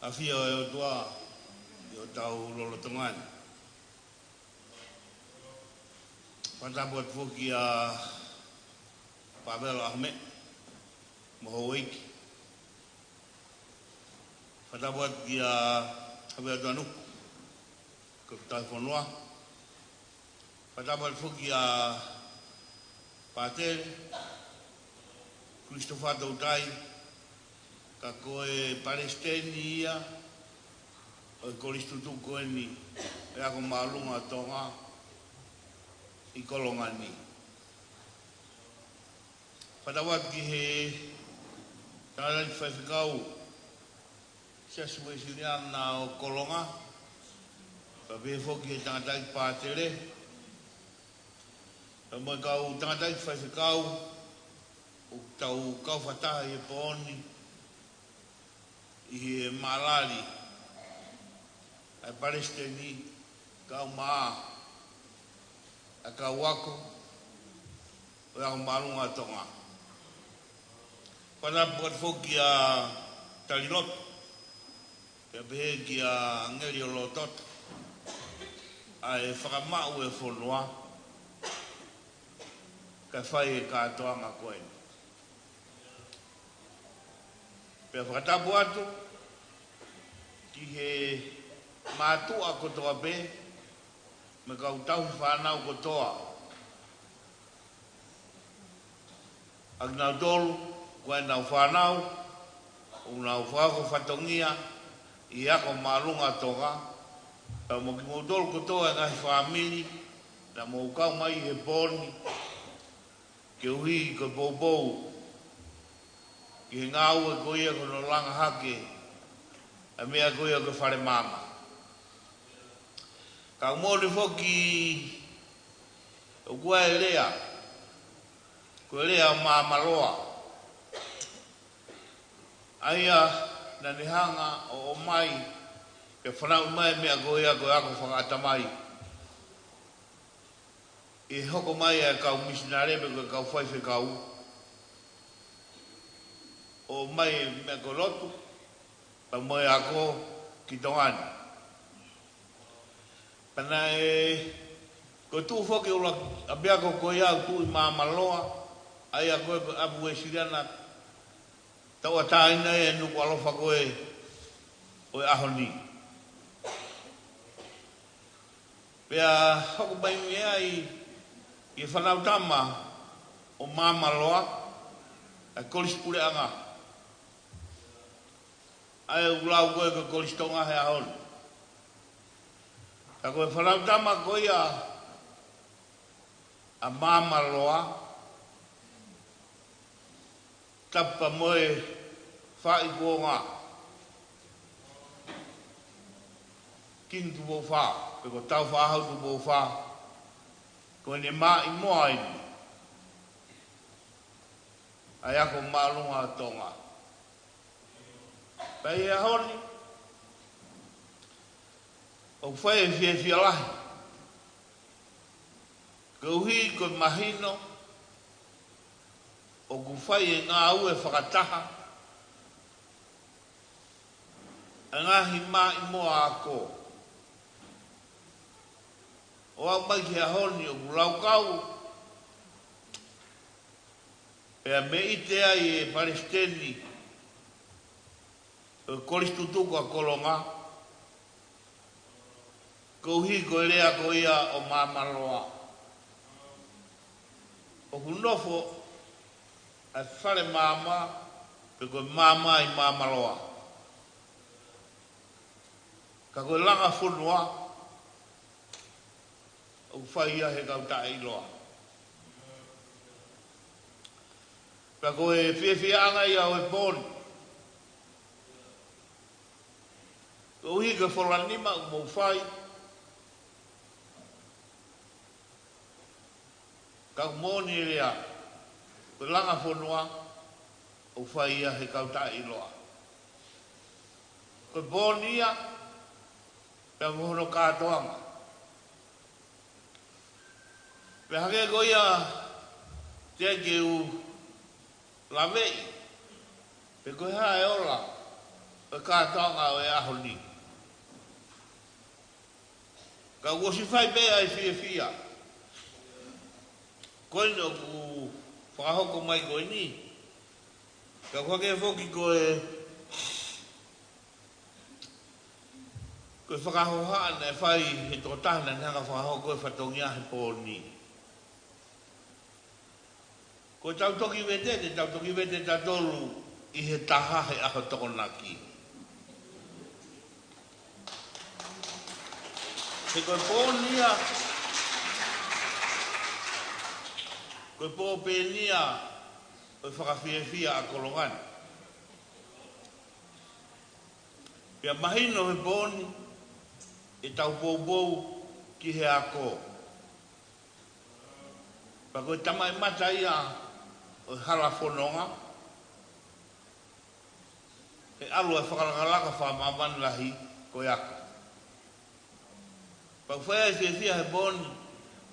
afia o tua o tau lolo tongan. Panta buat fuki a Pavel Ahmed Mohoik. Panta buat dia Abel Danuk ke telefon luar. Panta buat fuki a Patel Christopher Daudai ka koe Palestini ia o koristutu koe ni e ako malunga tonga i kolongani padawat ki he talan whaiwhikau sia suwe sirian na o kolonga pa befo ki he tangatai pātere pa mo kau tangatai whaiwhikau o tau kau whataha e pōni i malali ai Palestini kau maa a kau wako o au marunga tonga pada buat foki a talilot pe be ki a ngeri o lotot ai whakamau e whonua ka whai e katoanga koe Pea whakatapu atu, ki he mātua kotoa pe, me kau tau whanau kotoa. Ak nau tolu, koe nau whanau, o nau whako whatongia, i ako maalunga toga, pa mo ki mo tolu kotoa ngai whamiri, na mo ukau mai he poni, ke uhi ko boubou, ki he ngāu e koia kono langa hake, a mea koia ko whare mama. Ka umori foki, o kua e lea, ko e lea mamaloa. Aia, na nihanga o mai, ke whanau mai mea koia ko ako whangata mai. I hoko mai e kau misinarebe ko kau whaife kau. O mai mea ko lotu, pa moe ako ki tongani. Pana e, ko tu whoke ula abia ko koe au tu i mamaloa, ai a koe apu e siriana, tau a tāina e nuku alofa koe o e ahoni. Pea hoko mai mea i whanau tama o mamaloa, a kolispure anga. Ai ulau koe ko kolistonga he ahoni. Ka koe whanau tama koe a mamaloa, tapa moe whai kua ngā. King tu bau wha, pe ko tau whahau tu bau wha, ko ne mā i moa ini. Ai ako maalunga tonga. Pai e honi, o whai e fia lahi. Ko uhi ko mahino, o ku whai e ngā au e whakataha, a ngahi mā i moa ako. O au mai ki a honi o ku laukau, e a me ite ai e Palestini, o koristutuku a kolonga, ko uhi ko lea ko ia o mamaloa. O ku nofo, a whare mama, pe koe mama i mamaloa. Ka koe langa whunua, o whaia he kauta e iloa. Ka koe whiawhianga i au e pōni. Ko uhi ka wholanima u mou whai. Ka mōni rea, ko langa whunua, o whaia he kauta e iloa. Ko pōnia, pia mohono kātoanga. Pia hake ko ia, te ke u lavei, pe koe ha e ola, e kātoanga o e ahoni. Ka uosi whai bea e fia. Koe no ku whakahoko mai koe ni. Ka whake whoki koe whakahohaan e whai he tō tahana ni hanga whakahoko koe whatongia he pōni. Ko tautoki wete tatolu i he taha he aho tokonaki. He koe pōnia, koe pōpēnia, koe whakawhiawhia a kolongani. Pia mahino he pōni, e tau pōpou ki he ako. Pa koe tamai mata ia, o hala whanonga, e alu e whakalakalaka whamamani lahi koe ako. Pa whaia e fia he pōni,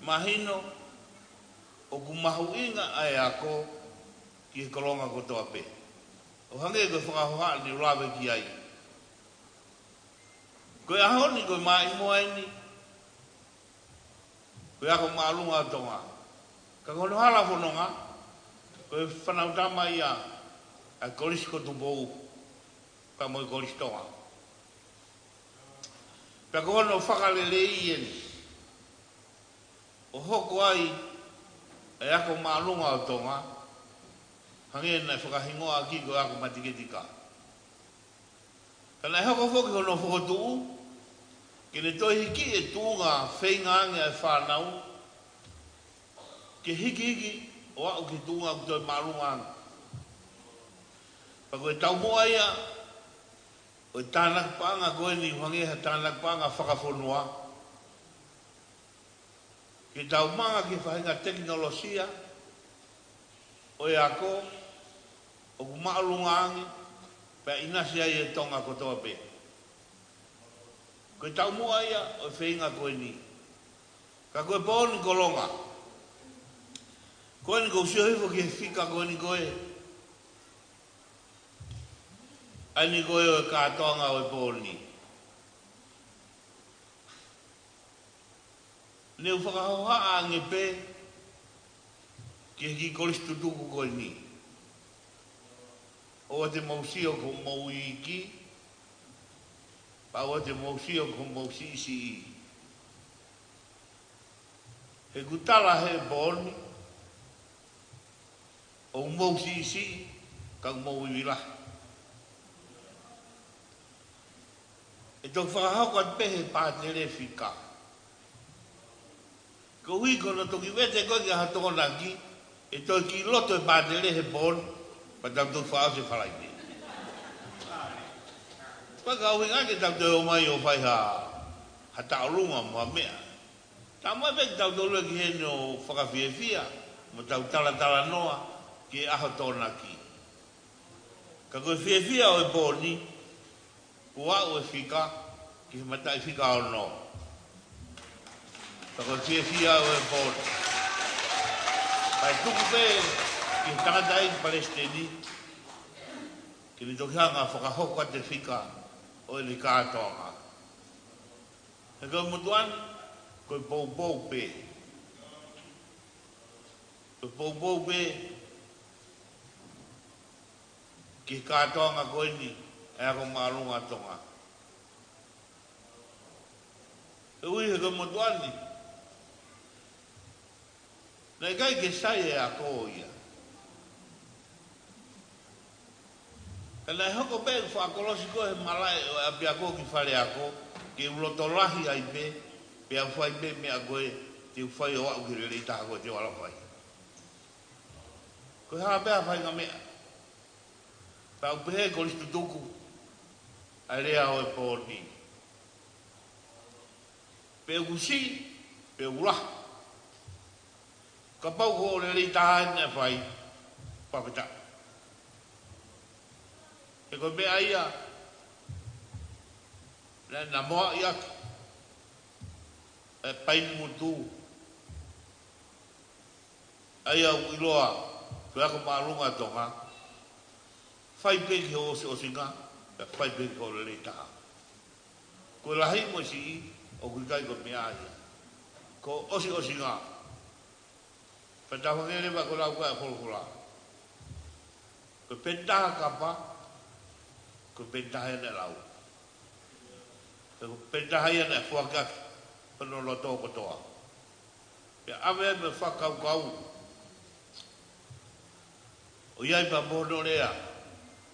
mahino, o ku mahu inga ai ako ki he kolonga kotoa pe. O hange koe whakahoha ni ulawe ki ai. Koe ahoni koe mai moa ini, koe ako maalunga tonga. Ka kono hala whanonga, koe whanau tama ia a korisko tu bou pa mo koristonga pa ko no whakalele ien o hoko ai e ako maalunga o tonga hangena e whakahingoa ki ko ako matiketika kana e hoko whoki hono whokotuu kene toi hiki e tūnga whaingaange e whanau ke hiki o au ke tūnga ku toi maalunga pa koe tau moa ia o tānak pānga koe ni wangeha tānak pānga whakawhonua ke tau manga ki whahinga teknolosia o e ako o ku maalungaange pa inasi ai e tonga kotoa pe koe tau moa ia o whainga koe ni ka koe pōni kolonga koe ni kou siohifo ki he whika koe ni koe ani koe o e kātonga o e pōni. Ne u whakahoha ange pē ki heki koristu tuku koe ni. O te mausio ko maui ki, pa o te mausio ko mausi isi i. He kutala he pōni, o mausi isi, ka maui wilahi. E tō whakahau at pehe pātere whika. Ko hui kono toki wete koe ki hatona ki, e tō ki loto e pātere he pōn, pa tau tō whaau se whalaike. Paka hui ngake tau tō mai o whai ha taurunga mua mea. Tā mai pek tau tō lua ki he no whakawhiawhia, mo tau tala noa ki e aho tōna ki. Ka koe whiawhia o e pōni, ua o e whika, ki he matai whika o no. Tako whiawhia o e pōni. Pai tuku pē, ki he tangata i Palestini, ki ni toki hanga whakahoko te whika o e li kātonga. He koe mutuan, koe pou pē. Koe pou pē, ki he kātonga koe ni, e ako maalunga tonga. E ui he ka motuani. Nei kai ke sai e ako ia. Ka nei hoko pe whakolosi ko he malai o e api ako ki whare ako, ki ulotolahi ai pe, pe au whai pe me a koe, te whai o au ki rere itaha koe te wala whai. Koe haa pēha whai ngā mea. Pa au pehe koristu tuku, ai rea o e pōni. Pe usi, pe ura. Ka pau ko o rei tāhane e whai, papeta. E koe mea ia, na moa ia, e paini mutu. Ai au iloa, tu ako maalunga tonga, whai peki o singa, whai peki o rei taha. Ko lahi mo si o kuikai ko mea ia. Ko osi ngā. Pētawhangere ma ko lau kai wholukula. Ko pētaha kapa, ko pētaha ene lau. Ko pētaha ene whuakas, pano loto kotoa. Pea ame me whakau kau. O iai pa mono rea.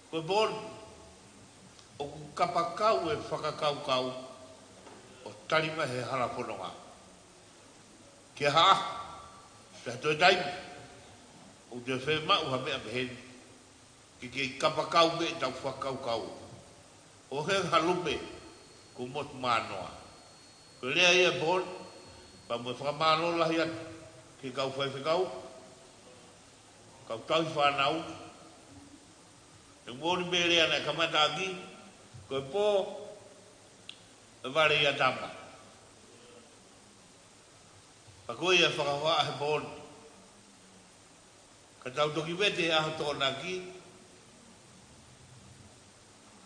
Ko bon, o kapakau e whakakau kau, o tarima he hala whanonga. Kia haa, pia toi taimi, o te whē mau ha mea meheni, ki kapakau me tau whakau kau. O he halume, ko motu mānoa. Ko rea ia bon, pa mwe whakamāno lahi atu, ki kau whaiwhikau, kau tau whanau, e mōni me rea na kamataki, koe pō, e ware ia tama. Pa koe ia whakawha he pōni. Ka tau toki wete aho tōna ki,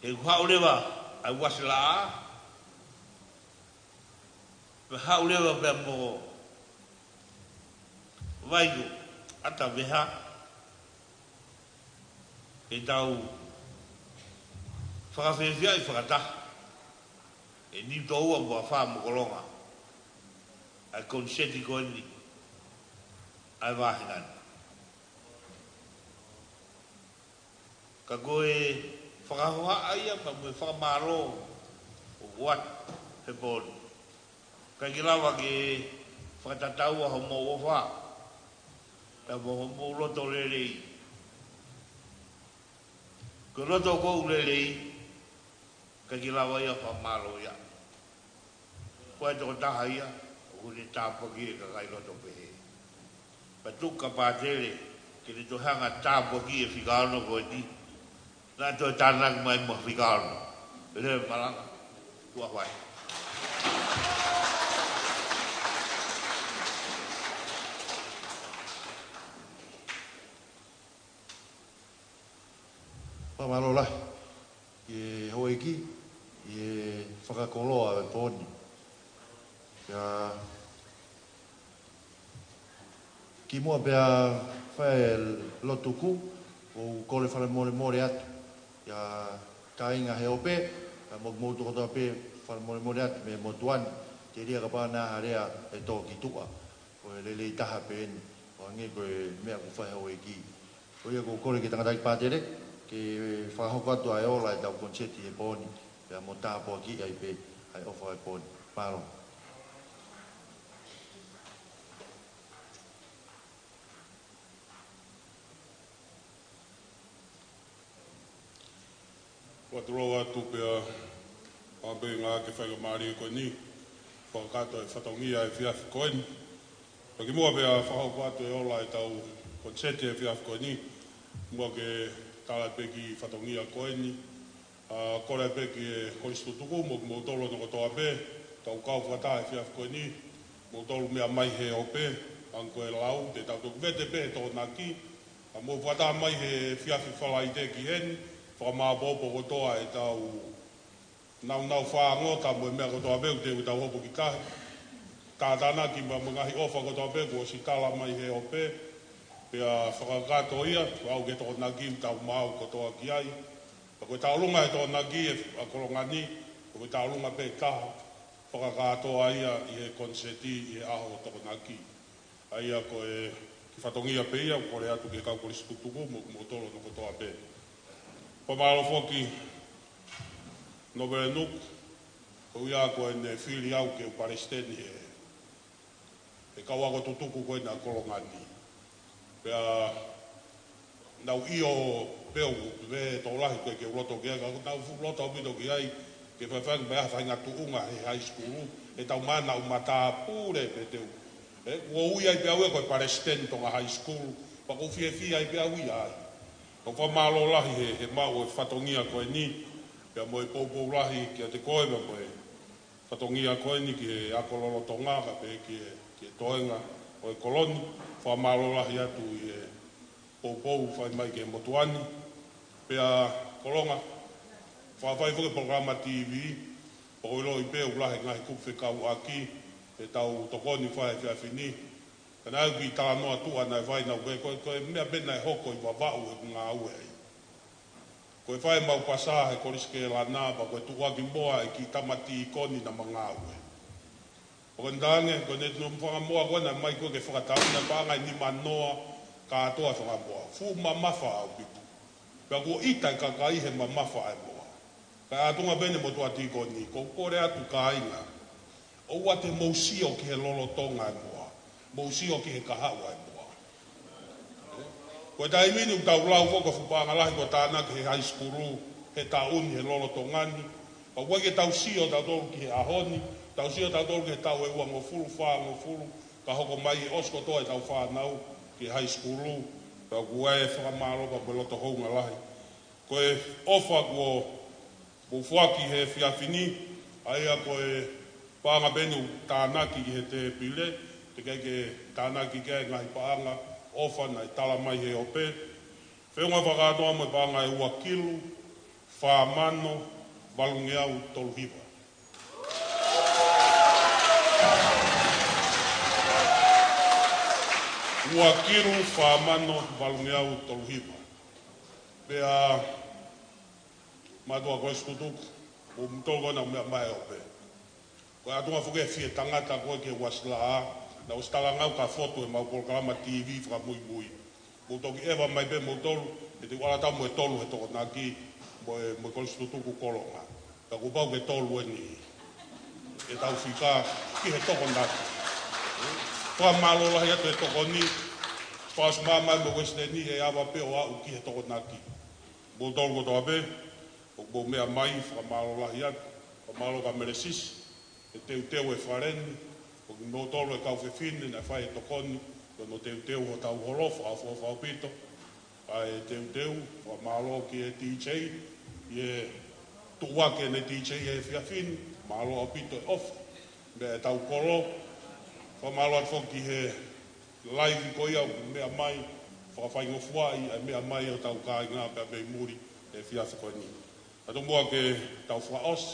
e haurewa ai wasila a, pe haurewa pe mō waiku ata weha, e tau whakawhiawhia I whakataha. E ni toua mua wha mokolonga. Ai konseti ko ni. Ai wahingani. Ka koe whakahoa aia pa mui whakamaro o wat he pōni. Ka kilawa ke whakatataua ho mō wawha. Ta mo mo loto lelei. Ko loto ko lelei. Ka kilawa ia whamaro ia. Koe toko taha ia. O ni tāpaki e ka kai loto pehe. Pa tuka pātere. Ke ni tohanga tāpaki e whikaano koe ni. Nā toi tānak mai mo whikaano. Ele malanga. Tua whai. Pamalo lai, e hoeki, e whakakoloa e pōni. Ia, ki mua pia whae lotuku, o kore whare more atu. Ia, ka inga he ope, ka mokmoutu kotoa pe whare more atu me motuani. Te ria ka pāna harea e tō ki tua. Ko e lele i taha pe eni, o ange koe mea ku whae hoeki. Ko ia ko kore ki tangatai pātere, ke whahoko atu ai ola e tau konseti e pōni, pia mo tāpua ki ai pe, ai ofa ai pōni. Pāro. Waturoa atu pia abe ngā ke whaika maari e koe ni, whakakato e whatongia e whiawhi koe ni. Paki mua pia whahoko atu e ola e tau konseti e whiawhi koe ni, mua ke tala peki whatongia koe ni, kore peki e horistu tuku, mo tolo no kotoa pe, tau kau whata e whiawhi koe ni, mo tolo mea mai he o pe, anko e lau, te tau tuku vete pe tō naki, mo whata mai he whiawhi whalai te ki heni, whakamāpopo kotoa e tau nau whaangota mo e mea kotoa pe, te u tau hopo ki kahi, tātana ki ma ngahi ofa kotoa pe, ko si tala mai he o pe, pia whakakato ia, au ke tō naki tau mau kotoa ki ai. Pa koe taurunga e tō naki e korongani, koe taurunga pe taha, whakakato ia i he konseti i he aho tō naki. Aia koe ki whatongia pe ia, kore atu ke kau korisi kutuku, mo tolo no kotoa pe. Pa maaro whoki, no vere nuk, ko ia koe ne whiri au ke uparesteni e kauako tutuku koe na korongani. Pea nau io peo ve tō lahi koe ke uroto ki ai, nau uroto apito ki ai, ke whaiwhang mea whainga tuunga he high school, e tau mana u mata pūre pe teu. Ua ui ai pea ue koe paresten tonga high school, pa kou fie ai pea ui ai. Ko whamalo lahi he mau e whatongia koe ni, pea mo e poupou lahi ki a te koe me mo e whatongia koe ni ki he akololo tongaka pe ki e toenga o e koloni, whamalo lahi atu i e poupou whai mai ke motuani, pea kolonga, whawhai whuke programa TV, po ilo i peo lahi ngahi kupe kau aki, e tau tokoni whai whiawhini, kana au ki tala noa tua nai whai nau koe mea bena e hoko i wawau e ngā ue ai. Koe whai mau pasā he koriske la nā, pa koe tuwaki moa e ki tamati i koni na mga ue. Koe ndange, koe ne tunu mwhanga moa koe na mai koe ke whakatauna pāngai ni manoa ka atoa whanga moa. Fu mamafa au pitu. Pea kua itai ka kai he mamafa ai moa. Ka atunga bene mo tua ti koni, ko kore atu ka inga. O wate mousio ki he lolo tonga ai moa. Mousio ki he kahau ai moa. Koe tai minu tau lau whoka whupanga lahi koe tānaki he high school, he tauni he lolo tongani. Pa koe ke tau sio tau toru ki he ahoni, tau sio tau toru ki he tau e ua ngofuru, wha ngofuru, ka hoko mai osko toa e tau whanau ki high school, pa koe e whakamaroka koe loto hounga lahi. Koe ofa koe whuaki he whiawhini, aia koe pānga benu tānaki ki he te pile, te kei ke tānaki kei ngahi paanga, ofa na i tala mai he ope. Whiunga whakatoa mo pānga e ua kilu, whamano, walungeau toluhiwa. Ua kilu, whamano, walungeau toluhiwa. Pea Matua koe skutuku, o mtolgo na mea mai ope. Koe atunga fuke fie tangata koe ke wasila a, na ustala ngau ka foto e mau kolkalama TV fra mui mui. Mutoki ewa mai pe mutolu, e te wala tamu e tolu he toko naki, mo koe skutuku kolonga. Ka kupau ke tolu e ni, e tau fika ki he toko naki. Koa malola he atu e toko ni, Pas mama mo weste ni e awa pe o au ki he toko naki. Mo tolu ko toa pe, o mea mai fra malola hi atu, o malo ka meresis, e teu e whareni, o ki mo tolu e kau fefine, na whai e tokoni, no teu ho tau holofa, a whau pito, a e teu, o malo ki e DJ, i e tuwake ne DJ e whiawhini, malo o pito e off, me e tau kolo, o malo atu ki he live ko ia mea mai, whakawhaingo fuai, e mea mai o tau kai ngā pia mei muri, e whiawhi koe ni. Ato mua ke tau whaos,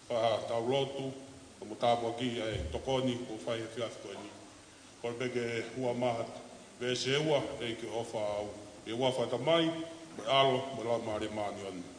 tau lotu, o mo tāpua ki e tokoni, o whai e whiawhi koe ni. Kore peke hua maha, vese ua, e ke ofa au, e ua whata mai, me alo, me lau maare maani anu.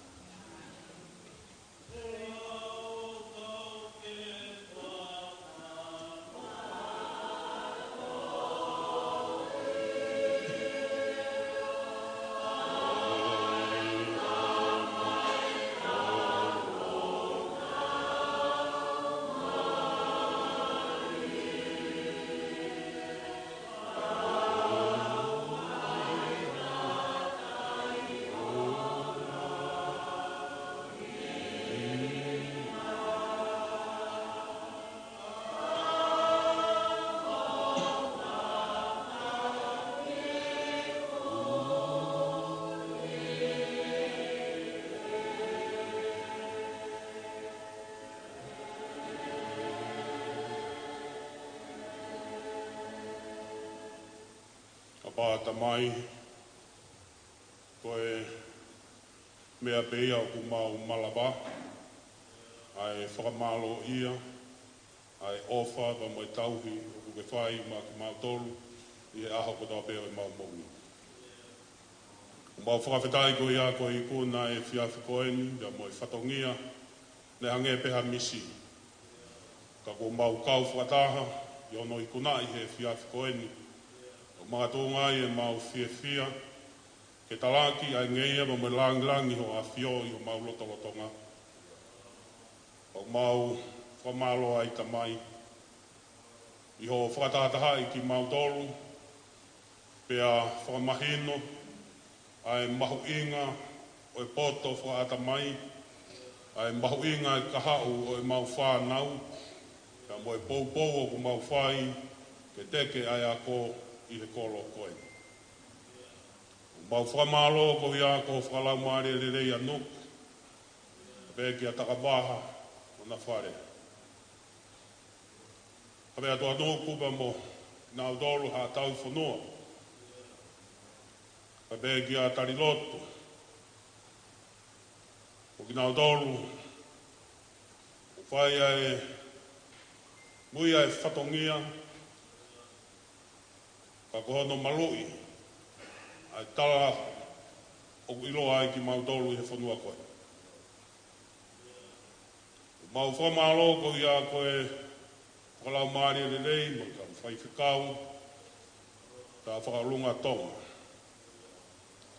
Pāta mai, koe mea peia o ku mau malaba, ai whakamalo ia, ai ofa pa mai tauhi o ku ke whai ma ki mau tolu, i e aho ko tau peo e mau mongi. Mau whakawhetai ko ia ko i kuna e whiawhi koeni, ia mo i whatongia, ne hange peha misi. Ka ko mau kau whakataha, i ono i kuna i he whiawhi koeni, o mga tōnga i e mau whiawhia, ke talaki ai ngeia ma me langi ho a whio i o mau lotolotonga. O mau whamalo ai tamai, i ho whakatataha i ki mau tolu, pea whakamahino, ai mahu inga o e poto whakatamai, ai mahu inga e kahau o e mau whanau, ka mo e poupou o ku mau whai, ke teke ai a ko i he kolo koe. Mau whamalo ko ia ko whakalau maare e rei anuk, pe ki a takabaha o na whare. Hape ato anuk kupa mo nā udolu ha tau whanua, pe ki a tariloto, o ki nā udolu, o whai ai muia e whatongia, ka kohono malui, ai tala o iloa ai ki mau tolu i he whanua koe. Mau whamalo ko ia koe whakalau maari e rei, mo ka whai whikau, ka whakalunga tonga.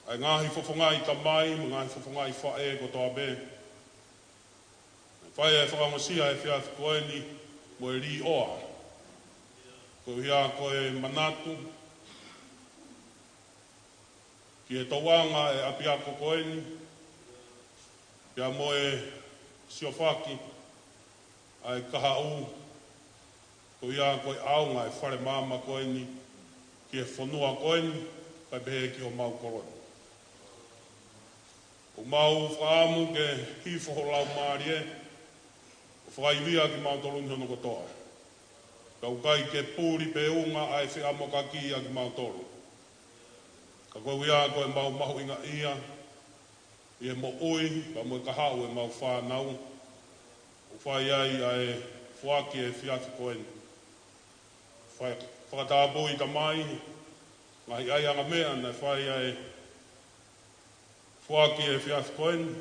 Ai ngahi whafongai tamai, mo ngahi whafongai whae ko toa be. Whae e whakamosia e whiawhi koe ni, mo e ri oa. Ko ia koe manatu, ki e tawanga e apiako koeni, kia moe siofaki, ai kaha u, ko ia koe aunga e whare mama koeni, ki e whanua koeni, kai behe ki o mau koroni. O mau whaamu ke hifo ho lau maari e, o whaiwia ki mau toluni hono kotoa. Kau kai ke pūri pe unga ai whi amokaki a ki mau tolu. Ka koe ia koe mau mahu inga ia, i e mo ui, ka mo ka hau e mau whanau, o whai ai ai whaki e whiawhi koeni. Whakatāpū i ta mai, ngahi ai anga mea, na whai ai whaki e whiawhi koeni,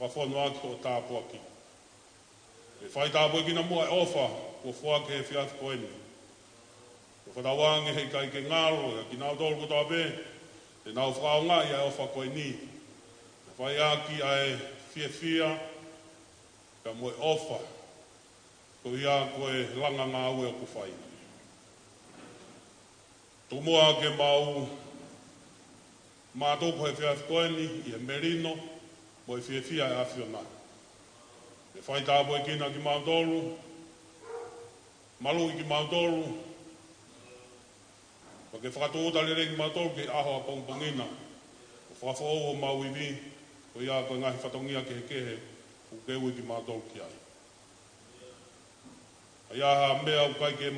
whafono aki o tāpu aki. E whai tāpu aki na mua e ofa, o whuake he whiafi koeni. O whatawange hei kai ke ngaro, ki nau tolu ko tāpe, e nau whakaonga i a ofa koeni. E whai aki ai whia, ka mua e ofa, ko ia koe langa ngā ue o kuwhai. Tumua ke mau mātoko he whiafi koeni i e merino, mo e whia e awhiona. E whai tāpo e kina ki Mautolu, malu i ki Mautolu, pa ke whakatōta le ki Mautolu ke aho a pongpongina, o whawhau o mau i vi, o ia koe ngahi whatongia ke he kehe, u keu i ki Mautolu ki ai. A ia ha mea u kai ke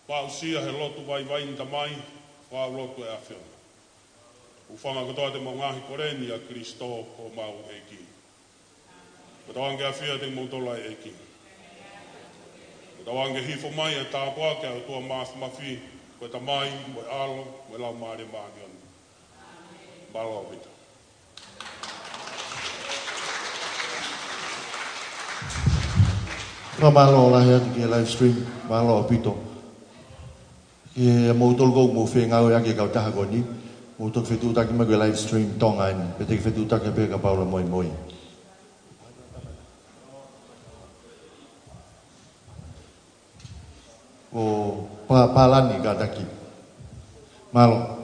pausia he lotu vai vainta mai, whau lotu e awhiona. Ufanga kotoa te maungahi koreni a Kristo o mau e ki. Kotoange a whia te mautola e ki. Kotoange hifo mai a tāpua ke au tua mafi, koe ta mai, moe alo, moe lau maare maagi onu. Balo vita. Ka malo lahi atu ki live stream, malo apito. Ki mautol kou mo whengau e ake kau taha koni. Untuk fetu tak ma live stream tonga ni betek fetu tak pe ka paula moi moi o palani ka daki malo